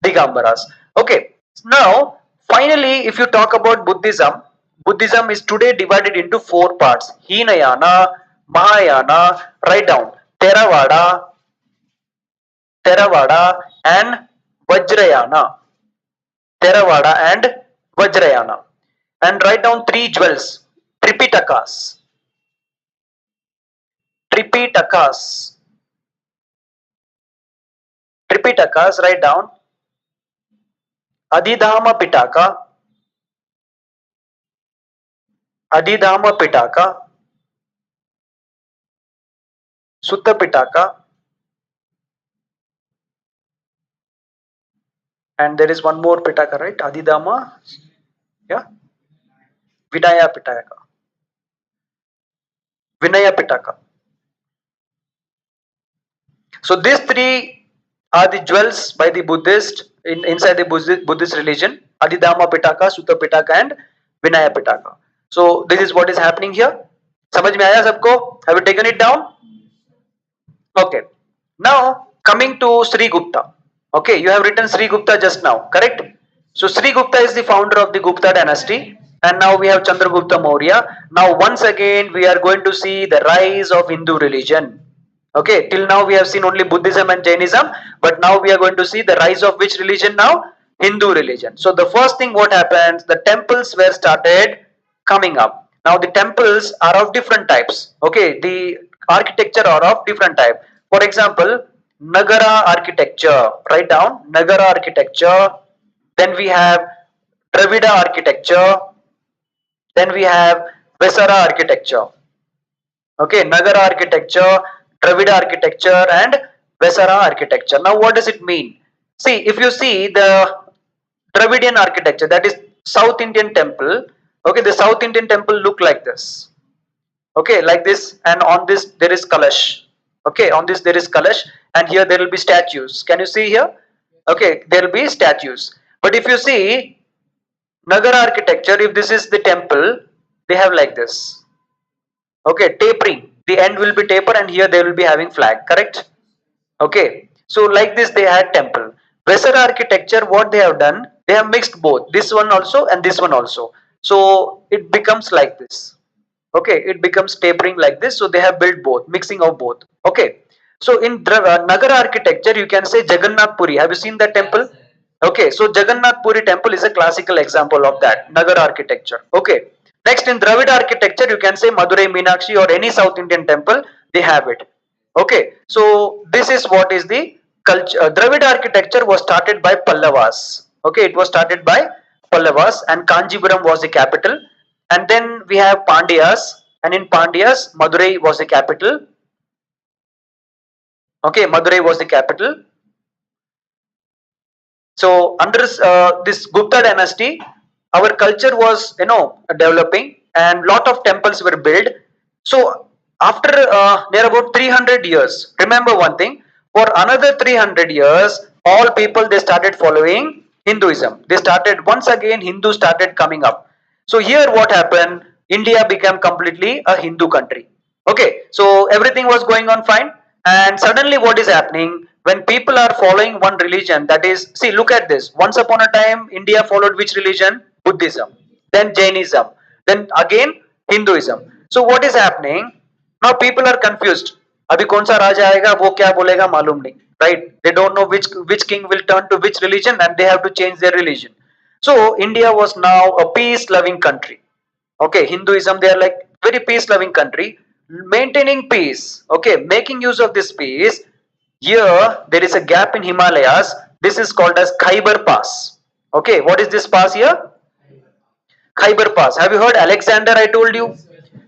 Digambaras. Okay. Now, finally, if you talk about Buddhism, Buddhism is today divided into four parts: Hinayana, Mahayana, write down, Theravada and Vajrayana. Theravada and Vajrayana. And write down three jewels, Tripitakas. Tripitakas. Tripitakas, write down Adhidhama Pitaka, Adhidhama Pitaka, Sutta Pitaka, and there is one more Pitaka, right? Adhidhama, yeah, Vinaya Pitaka. Vinaya Pitaka. So these three are the jewels by the Buddhist inside the Buddhist religion: Adhidhamma Pitaka, Sutta Pitaka, and Vinaya Pitaka. So this is what is happening here. समझ में आया सबको? Have you taken it down? Okay. Now coming to Sri Gupta. Okay, you have written Sri Gupta just now, correct? So Sri Gupta is the founder of the Gupta dynasty, and now we have Chandragupta Maurya. Now once again we are going to see the rise of Hindu religion. Okay, till now we have seen only Buddhism and Jainism, but now we are going to see the rise of which religion now? Hindu religion. So the first thing what happens, the temples were started coming up. Now the temples are of different types. Okay, the architecture are of different type. For example, Nagara architecture. Write down Nagara architecture. Then we have Dravida architecture. Then we have Vesara architecture. Okay, Nagara architecture, Dravida architecture, and Vesara architecture. Now, what does it mean? See, if you see the Dravidian architecture, that is South Indian temple. Okay, the South Indian temple look like this. Okay, like this, and on this there is Kalash. Okay, on this there is Kalash, and here there will be statues. Can you see here? Okay, there will be statues. But if you see Nagara architecture, if this is the temple, they have like this. Okay, tapering. The end will be taper, and here they will be having flag, correct? Okay, so like this they had temple. Vesara architecture, what they have done, they have mixed both, this one also and this one also. So it becomes like this. Okay, it becomes tapering like this. So they have built both, mixing of both. Okay, so in Nagara architecture, you can say Jagannath Puri. Have you seen that temple? Okay, so Jagannath Puri temple is a classical example of that Nagara architecture. Okay, next in Dravida architecture, you can say Madurai Meenakshi or any South Indian temple, they have it. Okay, so this is what is the culture. Dravida architecture was started by Pallavas. Okay, it was started by Pallavas, and Kanjipuram was the capital. And then we have Pandyas, and in Pandyas, Madurai was the capital. Okay, Madurai was the capital. So under this Gupta dynasty, our culture was developing, and lot of temples were built. So after near about 300 years, remember one thing: for another 300 years, all people they started following Hinduism. They started once again. Hindu started coming up. So here what happened? India became completely a Hindu country. Okay, so everything was going on fine, and suddenly what is happening? When people are following one religion, that is, see, look at this. Once upon a time, India followed which religion? Buddhism. Then Jainism. Then again Hinduism. So what is happening? Now people are confused. अभी कौन सा राजा आएगा वो क्या बोलेगा मालूम नहीं, right? They don't know which king will turn to which religion, and they have to change their religion. So India was now a peace loving country. Okay, Hinduism, they are like very peace loving country, maintaining peace. Okay, making use of this peace. Here there is a gap in Himalayas. This is called as Khyber Pass. Okay, what is this pass here? Khyber Pass. Have you heard Alexander? I told you.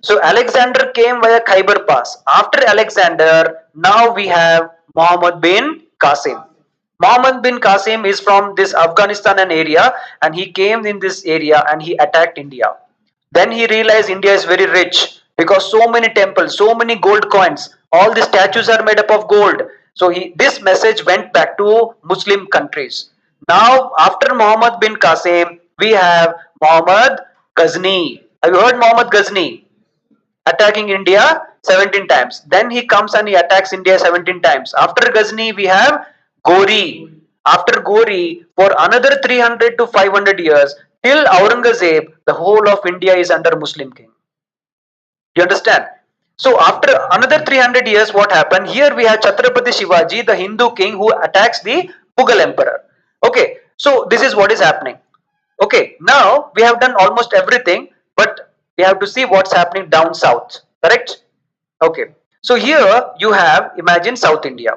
So Alexander came via Khyber Pass. After Alexander, now we have Muhammad bin Qasim. Muhammad bin Qasim is from this Afghanistan and area, and he came in this area and he attacked India. Then he realized India is very rich because so many temples, so many gold coins, all the statues are made up of gold. So this message went back to Muslim countries. Now, after Muhammad bin Qasim, we have Muhammad Ghazni. Have you heard Muhammad Ghazni? Attacking India 17 times. Then he comes and he attacks India 17 times. After Ghazni, we have Gori. After Gori, for another 300 to 500 years, till Aurangzeb, the whole of India is under Muslim king. Do you understand? So after another 300 years, what happened? Here we have Chhatrapati Shivaji, the Hindu king who attacks the Mughal emperor. Okay, so this is what is happening. Okay, now we have done almost everything, but we have to see what's happening down south. Correct? Okay, so here you have, imagine South India.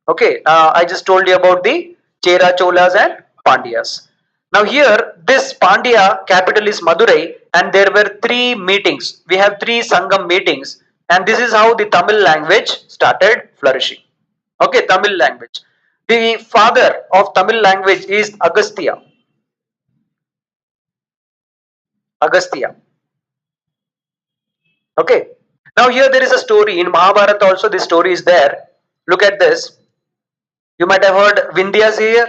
Okay, I just told you about the Chera Cholas and Pandyas. Now here, this Pandya capital is Madurai, and there were three meetings. We have three Sangam meetings, and this is how the Tamil language started flourishing. Okay, Tamil language. The father of Tamil language is Agastya. Agastya. Okay. Now here there is a story in Mahabharata also. This story is there. Look at this. You might have heard Vindhyas here,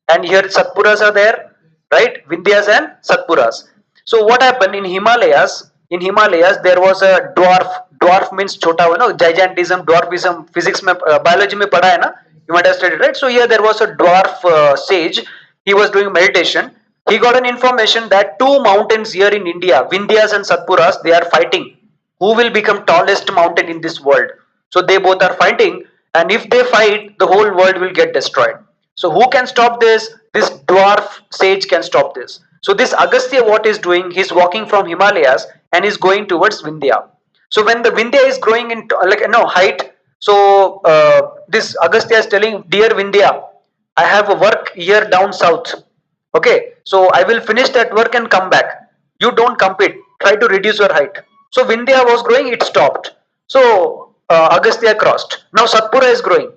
and here Satpuras are there, right? Vindhyas and Satpuras. So what happened in Himalayas? In Himalayas there was a dwarf. Dwarf means chota, gigantism, dwarfism. Physics में, biology में पढ़ा है ना? You might have studied, right? So here there was a dwarf sage. He was doing meditation. He got an information that two mountains here in India, Vindhyas and Satpuras, they are fighting. Who will become tallest mountain in this world? So they both are fighting, and if they fight, the whole world will get destroyed. So who can stop this? This dwarf sage can stop this. So this Agastya, what is doing? He's walking from Himalayas and is going towards Vindhya. So when the Vindhya is growing in height, so this Agastya is telling, dear Vindhya, I have a work here down south. Okay, so I will finish that work and come back. You don't compete. Try to reduce your height. So Vindhya was growing, it stopped. So Agastya crossed. Now Satpura is growing.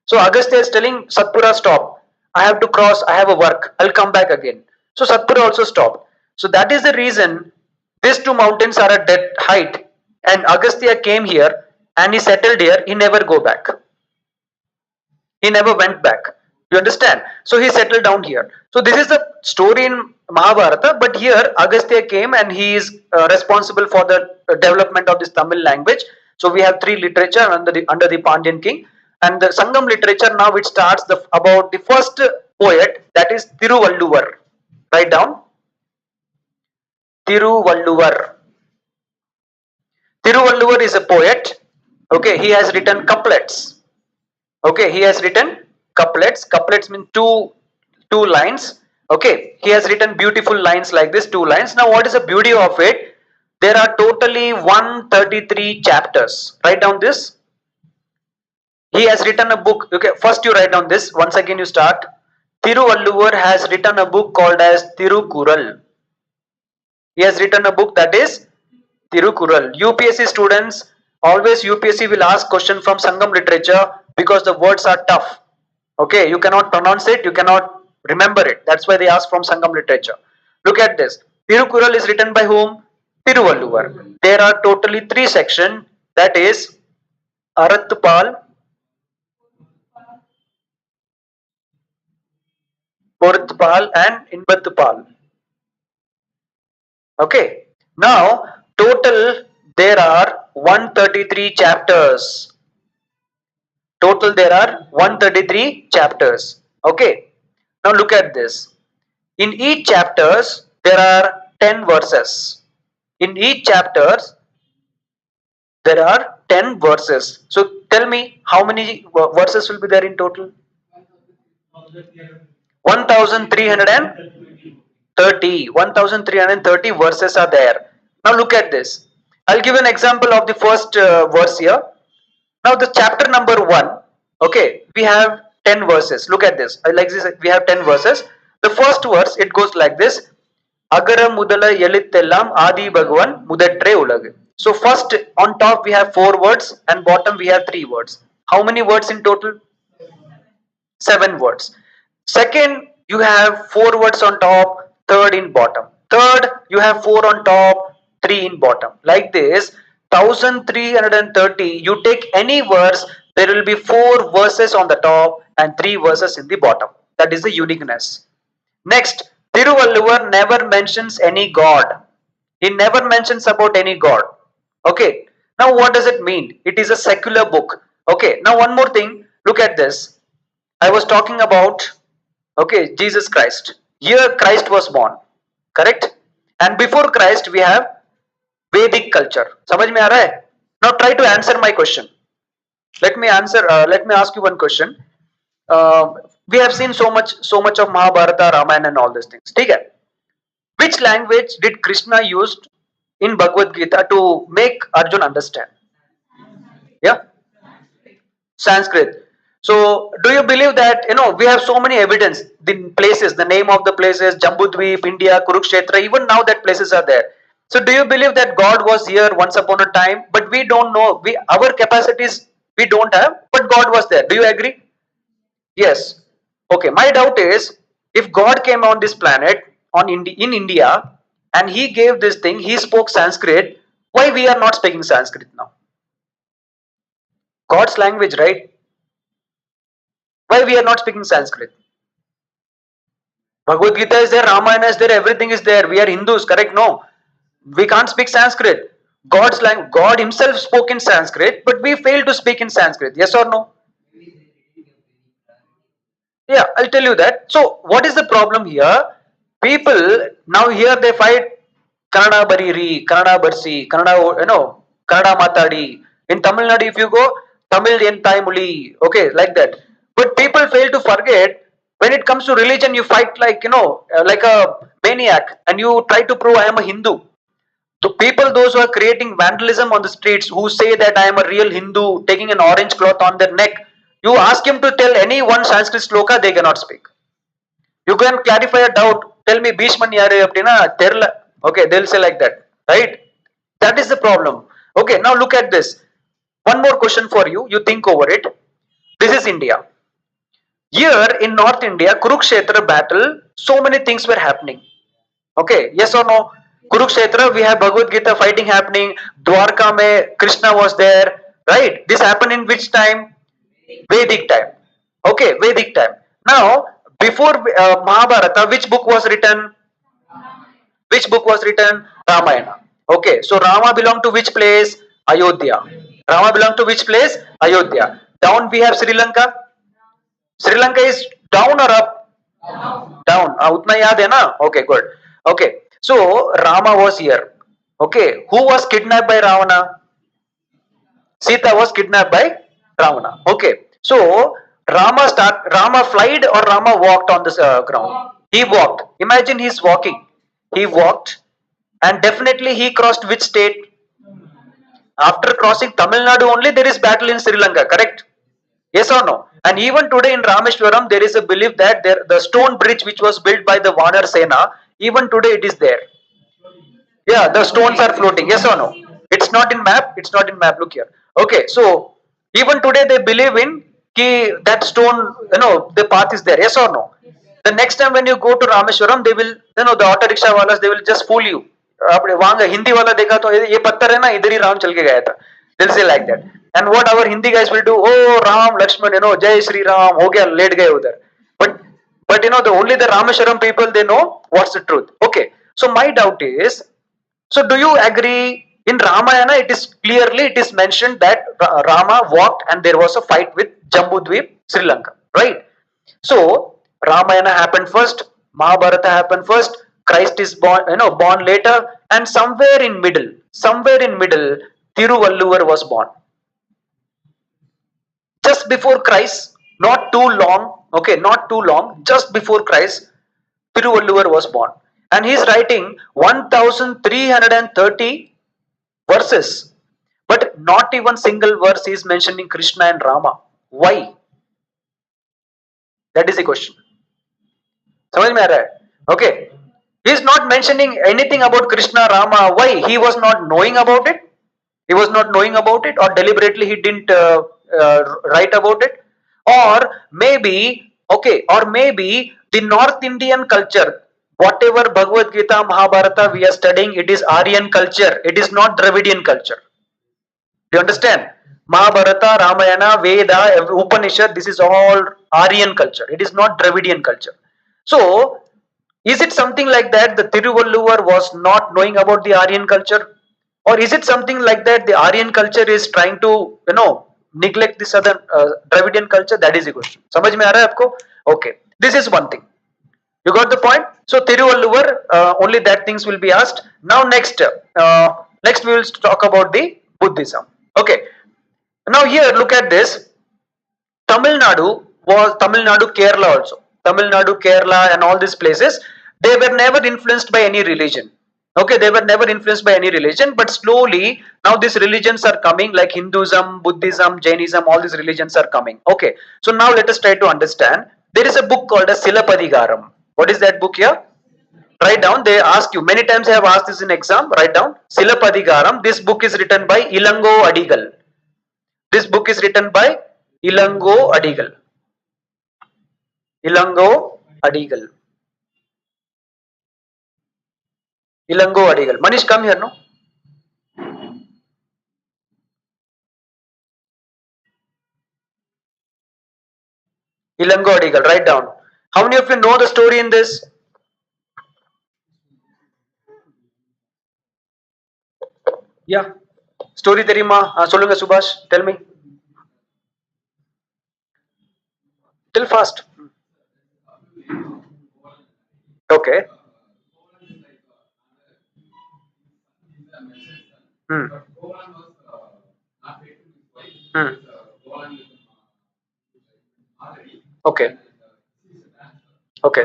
So Agastya is telling Satpura, stop. I have to cross. I have a work. I'll come back again. So Satpura also stopped. So that is the reason these two mountains are at that height. And Agastya came here and he settled here. He never go back. He never went back. You understand? So he settled down here. So this is the story in Mahabharata, but here Agastya came and he is responsible for the development of this Tamil language. So we have three literature under the Pandyan king, and the Sangam literature now it starts about the first poet, that is Thiruvalluvar. Write down Thiruvalluvar. Thiruvalluvar is a poet. Okay, he has written couplets. Okay, he has written couplets. Couplets mean two lines. Okay, he has written beautiful lines like this, two lines. Now what is the beauty of it? There are totally 133 chapters. Write down this. He has written a book. Okay, first you write down this. Once again you start. Thiruvalluvar has written a book called as Thirukural. He has written a book that is Thirukural. UPSC students, always UPSC will ask question from Sangam literature because the words are tough. Okay, you cannot pronounce it, you cannot remember it. That's why they ask from Sangam literature. Look at this. Thirukural is written by whom? Thiruvalluvar. There are totally three sections, that is Arathupal, Poruthupal and Inbathupal. Okay. Now, total there are 133 chapters. Total there are 133 chapters. Okay. Now look at this. In each chapters there are 10 verses. In each chapters there are 10 verses. So tell me how many verses will be there in total? 1330 verses are there. Now look at this. I'll give an example of the first verse here. Now the chapter number 1, okay, we have 10 verses. Look at this. Like this, we have 10 verses. The first verse, it goes like this. Agara mudala elittellam adi bhagavan mudatre ulag. So first on top we have 4 words and bottom we have 3 words. How many words in total? 7 words. Second, you have 4 words on top, third in bottom. Third, you have 4 on top, 3 in bottom. Like this, 1330, you take any verse, there will be 4 verses on the top and 3 verses in the bottom. That is the uniqueness. Next, Thiruvalluvar never mentions any god. He never mentions about any god. Okay. Now what does it mean? It is a secular book. Okay. Now one more thing. Look at this. I was talking about, okay, Jesus Christ. Here Christ was born. Correct? And before Christ we have Vedic culture. समझ में आ रहा है? Now try to answer my question. Let me ask you one question. Uh, we have seen so much of Mahabharata, Ramayana, and all these things. ठीक है? Which language did Krishna use in Bhagavad Gita to make Arjun understand? Yeah, Sanskrit. So, do you believe that we have so many evidence, the places, the name of the places, Jambudvip, India, Kurukshetra, even now that places are there. So, do you believe that God was here once upon a time, but we don't know, our capacities we don't have, but God was there. Do you agree? Yes. Okay. My doubt is, if God came on this planet in India and He gave this thing, He spoke Sanskrit. Why we are not speaking Sanskrit now? God's language, right? Why we are not speaking Sanskrit? Bhagavad Gita is there, Ramayana is there, everything is there. We are Hindus, correct? No, we can't speak Sanskrit. God's language, God Himself spoke in Sanskrit, but we fail to speak in Sanskrit. Yes or no? Yeah, I'll tell you that. So, what is the problem here? People now here they fight Kannada bariri, Kannada barsi, Kannada, Kannada matadi. In Tamil Nadu, if you go, Tamil en Muli, okay, like that. But people fail to forget when it comes to religion, you fight like like a maniac, and you try to prove I am a Hindu. So people, those who are creating vandalism on the streets, who say that I am a real Hindu, taking an orange cloth on their neck, you ask him to tell any one Sanskrit sloka, they cannot speak. You can clarify a doubt. Tell me Bhishman yare apdina terla. Okay, they'll say like that, right? That is the problem. Okay, now look at this. One more question for you. You think over it. This is India. Here in North India, Kurukshetra battle, so many things were happening. Okay, yes or no? Kurukshetra, we have Bhagavad Gita fighting happening. Dwarka mein Krishna was there, right? This happened in which time? Vedic time. Okay, Vedic time. Now, before Mahabharata, which book was written? Which book was written? Ramayana. Okay, so Rama belonged to which place? Ayodhya. Rama belonged to which place? Ayodhya. Down we have Sri Lanka. Sri Lanka is down or up? Down. उतना याद है ना? Okay, good. Okay, so Rama was here. Okay, who was kidnapped by Ravana? Sita was kidnapped by Ravana. Okay, so Rama flied or Rama walked on this ground? He walked. Imagine he's walking. He walked, and definitely he crossed which state? After crossing Tamil Nadu only there is battle in Sri Lanka, correct? Yes or no? And even today in Rameshwaram, there is a belief that the stone bridge which was built by the Vanar Sena, even today it is there. Yeah, the stones are floating. Yes or no? It's not in map. It's not in map. Look here. Okay, so even today they believe in that stone. The path is there. Yes or no? The next time when you go to Rameshwaram, they will, the auto rickshaw walas, they will just fool you. आपने वहां हिंदी वाला देखा तो ये पत्थर है ना, इधर ही राम चल के गया था. They'll say like that. And what our Hindi guys will do? Oh, Ram, Lakshman, Jai Sri Ram, हो गया, लेट गए उधर. But the only the Rameshwaram people, they know what's the truth. Okay. So my doubt is, so do you agree in Ramayana it is mentioned that Rama walked and there was a fight with Jambudvip, Sri Lanka, right? So Ramayana happened first, Mahabharata happened first, Christ is born later, and somewhere in middle, Thiruvalluvar was born. Just before Christ, not too long, okay, not too long, just before Christ, Thiruvalluvar was born. And he is writing 1330 verses. But not even single verse is mentioning Krishna and Rama. Why? That is the question. समझ में आ रहा है? Okay. He is not mentioning anything about Krishna, Rama. Why? He was not knowing about it. He was not knowing about it, or deliberately he didn't write about it. Or maybe the North Indian culture, whatever Bhagavad Gita, Mahabharata we are studying, it is Aryan culture. It is not Dravidian culture. Do you understand? Mahabharata, Ramayana, Veda, Upanishad, this is all Aryan culture. It is not Dravidian culture. So, is it something like that the Tiruvalluvar was not knowing about the Aryan culture? Or is it something like that the Aryan culture is trying to, neglect the southern Dravidian culture? That is the question. समझ में आ रहा है आपको? Okay. This is one thing. You got the point? So Tiruvalluvar, only that things will be asked. Now next we will talk about the Buddhism. Okay. Now here, look at this. Tamil Nadu, Kerala also. Tamil Nadu, Kerala, and all these places, they were never influenced by any religion. Okay, they were never influenced by any religion, but slowly now these religions are coming, like Hinduism, Buddhism, Jainism, all these religions are coming. Okay, so now let us try to understand. There is a book called as Silapadigaram. What is that book here? Write down. They ask you many times. I have asked this in exam. Write down. Silapadigaram. This book is written by Ilango Adigal. This book is written by Ilango Adigal. Ilango Adigal. Ilango Adigal. Manish, come here, no? Ilango Adigal. Write down. How many of you know the story in this? Yeah. Story தெரியுமா? சொல்லுங்க சுபாஷ். Tell me. Tell fast. Okay. Hmm. Hmm. Okay. Okay.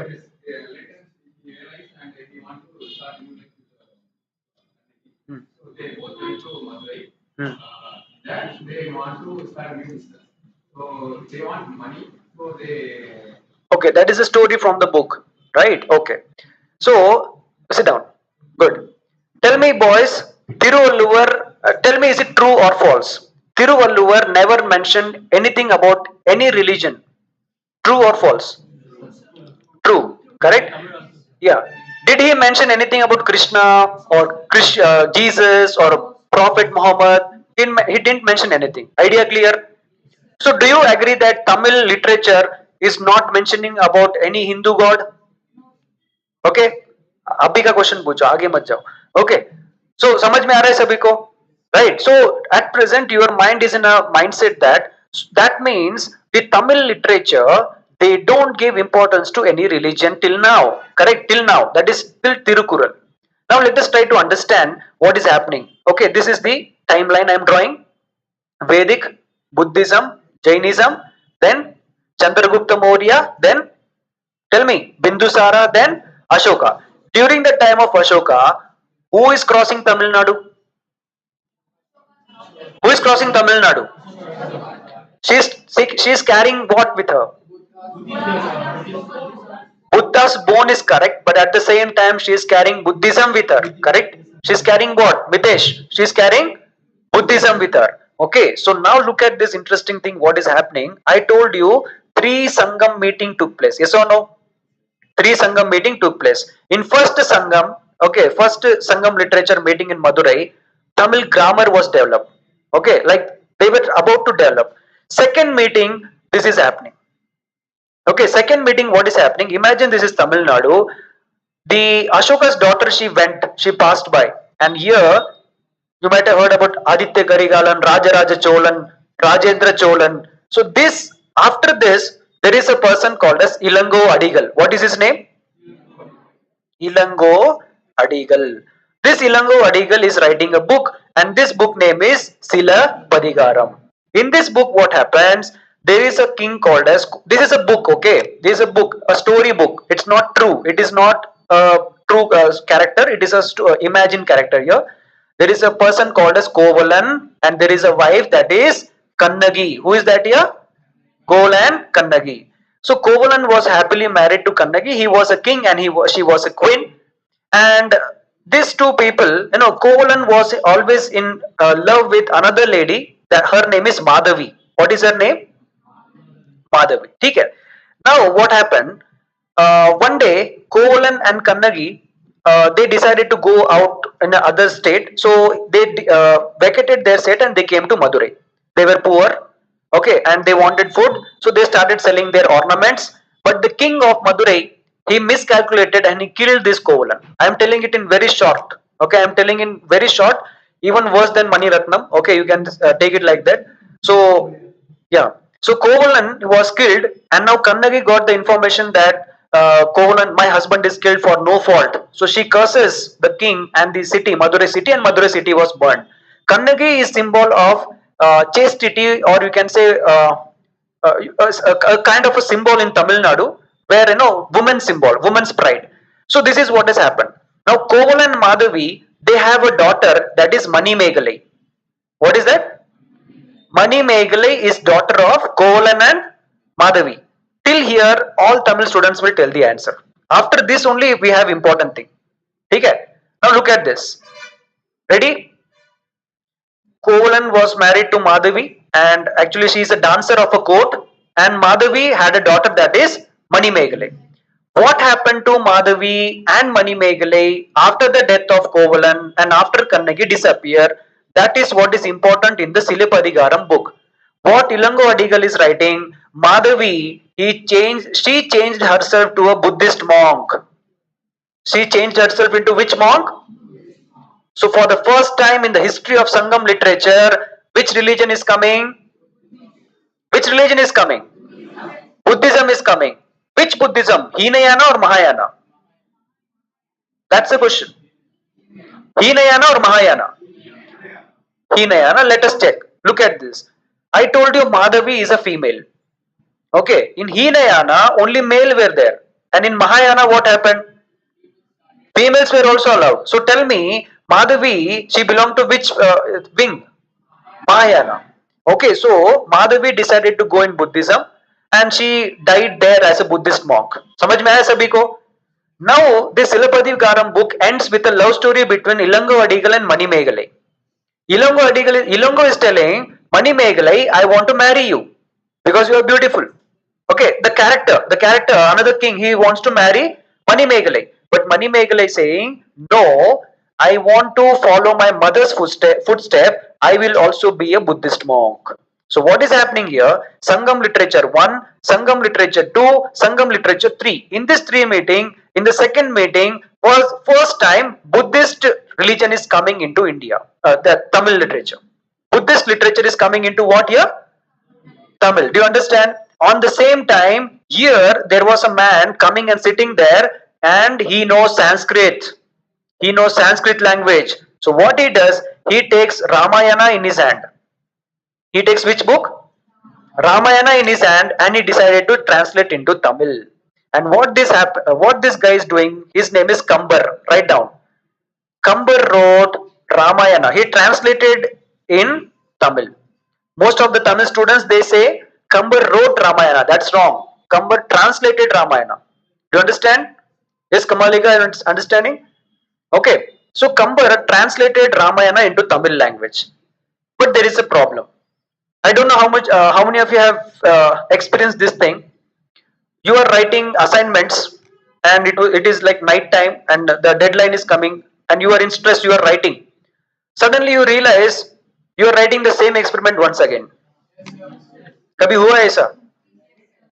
Hmm. Hmm. Okay, that is a story from the book, right? Okay. So, sit down. Good. Tell me, boys, Tiruvalluvar, tell me, is it true or false? Tiruvalluvar never mentioned anything about any religion. True or false? True. Correct? Yeah. Did he mention anything about Krishna or Jesus or Prophet Muhammad? He didn't mention anything. Idea clear? So, do you agree that Tamil literature is not mentioning about any Hindu god? Okay, अभी का question पूछो, आगे मत जाओ. Okay, सो समझ में आ रहा है सभी को? Right. So at present your mind is in a mindset that means the Tamil literature they don't give importance to any religion till now. Correct? Till now, that is till Tirukural. Now let us try to understand what is happening. Okay, this is the timeline I am drawing. Vedic, Buddhism, Jainism, then Chandragupta Maurya, then tell me, Bindusara, then Ashoka. During the time of Ashoka, who is crossing Tamil Nadu? Who is crossing Tamil Nadu? She is carrying what with her? Buddha's bone is correct, but at the same time, she is carrying Buddhism with her. Correct? She is carrying what? Mitesh. She is carrying Buddhism with her. Okay, so now look at this interesting thing. What is happening? I told you three Sangam meeting took place. Yes or no? Three Sangam meeting took place. In first Sangam, okay, first Sangam literature meeting in Madurai, Tamil grammar was developed. Okay, like they were about to develop. Second meeting, this is happening. Okay, second meeting, what is happening? Imagine this is Tamil Nadu. The Ashoka's daughter, she passed by. And here, you might have heard about Aditya Karigalan, Rajaraja Cholan, Rajendra Cholan. So this, after this, there is a person called as Ilango Adigal. What is his name? Ilango Adigal. This Ilango Adigal is writing a book, and this book name is Sila Padigaram. In this book, what happens? There is a king called as, this is a book, okay? This is a book, a story book. It's not true. It is not a true character. It is a imagined character here. There is a person called as Kovalan, and there is a wife, that is Kannagi. Who is that here? Golan Kannagi. So Kovalan was happily married to Kannagi. He was a king and she was a queen. And these two people, Kovalan was always in love with another lady. That her name is Madhavi. What is her name? Madhavi. Okay. Now what happened? One day, Kovalan and Kannagi, they decided to go out in another state. So they vacated their state and they came to Madurai. They were poor, okay, and they wanted food, so they started selling their ornaments. But the king of Madurai, he miscalculated and he killed this Kovalan. I am telling it in very short. Okay, I am telling in very short, even worse than Mani Ratnam. Okay, you can take it like that. So yeah. So Kovalan was killed, and now Kannagi got the information that Kovalan, my husband, is killed for no fault. So she curses the king and the city, Madurai city, and Madurai city was burned. Kannagi is symbol of chastity, or you can say a kind of a symbol in Tamil Nadu, where woman's symbol, woman's pride. So this is what has happened. Now Kovalan and Madhavi, they have a daughter that is Mani Megalai. What is that? Mani Megalai is daughter of Kovalan and Madhavi. Till here, all Tamil students will tell the answer. After this only we have important thing. Okay? Now look at this. Ready? Kovalan was married to Madhavi, and actually she is a dancer of a court, and Madhavi had a daughter that is Mani Megalai. What happened to Madhavi and Mani Megalai after the death of Kovalan and after Kannagi disappear? That is what is important in the Silapadigaram book. What Ilango Adigal is writing, Madhavi, she changed herself to a Buddhist monk. She changed herself into which monk? So for the first time in the history of Sangam literature, which religion is coming? Which religion is coming? Buddhism is coming. Which Buddhism? Hinayana or Mahayana? That's the question. Hinayana or Mahayana? Hinayana. Let us check. Look at this. I told you Madhavi is a female. Okay. In Hinayana, only male were there. And in Mahayana, what happened? Females were also allowed. So tell me, Madhavi, she belonged to which wing? Mahayana. Okay, so Madhavi decided to go in Buddhism and she died there as a Buddhist monk. समझ में आया सभी को? Now this Silapadigaram book ends with a love story between Ilango Adigal and Mani Megalai. Ilango is telling Mani Megalai, I want to marry you because you are beautiful. Okay, the character, another king, he wants to marry Mani Megalai. But Mani Megalai is saying, no, I want to follow my mother's footstep. I will also be a Buddhist monk. So what is happening here? Sangam literature 1, Sangam literature 2, Sangam literature 3. In this 3 meeting, in the second meeting, was first time Buddhist religion is coming into India, the Tamil literature. Buddhist literature is coming into what here? Tamil. Do you understand? On the same time, here there was a man coming and sitting there and he knows Sanskrit. He knows Sanskrit language. So what he does, he takes Ramayana in his hand. He takes which book? Ramayana in his hand and he decided to translate into Tamil. And what this guy is doing, his name is Kambar. Write down. Kambar wrote Ramayana. He translated in Tamil. Most of the Tamil students, they say Kambar wrote Ramayana. That's wrong. Kambar translated Ramayana. Do you understand? Yes, Kamalika, understanding? Okay. So Kambar translated Ramayana into Tamil language. But there is a problem. I don't know how many of you have experienced this thing. You are writing assignments and it is like night time and the deadline is coming and you are in stress, you are writing. Suddenly you realize you are writing the same experiment once again. कभी हुआ ऐसा?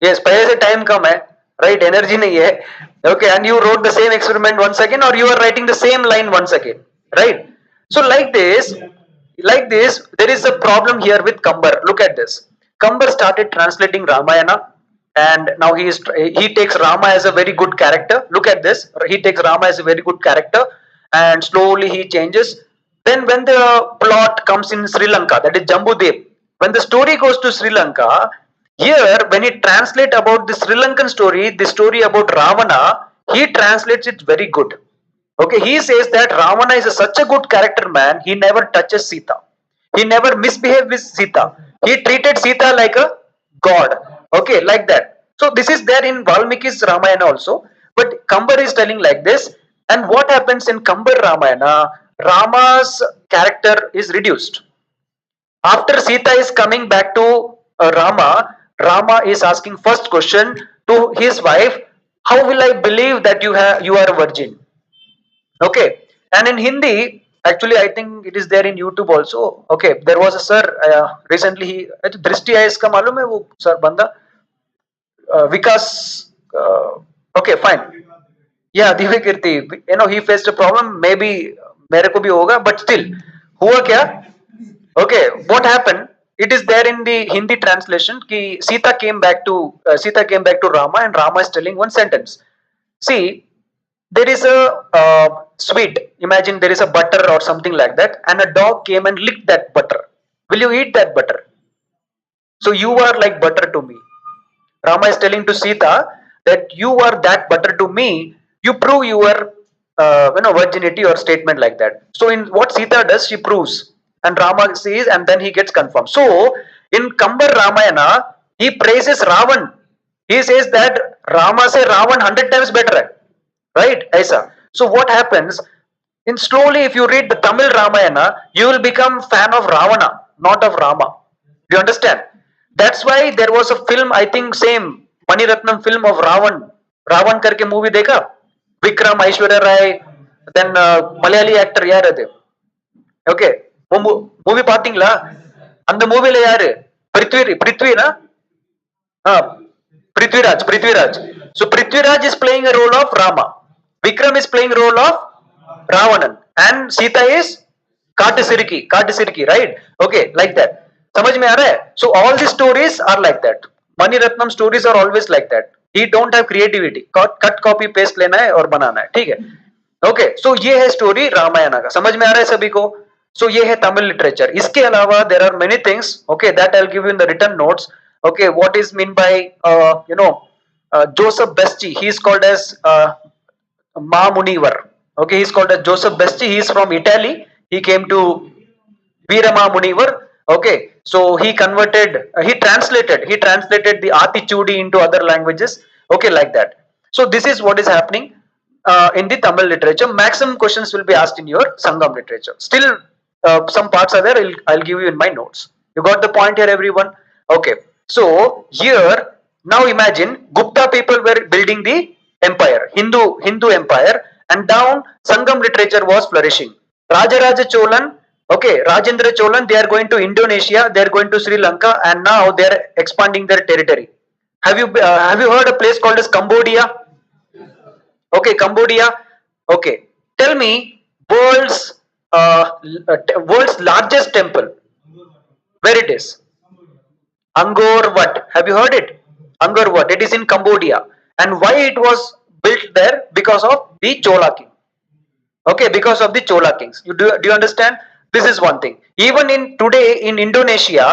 Yes, पहले से time कम है, right? Energy नहीं है. Okay, and you wrote the same experiment once again, or you are writing the same line once again, right? So like this, there is a problem here with Kambar. Look at this. Kambar started translating Ramayana, and now he takes Rama as a very good character. Look at this. He takes Rama as a very good character, and slowly he changes. Then when the plot comes in Sri Lanka, that is Jambudev, when the story goes to Sri Lanka, here when he translates about the Sri Lankan story, the story about Ravana, he translates it very good. Okay, he says that Ravana is such a good character man, he never touches Sita. He never misbehaved with Sita. He treated Sita like a god. Okay, like that. So this is there in Valmiki's Ramayana also. But Kambar is telling like this. And what happens in Kambar Ramayana? Rama's character is reduced. After Sita is coming back to Rama is asking first question to his wife, how will I believe that you are a virgin? Okay. And in Hindi, Actually, I think it is there in YouTube also. Okay, there was a sir recently. He Drishti है इसका मालूम है वो sir बंदा Vikas. Okay, fine. Yeah, Divya Kirti. He faced a problem. Maybe मेरे को भी होगा, but still हुआ क्या? Okay, what happened? It is there in the Hindi translation. Ki Sita came back to Rama, and Rama is telling one sentence. See, there is a sweet. Imagine there is a butter or something like that, and a dog came and licked that butter. Will you eat that butter? So you are like butter to me. Rama is telling to Sita that you are that butter to me. You prove your virginity or statement like that. So in what Sita does, she proves, and Rama sees, and then he gets confirmed. So in Kambar Ramayana, he praises Ravan. He says that Rama se Ravan 100 times better hai. Right? Aisa. So what happens? In slowly, if you read the Tamil Ramayana, you will become fan of Ravana, not of Rama. Do you understand? That's why there was a film, I think same Maniratnam film of Ravan. Ravan करके movie देखा? Vikram, Aishwarya Rai, then Malayali actor यार அது. Okay, movie பாத்தீங்களா? அந்த மூவில யாரு? Prithvi Ah, Prithviraj. So Prithviraj is playing a role of Rama. Vikram is playing role of Ravanan, and Sita is Katisiriki, right? Okay, like that. समझ में आ रहा है? So all the stories are like that. Mani Ratnam stories are always like that. He don't have creativity. Cut copy paste लेना है और बनाना है, ठीक है? ओके, सो ये है स्टोरी रामायण का. समझ में आ रहा है सभी को? सो ये है तमिल लिटरेचर. इसके अलावा there are many things. Okay, that I will give you in the written notes. Okay, what is mean by Joseph Beschi? He is called as Mamunivar. Okay, he is called as Joseph Beschi. He is from Italy. He came to Veerama Munivar. Okay, so he translated the Atichudi into other languages. Okay, like that. So this is what is happening in the Tamil literature. Maximum questions will be asked in your Sangam literature. Still, some parts are there. I'll give you in my notes. You got the point here, everyone? Okay. So here, now imagine Gupta people were building the empire, Hindu empire, and down Sangam literature was flourishing. Rajaraja Cholan, okay, Rajendra Cholan, they are going to Indonesia, they are going to Sri Lanka, and now they are expanding their territory. Have you heard a place called as Cambodia? Okay, Cambodia. Okay, tell me world's largest temple. Where it is? Angkor Wat. Have you heard it? Angkor Wat. It is in Cambodia. And why it was built there? Because of the Chola king. Okay, because of the Chola kings. Do you understand? This is one thing. Even in today in Indonesia,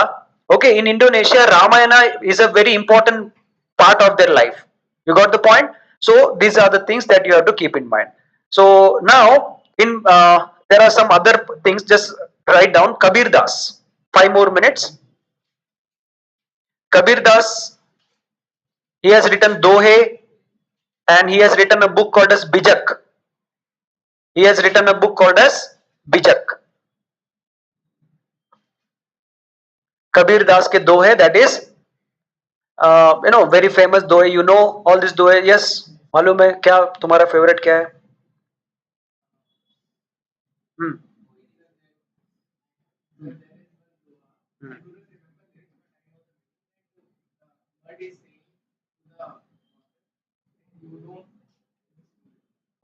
okay, in Indonesia, Ramayana is a very important part of their life. You got the point? So these are the things that you have to keep in mind. So now in there are some other things. Just write down Kabir Das. 5 more minutes. Kabir Das, he has written Dohe, and he has written a book called as Bijak. He has written a book called as Bijak. Kabir Das ke Dohe, that is, very famous Dohe. You know all this Dohe. Yes, मालूम है क्या तुम्हारा favorite क्या है? Hmm. Hmm.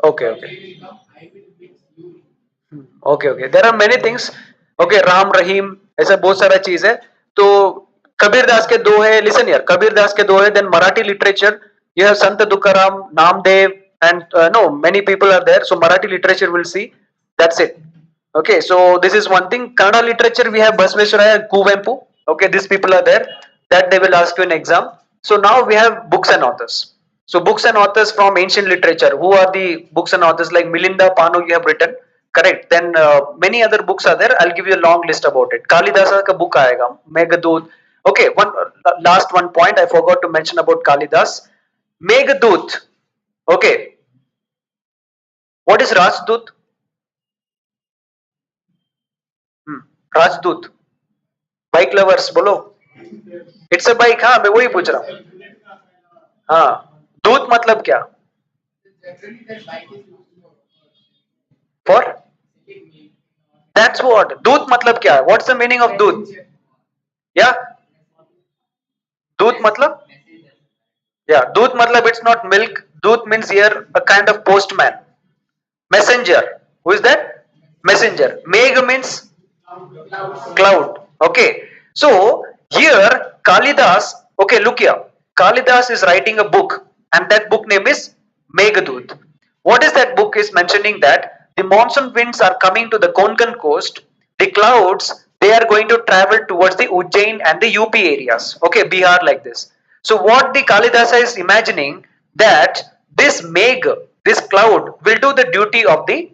Okay, okay. Okay okay, there are many things. Okay, Ram Rahim, ऐसा बहुत सारा चीज है. तो कबीर दास के दो है. लिसन यार, कबीर दास के दो है. Then Marathi literature, you have Sant Tukaram, Namdev, and no many people are there. So Marathi literature will see. That's it. Okay, so this is one thing. Kannada literature, we have Basveswaraya, Kuvempu. Okay, these people are there. That they will ask you in exam. So now we have books and authors. So books and authors from ancient literature. Who are the books and authors? Like Milinda Pano, you have written. Correct. Then many other books are there. I'll give you a long list about it. Kalidasa ka book aayega. Meghadoot. Okay, last one point I forgot to mention about Kalidas. Meghadoot. Okay. What is Rajdoot? Rajdoot. Bike lovers बोलो. It's a bike. हाँ, मैं वही पूछ रहा हूँ. हाँ, दूत मतलब क्या? For That's what. Doodh matlab kya hai? What's the meaning of doodh? Yeah? Doodh matlab? Yeah, doodh matlab it's not milk. Doodh means here a kind of postman. Messenger. Who is that? Messenger. Megh means cloud. Okay. So here Kalidas, okay, look here. Kalidas is writing a book and that book name is Meghdut. What is that book is mentioning that the monsoon winds are coming to the Konkan coast. The clouds they are going to travel towards the Ujjain and the UP areas. Okay, Bihar like this. So what the Kalidasa is imagining that this Megh, this cloud will do the duty of the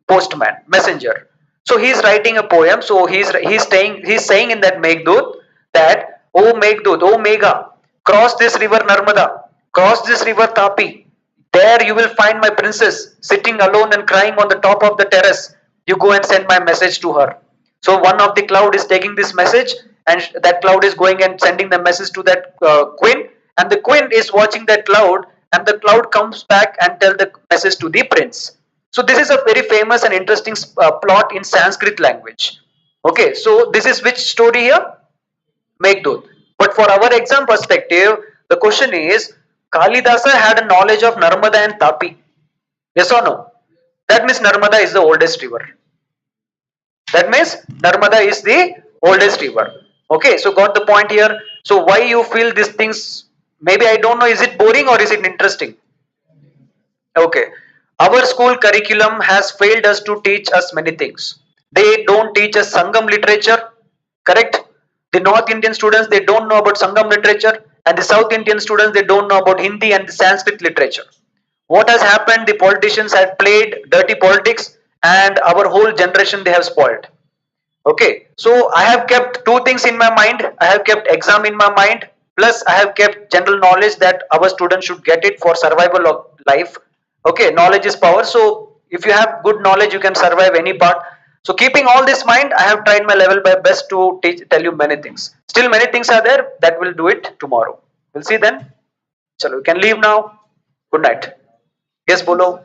postman, messenger. So he's writing a poem. So he's saying in that Meghdut that oh Meghdut, oh Megha, cross this river Narmada, cross this river Tapi. There you will find my princess sitting alone and crying on the top of the terrace. You go and send my message to her. So one of the cloud is taking this message, and that cloud is going and sending the message to that queen, and the queen is watching that cloud, and the cloud comes back and tell the message to the prince. So this is a very famous and interesting plot in Sanskrit language. Okay, so this is which story here? Meghdut. But for our exam perspective, the question is Kalidasa had a knowledge of Narmada and Tapi. Yes or no? That means Narmada is the oldest river. That means Narmada is the oldest river. Okay, so got the point here. So why you feel these things? Maybe I don't know. Is it boring or is it interesting? Okay. Our school curriculum has failed us to teach us many things. They don't teach us Sangam literature, correct? The North Indian students they don't know about Sangam literature, and the South Indian students they don't know about Hindi and the Sanskrit literature. What has happened? The politicians had played dirty politics, and our whole generation they have spoiled. Okay, so I have kept two things in my mind. I have kept exam in my mind, plus I have kept general knowledge that our students should get it for survival of life. Okay, knowledge is power. So if you have good knowledge, you can survive any part. So keeping all this mind, I have tried my level by best to tell you many things. Still many things are there that will do it tomorrow. We'll see then. Chalo, we can leave now. Good night. Yes, bolo.